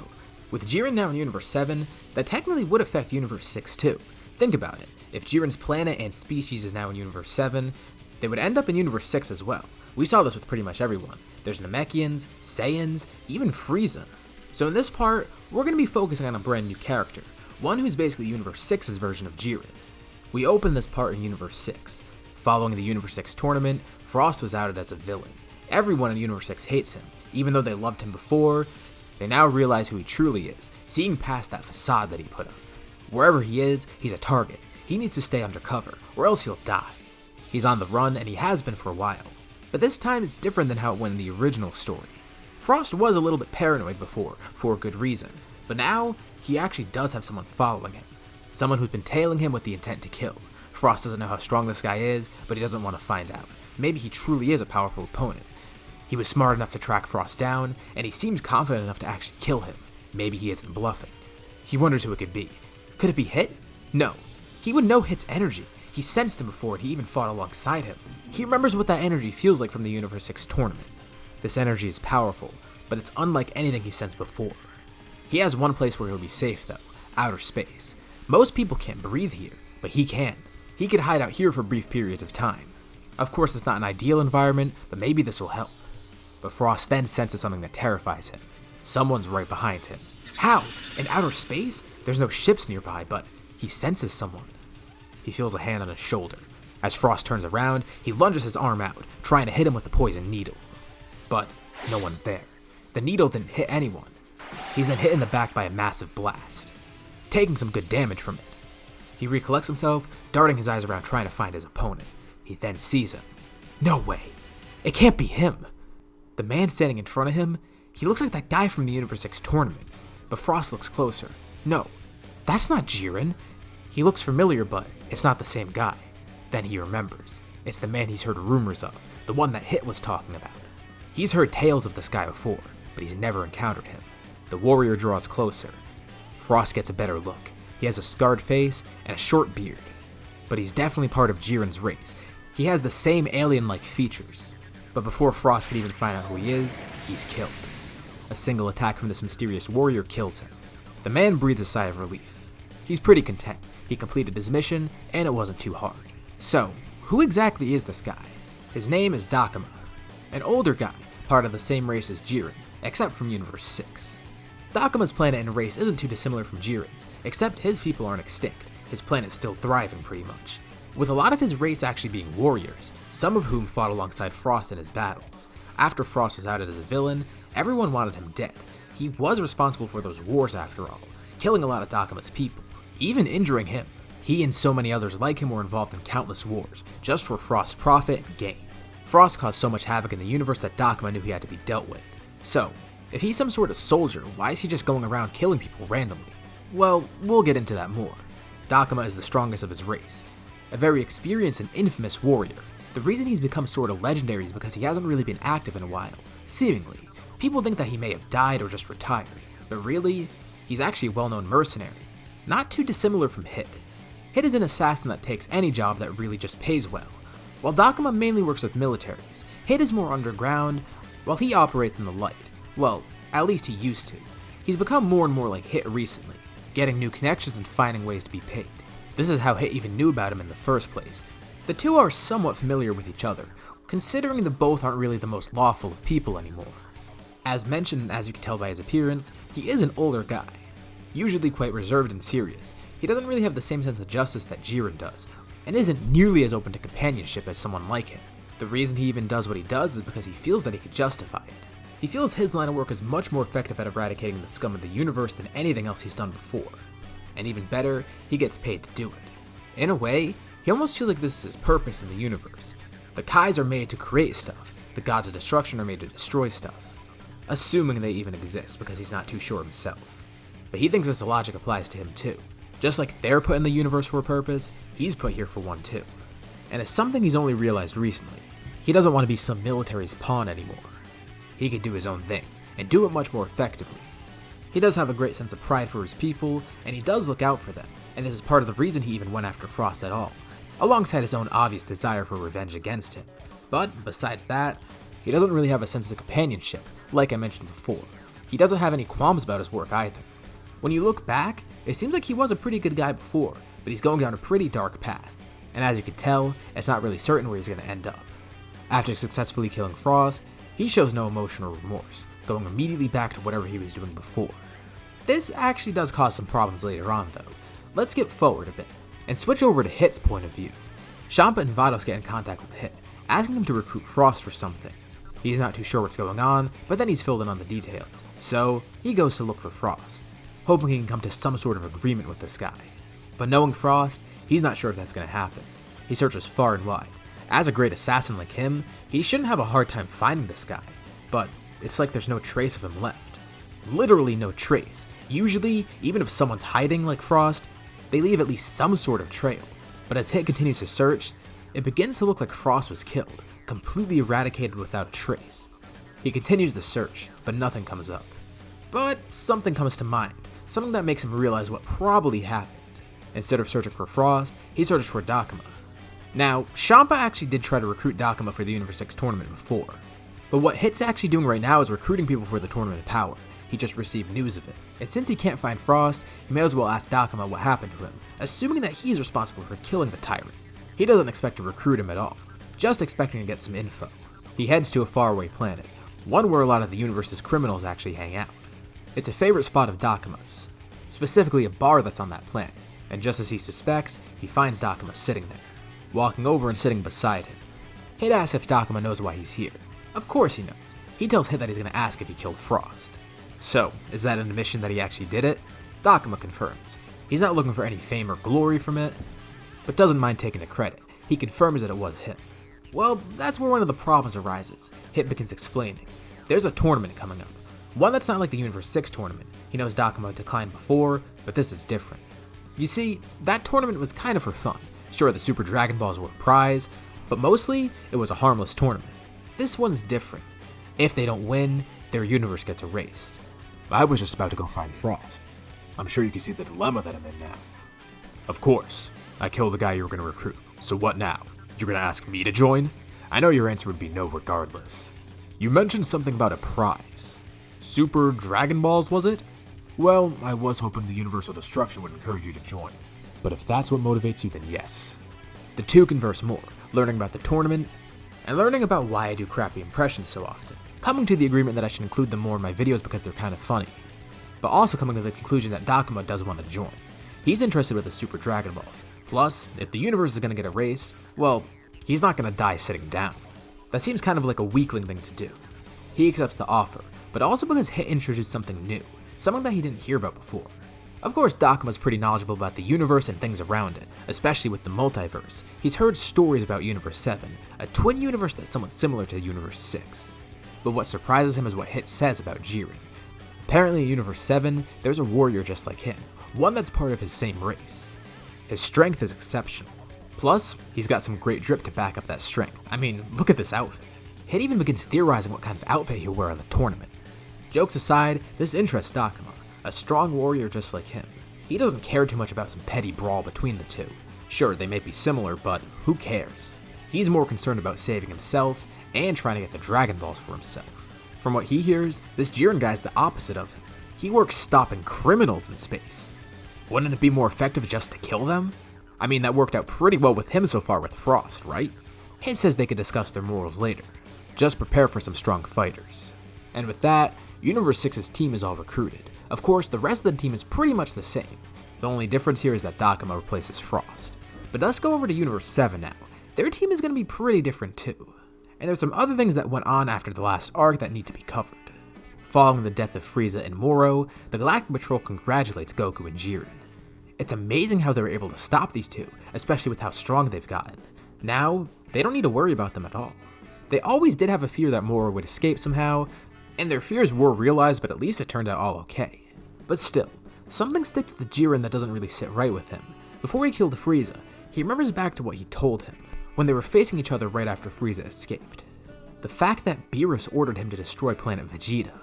With Jiren now in Universe 7, that technically would affect Universe 6 too. Think about it. If Jiren's planet and species is now in Universe 7, they would end up in Universe 6 as well. We saw this with pretty much everyone. There's Namekians, Saiyans, even Frieza. So in this part, we're going to be focusing on a brand new character, one who's basically Universe 6's version of Jiren. We open this part in Universe 6. Following the Universe 6 tournament, Frost was outed as a villain. Everyone in Universe 6 hates him. Even though they loved him before, they now realize who he truly is, seeing past that facade that he put up. Wherever he is, he's a target. He needs to stay undercover, or else he'll die. He's on the run, and he has been for a while. But this time it's different than how it went in the original story. Frost was a little bit paranoid before, for a good reason, but now he actually does have someone following him. Someone who's been tailing him with the intent to kill. Frost doesn't know how strong this guy is, but he doesn't want to find out. Maybe he truly is a powerful opponent. He was smart enough to track Frost down, and he seems confident enough to actually kill him. Maybe he isn't bluffing. He wonders who it could be. Could it be Hit? No. He would know Hit's energy. He sensed him before and he even fought alongside him. He remembers what that energy feels like from the Universe 6 tournament. This energy is powerful, but it's unlike anything he sensed before. He has one place where he'll be safe though, outer space. Most people can't breathe here, but he can. He could hide out here for brief periods of time. Of course, it's not an ideal environment, but maybe this will help. But Frost then senses something that terrifies him. Someone's right behind him. How? In outer space? There's no ships nearby, but he senses someone. He feels a hand on his shoulder. As Frost turns around, he lunges his arm out, trying to hit him with the poison needle. But no one's there. The needle didn't hit anyone. He's then hit in the back by a massive blast, taking some good damage from it. He recollects himself, darting his eyes around trying to find his opponent. He then sees him. No way. It can't be him. The man standing in front of him, he looks like that guy from the Universe 6 tournament. But Frost looks closer. No, That's not Jiren. He looks familiar, but it's not the same guy. Then he remembers. It's the man he's heard rumors of, the one that Hit was talking about. He's heard tales of this guy before, but he's never encountered him. The warrior draws closer. Frost gets a better look. He has a scarred face and a short beard. But he's definitely part of Jiren's race. He has the same alien-like features. But before Frost can even find out who he is, he's killed. A single attack from this mysterious warrior kills him. The man breathes a sigh of relief. He's pretty content. He completed his mission, and it wasn't too hard. So, who exactly is this guy? His name is Dakoma, an older guy, part of the same race as Jiren, except from Universe 6. Dakoma's planet and race isn't too dissimilar from Jiren's, except his people aren't extinct. His planet's still thriving pretty much, with a lot of his race actually being warriors, some of whom fought alongside Frost in his battles. After Frost was outed as a villain, everyone wanted him dead. He was responsible for those wars after all, killing a lot of Dakoma's people, even injuring him. He and so many others like him were involved in countless wars, just for Frost's profit and gain. Frost caused so much havoc in the universe that Dakoma knew he had to be dealt with. So, if he's some sort of soldier, why is he just going around killing people randomly? Well, we'll get into that more. Dakoma is the strongest of his race, a very experienced and infamous warrior. The reason he's become sort of legendary is because he hasn't really been active in a while. Seemingly, people think that he may have died or just retired, but really, he's actually a well-known mercenary, not too dissimilar from Hit. Hit is an assassin that takes any job that really just pays well. While Dakoma mainly works with militaries, Hit is more underground, while he operates in the light. Well, at least he used to. He's become more and more like Hit recently, getting new connections and finding ways to be paid. This is how Hit even knew about him in the first place. The two are somewhat familiar with each other, considering the both aren't really the most lawful of people anymore. As mentioned, and as you can tell by his appearance, he is an older guy, usually quite reserved and serious. He doesn't really have the same sense of justice that Jiren does, and isn't nearly as open to companionship as someone like him. The reason he even does what he does is because he feels that he could justify it. He feels his line of work is much more effective at eradicating the scum of the universe than anything else he's done before. And even better, he gets paid to do it. In a way, he almost feels like this is his purpose in the universe. The Kais are made to create stuff, the gods of destruction are made to destroy stuff. Assuming they even exist, because he's not too sure himself. But he thinks this logic applies to him too. Just like they're put in the universe for a purpose, he's put here for one too. And it's something he's only realized recently. He doesn't want to be some military's pawn anymore. He can do his own things, and do it much more effectively. He does have a great sense of pride for his people, and he does look out for them, and this is part of the reason he even went after Frost at all, alongside his own obvious desire for revenge against him. But besides that, he doesn't really have a sense of companionship, like I mentioned before. He doesn't have any qualms about his work either. When you look back, it seems like he was a pretty good guy before, but he's going down a pretty dark path, and as you can tell, it's not really certain where he's going to end up. After successfully killing Frost, he shows no emotion or remorse, going immediately back to whatever he was doing before. This actually does cause some problems later on though. Let's skip forward a bit, and switch over to Hit's point of view. Champa and Vados get in contact with Hit, asking him to recruit Frost for something. He's not too sure what's going on, but then he's filled in on the details, so he goes to look for Frost, hoping he can come to some sort of agreement with this guy. But knowing Frost, he's not sure if that's going to happen. He searches far and wide. As a great assassin like him, he shouldn't have a hard time finding this guy, but it's like there's no trace of him left. Literally no trace. Usually, even if someone's hiding like Frost, they leave at least some sort of trail. But as Hit continues to search, it begins to look like Frost was killed, completely eradicated without a trace. He continues the search, but nothing comes up. But something comes to mind, something that makes him realize what probably happened. Instead of searching for Frost, he searches for Dakoma. Now, Champa actually did try to recruit Dakoma for the Universe 6 tournament before, but what Hit's actually doing right now is recruiting people for the Tournament of Power. He just received news of it, and since he can't find Frost, he may as well ask Dakoma what happened to him, assuming that he's responsible for killing the tyrant. He doesn't expect to recruit him at all, just expecting to get some info. He heads to a faraway planet, one where a lot of the universe's criminals actually hang out. It's a favorite spot of Dakoma's, specifically a bar that's on that planet, and just as he suspects, he finds Dakoma sitting there, walking over and sitting beside him. Hit asks if Dakoma knows why he's here. Of course he knows. He tells Hit that he's going to ask if he killed Frost. So, is that an admission that he actually did it? Dakoma confirms. He's not looking for any fame or glory from it, but doesn't mind taking the credit. He confirms that it was him. Well, that's where one of the problems arises. Hit begins explaining. There's a tournament coming up. One that's not like the Universe 6 tournament. He knows Dakoma declined before, but this is different. You see, that tournament was kind of for fun. Sure, the Super Dragon Balls were a prize, but mostly it was a harmless tournament. This one's different. If they don't win, their universe gets erased. I was just about to go find Frost. I'm sure you can see the dilemma that I'm in now. Of course, I killed the guy you were going to recruit. So what now? You're going to ask me to join? I know your answer would be no regardless. You mentioned something about a prize. Super Dragon Balls, was it? Well, I was hoping the Universal Destruction would encourage you to join. But if that's what motivates you, then yes. The two converse more, learning about the tournament, and learning about why I do crappy impressions so often. Coming to the agreement that I should include them more in my videos because they're kind of funny. But also coming to the conclusion that Dakoma does want to join. He's interested with the Super Dragon Balls. Plus, if the universe is going to get erased, well, he's not going to die sitting down. That seems kind of like a weakling thing to do. He accepts the offer, but also because Hit introduced something new, something that he didn't hear about before. Of course, Dakoma's pretty knowledgeable about the universe and things around it, especially with the multiverse. He's heard stories about Universe 7, a twin universe that's somewhat similar to Universe 6. But what surprises him is what Hit says about Jiren. Apparently in Universe 7, there's a warrior just like him, one that's part of his same race. His strength is exceptional. Plus, he's got some great drip to back up that strength. I mean, look at this outfit. Hit even begins theorizing what kind of outfit he'll wear at the tournament. Jokes aside, this interests Dakoma, a strong warrior just like him. He doesn't care too much about some petty brawl between the two. Sure, they may be similar, but who cares? He's more concerned about saving himself and trying to get the Dragon Balls for himself. From what he hears, this Jiren guy's the opposite of him. He works stopping criminals in space. Wouldn't it be more effective just to kill them? I mean, that worked out pretty well with him so far with Frost, right? Hit says they could discuss their morals later. Just prepare for some strong fighters. And with that, Universe 6's team is all recruited. Of course, the rest of the team is pretty much the same. The only difference here is that Dakoma replaces Frost. But let's go over to Universe 7 now. Their team is going to be pretty different too. And there's some other things that went on after the last arc that need to be covered. Following the death of Frieza and Moro, the Galactic Patrol congratulates Goku and Jiren. It's amazing how they were able to stop these two, especially with how strong they've gotten. Now, they don't need to worry about them at all. They always did have a fear that Moro would escape somehow, and their fears were realized, but at least it turned out all okay. But still, something sticks to the Jiren that doesn't really sit right with him. Before he killed Frieza, he remembers back to what he told him, when they were facing each other right after Frieza escaped. The fact that Beerus ordered him to destroy planet Vegeta.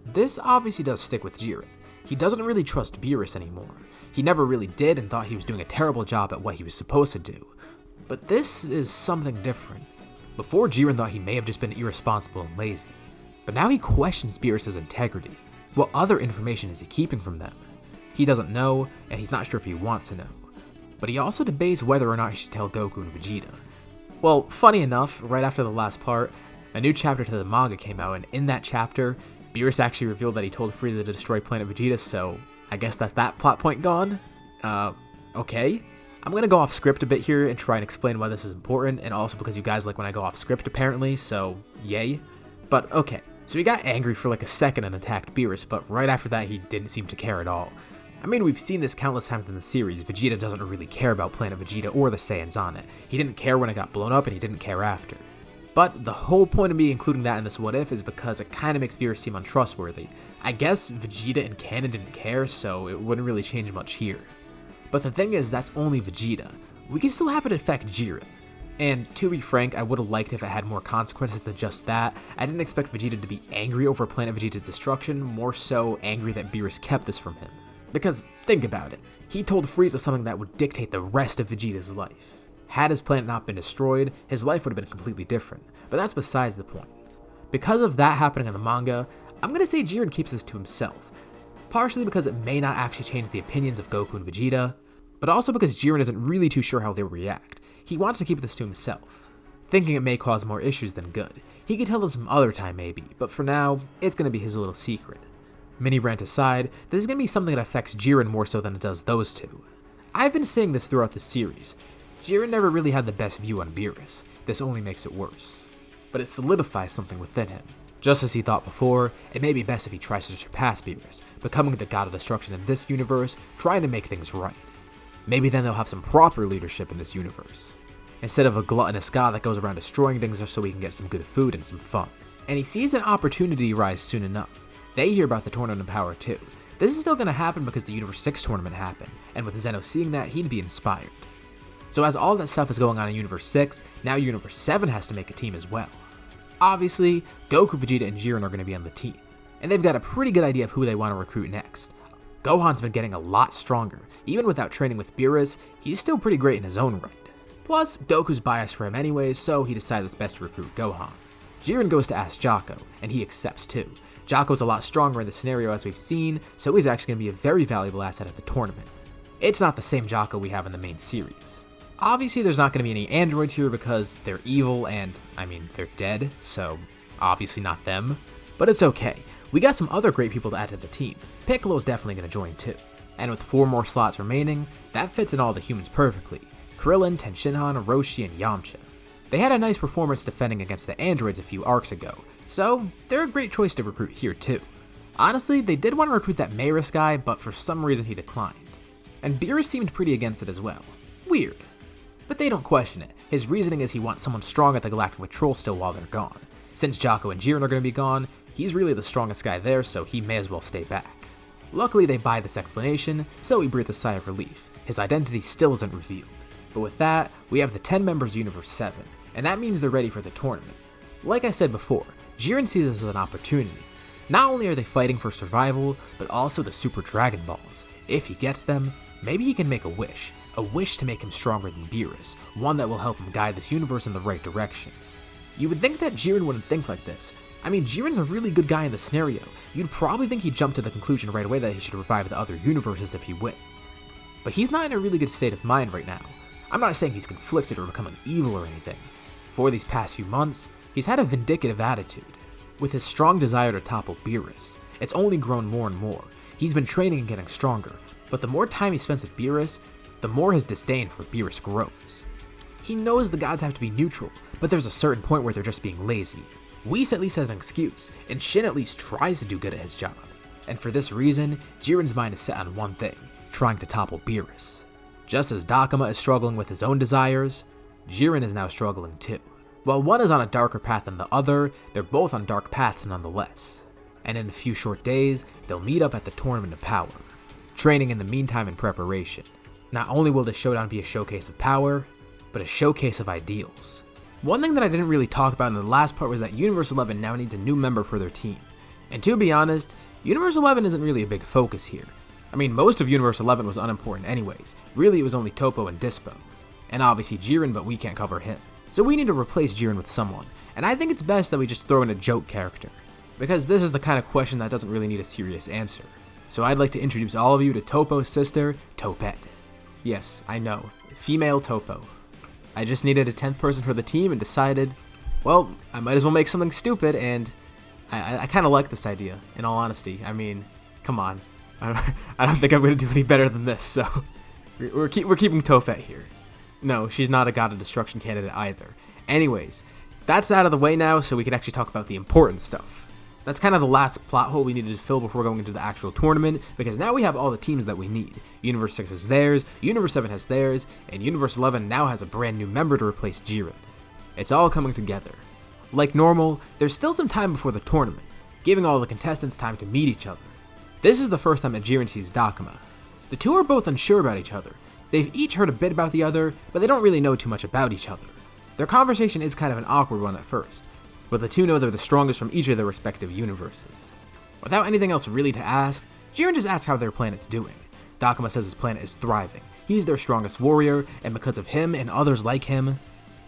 This obviously does stick with Jiren. He doesn't really trust Beerus anymore. He never really did and thought he was doing a terrible job at what he was supposed to do. But this is something different. Before, Jiren thought he may have just been irresponsible and lazy. But now he questions Beerus' integrity. What other information is he keeping from them? He doesn't know, and he's not sure if he wants to know. But he also debates whether or not he should tell Goku and Vegeta. Well, funny enough, right after the last part, a new chapter to the manga came out, and in that chapter, Beerus actually revealed that he told Frieza to destroy planet Vegeta, so I guess that's that plot point gone? Okay. I'm gonna go off script a bit here and try and explain why this is important, and also because you guys like when I go off script apparently, so yay. But okay, so he got angry for like a second and attacked Beerus, but right after that he didn't seem to care at all. I mean, we've seen this countless times in the series. Vegeta doesn't really care about planet Vegeta or the Saiyans on it. He didn't care when it got blown up, and he didn't care after. But the whole point of me including that in this what if is because it kind of makes Beerus seem untrustworthy. I guess Vegeta and canon didn't care, so it wouldn't really change much here. But the thing is, that's only Vegeta. We can still have it affect Jiren. And to be frank, I would have liked if it had more consequences than just that. I didn't expect Vegeta to be angry over Planet Vegeta's destruction, more so angry that Beerus kept this from him. Because, think about it, he told Frieza something that would dictate the rest of Vegeta's life. Had his planet not been destroyed, his life would have been completely different, but that's besides the point. Because of that happening in the manga, I'm going to say Jiren keeps this to himself. Partially because it may not actually change the opinions of Goku and Vegeta, but also because Jiren isn't really too sure how they will react. He wants to keep this to himself, thinking it may cause more issues than good. He could tell them some other time maybe, but for now, it's going to be his little secret. Mini rant aside, this is going to be something that affects Jiren more so than it does those two. I've been saying this throughout the series. Jiren never really had the best view on Beerus. This only makes it worse. But it solidifies something within him. Just as he thought before, it may be best if he tries to surpass Beerus, becoming the god of destruction in this universe, trying to make things right. Maybe then they'll have some proper leadership in this universe, instead of a gluttonous god that goes around destroying things just so he can get some good food and some fun. And he sees an opportunity rise soon enough. They hear about the Tournament of Power too. This is still going to happen because the Universe 6 tournament happened, and with Zeno seeing that, he'd be inspired. So as all that stuff is going on in Universe 6, now Universe 7 has to make a team as well. Obviously, Goku, Vegeta, and Jiren are going to be on the team, and they've got a pretty good idea of who they want to recruit next. Gohan's been getting a lot stronger. Even without training with Beerus, he's still pretty great in his own right. Plus, Goku's biased for him anyways, so he decides it's best to recruit Gohan. Jiren goes to ask Jocko, and he accepts too. Jocko's a lot stronger in the scenario as we've seen, so he's actually going to be a very valuable asset at the tournament. It's not the same Jocko we have in the main series. Obviously, there's not going to be any androids here because they're evil and, they're dead, so obviously not them. But it's okay. We got some other great people to add to the team. Piccolo's definitely going to join too. And with 4 more slots remaining, that fits in all the humans perfectly. Krillin, Tenshinhan, Roshi, and Yamcha. They had a nice performance defending against the androids a few arcs ago, so they're a great choice to recruit here too. Honestly, they did want to recruit that Mayris guy, but for some reason he declined. And Beerus seemed pretty against it as well. Weird. But they don't question it. His reasoning is he wants someone strong at the Galactic Patrol still while they're gone. Since Jocko and Jiren are going to be gone, he's really the strongest guy there, so he may as well stay back. Luckily they buy this explanation, so we breathe a sigh of relief. His identity still isn't revealed. But with that, we have the 10 members of Universe 7, and that means they're ready for the tournament. Like I said before, Jiren sees this as an opportunity. Not only are they fighting for survival, but also the Super Dragon Balls. If he gets them, maybe he can make a wish to make him stronger than Beerus, one that will help him guide this universe in the right direction. You would think that Jiren wouldn't think like this. Jiren's a really good guy in the scenario. You'd probably think he'd jump to the conclusion right away that he should revive the other universes if he wins. But he's not in a really good state of mind right now. I'm not saying he's conflicted or becoming evil or anything. For these past few months, he's had a vindictive attitude. With his strong desire to topple Beerus, it's only grown more and more. He's been training and getting stronger, but the more time he spends with Beerus, the more his disdain for Beerus grows. He knows the gods have to be neutral, but there's a certain point where they're just being lazy. Whis at least has an excuse, and Shin at least tries to do good at his job. And for this reason, Jiren's mind is set on one thing, trying to topple Beerus. Just as Dakoma is struggling with his own desires, Jiren is now struggling too. While one is on a darker path than the other, they're both on dark paths nonetheless. And in a few short days, they'll meet up at the Tournament of Power, training in the meantime in preparation. Not only will this showdown be a showcase of power, but a showcase of ideals. One thing that I didn't really talk about in the last part was that Universe 11 now needs a new member for their team. And to be honest, Universe 11 isn't really a big focus here. Most of Universe 11 was unimportant anyways. Really, it was only Toppo and Dispo. And obviously Jiren, but we can't cover him. So we need to replace Jiren with someone. And I think it's best that we just throw in a joke character, because this is the kind of question that doesn't really need a serious answer. So I'd like to introduce all of you to Toppo's sister, Topette. Yes, I know, female Toppo. I just needed a 10th person for the team and decided, well, I might as well make something stupid, and I kind of like this idea, in all honesty. Come on. I don't think I'm going to do any better than this, so we're keeping Topette here. No, she's not a God of Destruction candidate either. Anyways, that's out of the way now, so we can actually talk about the important stuff. That's kind of the last plot hole we needed to fill before going into the actual tournament, because now we have all the teams that we need. Universe 6 has theirs, Universe 7 has theirs, and Universe 11 now has a brand new member to replace Jiren. It's all coming together. Like normal, there's still some time before the tournament, giving all the contestants time to meet each other. This is the first time that Jiren sees Dakoma. The two are both unsure about each other. They've each heard a bit about the other, but they don't really know too much about each other. Their conversation is kind of an awkward one at first, but the two know they're the strongest from each of their respective universes. Without anything else really to ask, Jiren just asks how their planet's doing. Dakoma says his planet is thriving. He's their strongest warrior, and because of him and others like him,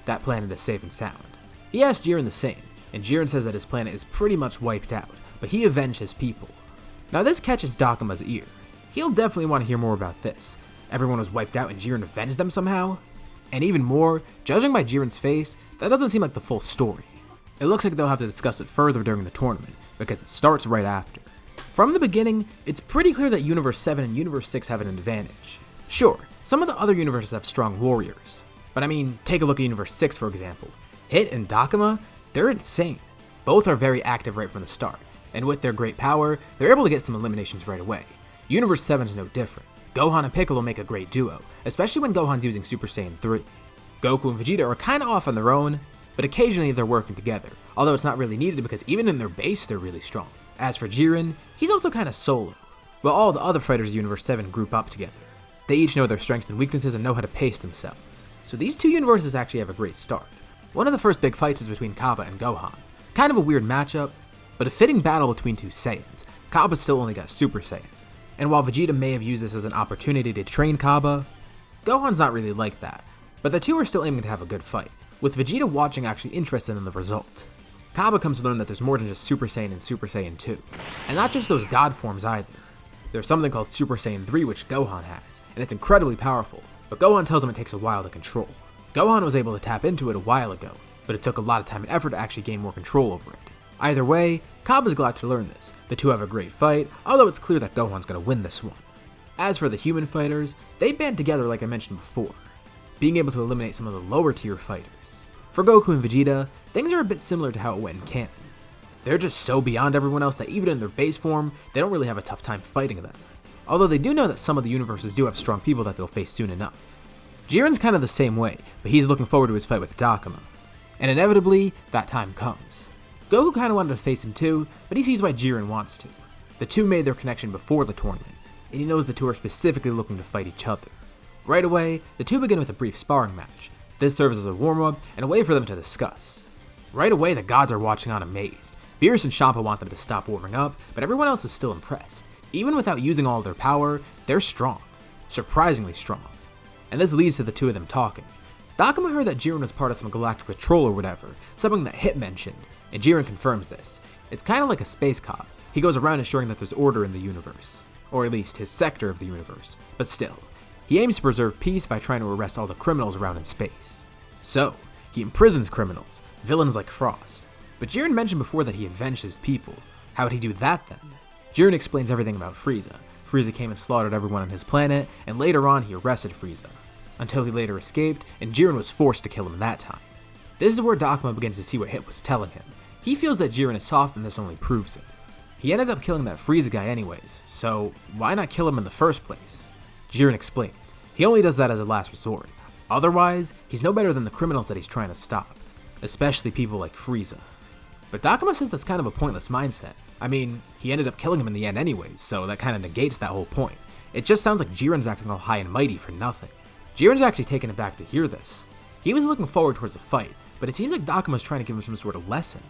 that planet is safe and sound. He asks Jiren the same, and Jiren says that his planet is pretty much wiped out, but he avenged his people. Now this catches Dakoma's ear. He'll definitely want to hear more about this. Everyone was wiped out and Jiren avenged them somehow? And even more, judging by Jiren's face, that doesn't seem like the full story. It looks like they'll have to discuss it further during the tournament, because it starts right after. From the beginning, it's pretty clear that Universe 7 and Universe 6 have an advantage. Sure, some of the other universes have strong warriors, but take a look at Universe 6 for example. Hit and Dakoma, they're insane. Both are very active right from the start, and with their great power, they're able to get some eliminations right away. Universe 7 is no different. Gohan and Piccolo make a great duo, especially when Gohan's using Super Saiyan 3. Goku and Vegeta are kinda off on their own, but occasionally they're working together, although it's not really needed because even in their base they're really strong. As for Jiren, he's also kinda solo. while all the other fighters of Universe 7 group up together. They each know their strengths and weaknesses and know how to pace themselves. So these two universes actually have a great start. One of the first big fights is between Cabba and Gohan. Kind of a weird matchup, but a fitting battle between two Saiyans. Cabba still only got Super Saiyan. And while Vegeta may have used this as an opportunity to train Cabba, Gohan's not really like that. But the two are still aiming to have a good fight, with Vegeta watching actually interested in the result. Cabba comes to learn that there's more than just Super Saiyan and Super Saiyan 2. And not just those god forms either. There's something called Super Saiyan 3 which Gohan has, and it's incredibly powerful, but Gohan tells him it takes a while to control. Gohan was able to tap into it a while ago, but it took a lot of time and effort to actually gain more control over it. Either way, Cabba's glad to learn this. The two have a great fight, although it's clear that Gohan's gonna win this one. As for the human fighters, they band together like I mentioned before, being able to eliminate some of the lower tier fighters. For Goku and Vegeta, things are a bit similar to how it went in canon. They're just so beyond everyone else that even in their base form, they don't really have a tough time fighting them. Although they do know that some of the universes do have strong people that they'll face soon enough. Jiren's kind of the same way, but he's looking forward to his fight with Dakoma. And inevitably, that time comes. Goku kind of wanted to face him too, but he sees why Jiren wants to. The two made their connection before the tournament, and he knows the two are specifically looking to fight each other. Right away, the two begin with a brief sparring match. This serves as a warm-up and a way for them to discuss. Right away, the gods are watching on amazed. Beerus and Champa want them to stop warming up, but everyone else is still impressed. Even without using all of their power, they're strong. Surprisingly strong. And this leads to the two of them talking. Dakoma heard that Jiren was part of some Galactic Patrol or whatever, something that Hit mentioned, and Jiren confirms this. It's kind of like a space cop. He goes around ensuring that there's order in the universe. Or at least his sector of the universe. But still, he aims to preserve peace by trying to arrest all the criminals around in space. So, he imprisons criminals, villains like Frost. But Jiren mentioned before that he avenged his people. How would he do that then? Jiren explains everything about Frieza. Frieza came and slaughtered everyone on his planet, and later on he arrested Frieza. Until he later escaped, and Jiren was forced to kill him that time. This is where Dakoma begins to see what Hit was telling him. He feels that Jiren is soft and this only proves it. He ended up killing that Frieza guy anyways, so why not kill him in the first place? Jiren explains, he only does that as a last resort. Otherwise, he's no better than the criminals that he's trying to stop, especially people like Frieza. But Dakoma says that's kind of a pointless mindset. I mean, he ended up killing him in the end anyways, so that kind of negates that whole point. It just sounds like Jiren's acting all high and mighty for nothing. Jiren's actually taken aback to hear this. He was looking forward towards a fight, but it seems like Dakoma's trying to give him some sort of lesson.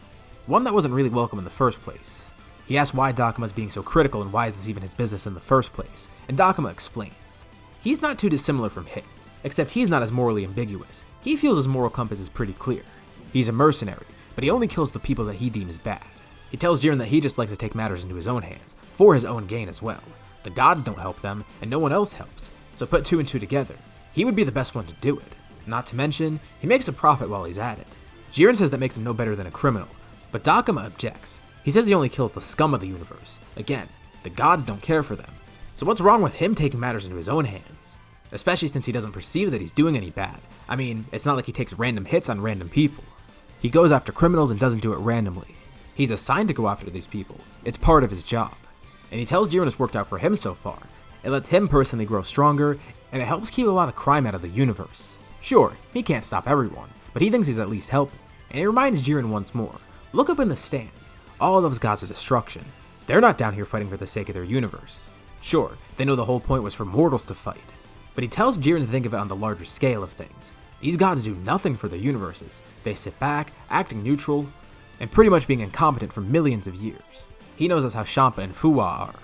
One that wasn't really welcome in the first place. He asks why Dakoma's being so critical and why is this even his business in the first place, and Dakoma explains. He's not too dissimilar from Hit, except he's not as morally ambiguous. He feels his moral compass is pretty clear. He's a mercenary, but he only kills the people that he deems bad. He tells Jiren that he just likes to take matters into his own hands, for his own gain as well. The gods don't help them, and no one else helps, so put two and two together. He would be the best one to do it. Not to mention, he makes a profit while he's at it. Jiren says that makes him no better than a criminal, but Dakoma objects. He says he only kills the scum of the universe. Again, the gods don't care for them. So what's wrong with him taking matters into his own hands? Especially since he doesn't perceive that he's doing any bad. I mean, it's not like he takes random hits on random people. He goes after criminals and doesn't do it randomly. He's assigned to go after these people. It's part of his job. And he tells Jiren it's worked out for him so far. It lets him personally grow stronger, and it helps keep a lot of crime out of the universe. Sure, he can't stop everyone, but he thinks he's at least helping. And he reminds Jiren once more, look up in the stands. All those gods of destruction. They're not down here fighting for the sake of their universe. Sure, they know the whole point was for mortals to fight. But he tells Jiren to think of it on the larger scale of things. These gods do nothing for their universes. They sit back, acting neutral, and pretty much being incompetent for millions of years. He knows that's how Champa and Fuwa are.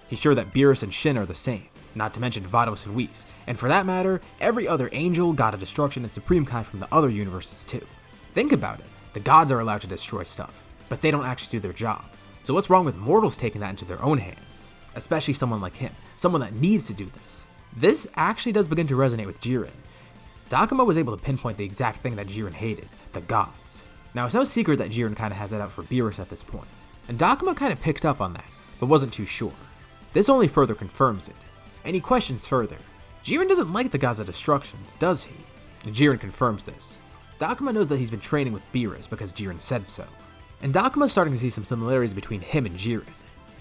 He's sure that Beerus and Shin are the same, not to mention Vados and Whis, and for that matter, every other angel, god of destruction, and supreme kai from the other universes too. Think about it, the gods are allowed to destroy stuff, but they don't actually do their job. So what's wrong with mortals taking that into their own hands? Especially someone like him, someone that needs to do this. This actually does begin to resonate with Jiren. Dakoma was able to pinpoint the exact thing that Jiren hated, the gods. Now it's no secret that Jiren kinda has it out for Beerus at this point, and Dakoma kinda picked up on that, but wasn't too sure. This only further confirms it, and he questions further. Jiren doesn't like the gods of destruction, does he? And Jiren confirms this. Dakoma knows that he's been training with Beerus because Jiren said so. And Dakoma's starting to see some similarities between him and Jiren.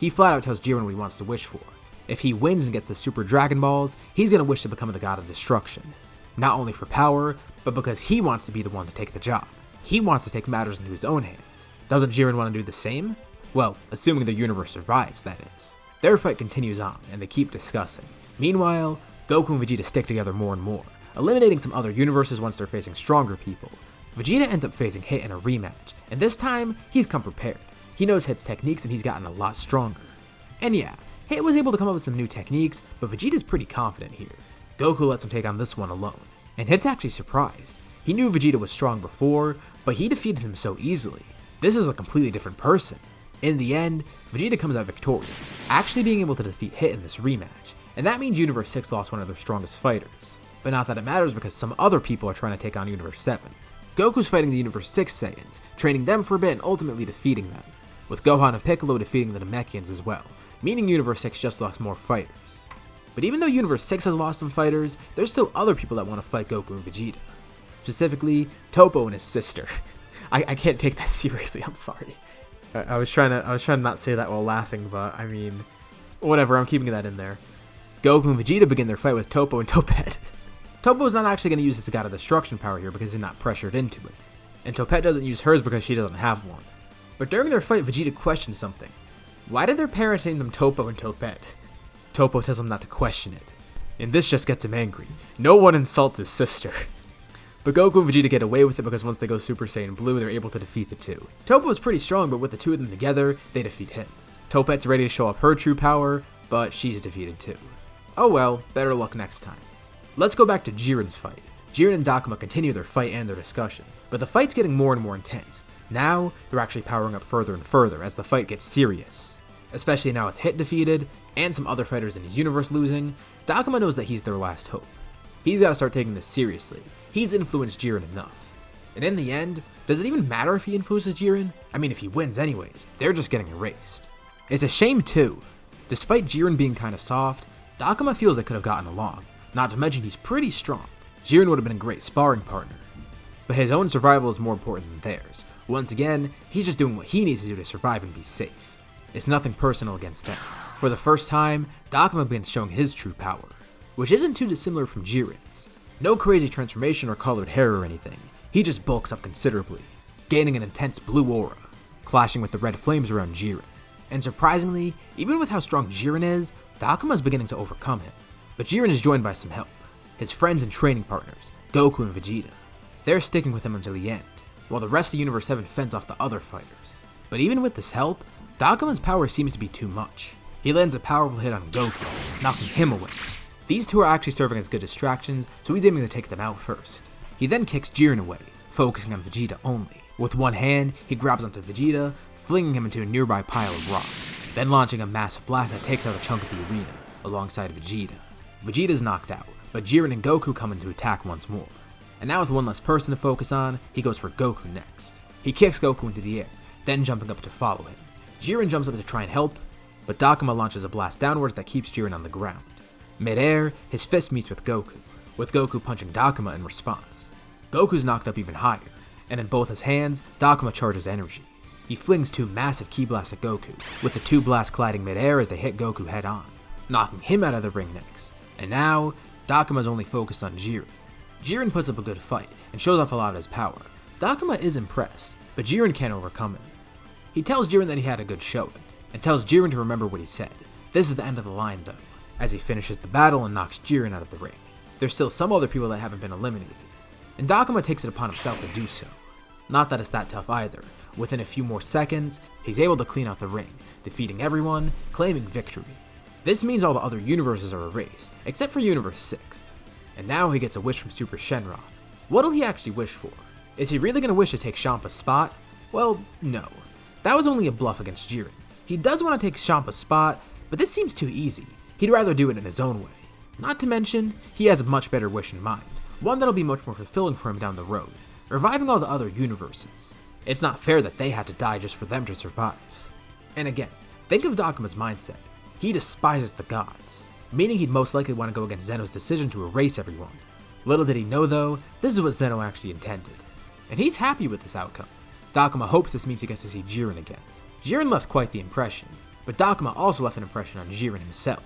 He flat out tells Jiren what he wants to wish for. If he wins and gets the Super Dragon Balls, he's gonna wish to become the god of destruction. Not only for power, but because he wants to be the one to take the job. He wants to take matters into his own hands. Doesn't Jiren want to do the same? Well, assuming the universe survives, that is. Their fight continues on, and they keep discussing. Meanwhile, Goku and Vegeta stick together more and more, eliminating some other universes once they're facing stronger people. Vegeta ends up facing Hit in a rematch, and this time, he's come prepared. He knows Hit's techniques and he's gotten a lot stronger. And yeah, Hit was able to come up with some new techniques, but Vegeta's pretty confident here. Goku lets him take on this one alone, and Hit's actually surprised. He knew Vegeta was strong before, but he defeated him so easily. This is a completely different person. In the end, Vegeta comes out victorious, actually being able to defeat Hit in this rematch, and that means Universe 6 lost one of their strongest fighters. But not that it matters because some other people are trying to take on Universe 7. Goku's fighting the Universe 6 Saiyans, training them for a bit and ultimately defeating them, with Gohan and Piccolo defeating the Namekians as well, meaning Universe 6 just lost more fighters. But even though Universe 6 has lost some fighters, there's still other people that want to fight Goku and Vegeta. Specifically, Toppo and his sister. I can't take that seriously, I'm sorry. I was trying to not say that while laughing, but I mean, whatever, I'm keeping that in there. Goku and Vegeta begin their fight with Toppo and Topette. Toppo's not actually going to use his God of Destruction power here because he's not pressured into it, and Topette doesn't use hers because she doesn't have one. But during their fight, Vegeta questions something. Why did their parents name them Toppo and Topette? Toppo tells him not to question it, and this just gets him angry. No one insults his sister. But Goku and Vegeta get away with it because once they go Super Saiyan Blue, they're able to defeat the two. Toppo is pretty strong, but with the two of them together, they defeat him. Topette's ready to show off her true power, but she's defeated too. Oh well, better luck next time. Let's go back to Jiren's fight. Jiren and Dakoma continue their fight and their discussion, but the fight's getting more and more intense. Now, they're actually powering up further and further as the fight gets serious. Especially now with Hit defeated, and some other fighters in his universe losing, Dakoma knows that he's their last hope. He's gotta start taking this seriously. He's influenced Jiren enough. And in the end, does it even matter if he influences Jiren? I mean, if he wins anyways, they're just getting erased. It's a shame too. Despite Jiren being kinda soft, Dakoma feels they could have gotten along. Not to mention he's pretty strong. Jiren would have been a great sparring partner. But his own survival is more important than theirs. Once again, he's just doing what he needs to do to survive and be safe. It's nothing personal against them. For the first time, Dakoma begins showing his true power, which isn't too dissimilar from Jiren's. No crazy transformation or colored hair or anything, he just bulks up considerably, gaining an intense blue aura, clashing with the red flames around Jiren. And surprisingly, even with how strong Jiren is, Dakoma is beginning to overcome him. But Jiren is joined by some help, his friends and training partners, Goku and Vegeta. They're sticking with him until the end, while the rest of Universe 7 fends off the other fighters. But even with this help, Dakoma's power seems to be too much. He lands a powerful hit on Goku, knocking him away. These two are actually serving as good distractions, so he's aiming to take them out first. He then kicks Jiren away, focusing on Vegeta only. With one hand, he grabs onto Vegeta, flinging him into a nearby pile of rock, then launching a massive blast that takes out a chunk of the arena, alongside Vegeta. Vegeta's knocked out, but Jiren and Goku come in to attack once more. And now with one less person to focus on, he goes for Goku next. He kicks Goku into the air, then jumping up to follow him. Jiren jumps up to try and help, but Dakoma launches a blast downwards that keeps Jiren on the ground. Mid-air, his fist meets with Goku punching Dakoma in response. Goku's knocked up even higher, and in both his hands, Dakoma charges energy. He flings two massive ki blasts at Goku, with the two blasts colliding mid-air as they hit Goku head on, knocking him out of the ring next. And now, Dakoma's only focused on Jiren. Jiren puts up a good fight, and shows off a lot of his power. Dakoma is impressed, but Jiren can't overcome him. He tells Jiren that he had a good showing, and tells Jiren to remember what he said. This is the end of the line though, as he finishes the battle and knocks Jiren out of the ring. There's still some other people that haven't been eliminated, and Dakoma takes it upon himself to do so. Not that it's that tough either. Within a few more seconds, he's able to clean out the ring, defeating everyone, claiming victory. This means all the other universes are erased, except for Universe 6. And now he gets a wish from Super Shenron. What'll he actually wish for? Is he really going to wish to take Champa's spot? Well, no. That was only a bluff against Jiren. He does want to take Champa's spot, but this seems too easy. He'd rather do it in his own way. Not to mention, he has a much better wish in mind, one that'll be much more fulfilling for him down the road, reviving all the other universes. It's not fair that they had to die just for them to survive. And again, think of Dakoma's mindset. He despises the gods, meaning he'd most likely want to go against Zeno's decision to erase everyone. Little did he know though, this is what Zeno actually intended. And he's happy with this outcome. Dakoma hopes this means he gets to see Jiren again. Jiren left quite the impression, but Dakoma also left an impression on Jiren himself.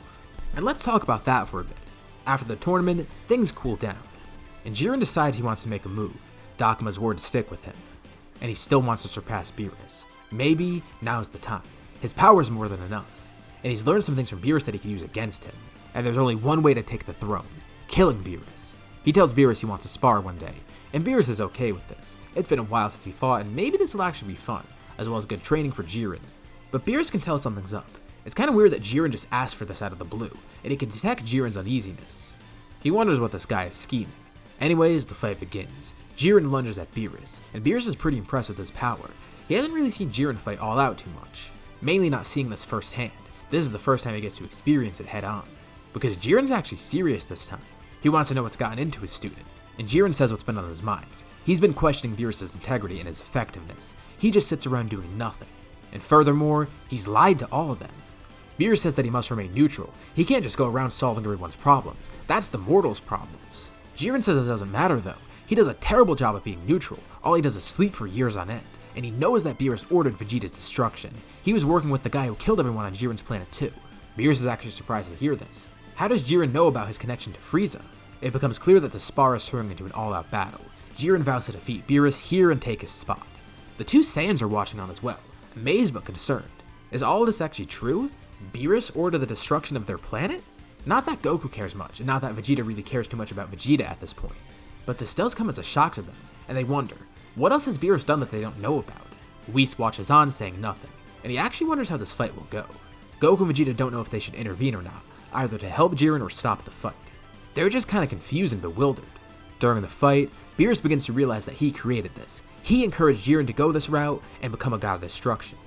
And let's talk about that for a bit. After the tournament, things cool down, and Jiren decides he wants to make a move. Dakoma's word to stick with him, and he still wants to surpass Beerus. Maybe now's the time. His power's more than enough. and he's learned some things from Beerus that he can use against him. And there's only one way to take the throne: killing Beerus. He tells Beerus he wants to spar one day, and Beerus is okay with this. It's been a while since he fought, and maybe this will actually be fun, as well as good training for Jiren. But Beerus can tell something's up. It's kind of weird that Jiren just asked for this out of the blue, and he can detect Jiren's uneasiness. He wonders what this guy is scheming. Anyways, the fight begins. Jiren lunges at Beerus, and Beerus is pretty impressed with his power. He hasn't really seen Jiren fight all out too much, mainly not seeing this firsthand. This is the first time he gets to experience it head on, because Jiren's actually serious this time. He wants to know what's gotten into his student, and Jiren says what's been on his mind. He's been questioning Beerus' integrity and his effectiveness. He just sits around doing nothing. And furthermore, he's lied to all of them. Beerus says that he must remain neutral. He can't just go around solving everyone's problems. That's the mortals' problems. Jiren says it doesn't matter though. He does a terrible job of being neutral. All he does is sleep for years on end. And he knows that Beerus ordered Vegeta's destruction. He was working with the guy who killed everyone on Jiren's planet too. Beerus is actually surprised to hear this. How does Jiren know about his connection to Frieza? It becomes clear that the spar is turning into an all-out battle. Jiren vows to defeat Beerus here and take his spot. The two Saiyans are watching on as well, amazed but concerned. Is all of this actually true? Beerus ordered the destruction of their planet? Not that Goku cares much, and not that Vegeta really cares too much about Vegeta at this point. But this does come as a shock to them, and they wonder, what else has Beerus done that they don't know about? Whis watches on, saying nothing, and he actually wonders how this fight will go. Goku and Vegeta don't know if they should intervene or not, either to help Jiren or stop the fight. They're just kinda confused and bewildered. During the fight, Beerus begins to realize that he created this. He encouraged Jiren to go this route and become a god of destruction.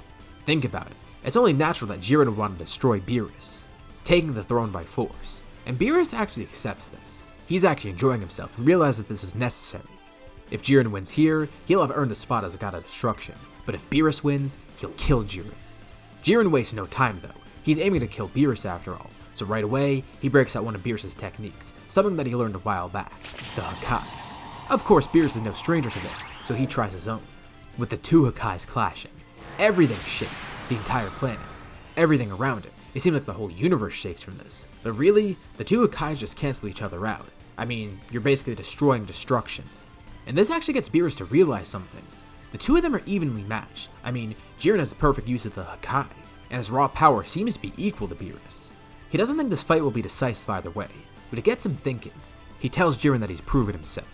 Think about it. It's only natural that Jiren would want to destroy Beerus, taking the throne by force. And Beerus actually accepts this. He's actually enjoying himself and realizes that this is necessary. If Jiren wins here, he'll have earned a spot as a god of destruction. But if Beerus wins, he'll kill Jiren. Jiren wastes no time though. He's aiming to kill Beerus after all. So right away, he breaks out one of Beerus' techniques, something that he learned a while back, the Hakai. Of course, Beerus is no stranger to this, so he tries his own. With the two Hakais clashing, everything shakes, the entire planet, everything around it. It seems like the whole universe shakes from this. But really, the two Hakais just cancel each other out. I mean, you're basically destroying destruction. And this actually gets Beerus to realize something. The two of them are evenly matched. I mean, Jiren has perfect use of the Hakai, and his raw power seems to be equal to Beerus. He doesn't think this fight will be decisive either way, but it gets him thinking. He tells Jiren that he's proven himself.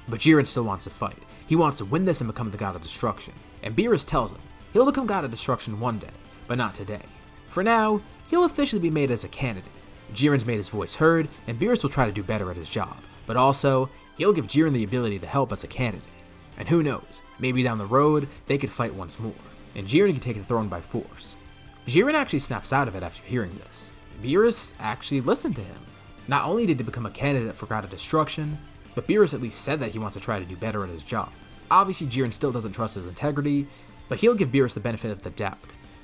But Jiren still wants to fight. He wants to win this and become the god of destruction. And Beerus tells him he'll become god of destruction one day, but not today. For now, he'll officially be made as a candidate. Jiren's made his voice heard, and Beerus will try to do better at his job. But also, he'll give Jiren the ability to help as a candidate. And who knows, maybe down the road, they could fight once more, and Jiren can take the throne by force. Jiren actually snaps out of it after hearing this. Beerus actually listened to him. Not only did he become a candidate for God of Destruction, but Beerus at least said that he wants to try to do better at his job. Obviously, Jiren still doesn't trust his integrity, but he'll give Beerus the benefit of the doubt.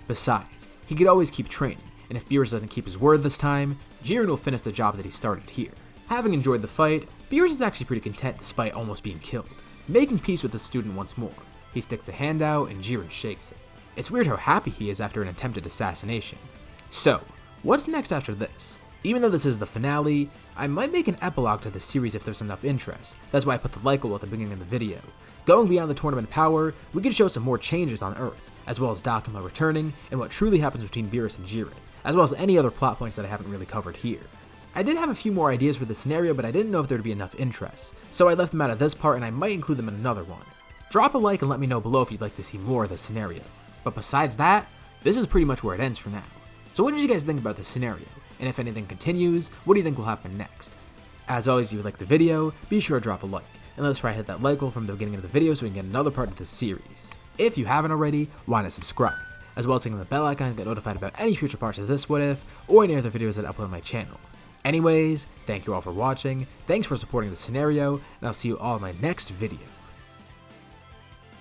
Besides, he could always keep training, and if Beerus doesn't keep his word this time, Jiren will finish the job that he started here. Having enjoyed the fight, Beerus is actually pretty content despite almost being killed. Making peace with the student once more, he sticks a hand out and Jiren shakes it. It's weird how happy he is after an attempted assassination. So, what's next after this? Even though this is the finale, I might make an epilogue to the series if there's enough interest. That's why I put the like goal at the beginning of the video. Going beyond the tournament power, we can show some more changes on Earth, as well as Dakoma returning, and what truly happens between Beerus and Jiren, as well as any other plot points that I haven't really covered here. I did have a few more ideas for this scenario, but I didn't know if there would be enough interest, so I left them out of this part and I might include them in another one. Drop a like and let me know below if you'd like to see more of this scenario. But besides that, this is pretty much where it ends for now. So what did you guys think about this scenario? And if anything continues, what do you think will happen next? As always, if you liked the video, be sure to drop a like, and let's try to hit that like goal from the beginning of the video so we can get another part of this series. If you haven't already, why not subscribe, as well as clicking the bell icon to get notified about any future parts of this What If, or any other videos that I upload on my channel. Anyways, thank you all for watching, thanks for supporting the scenario, and I'll see you all in my next video.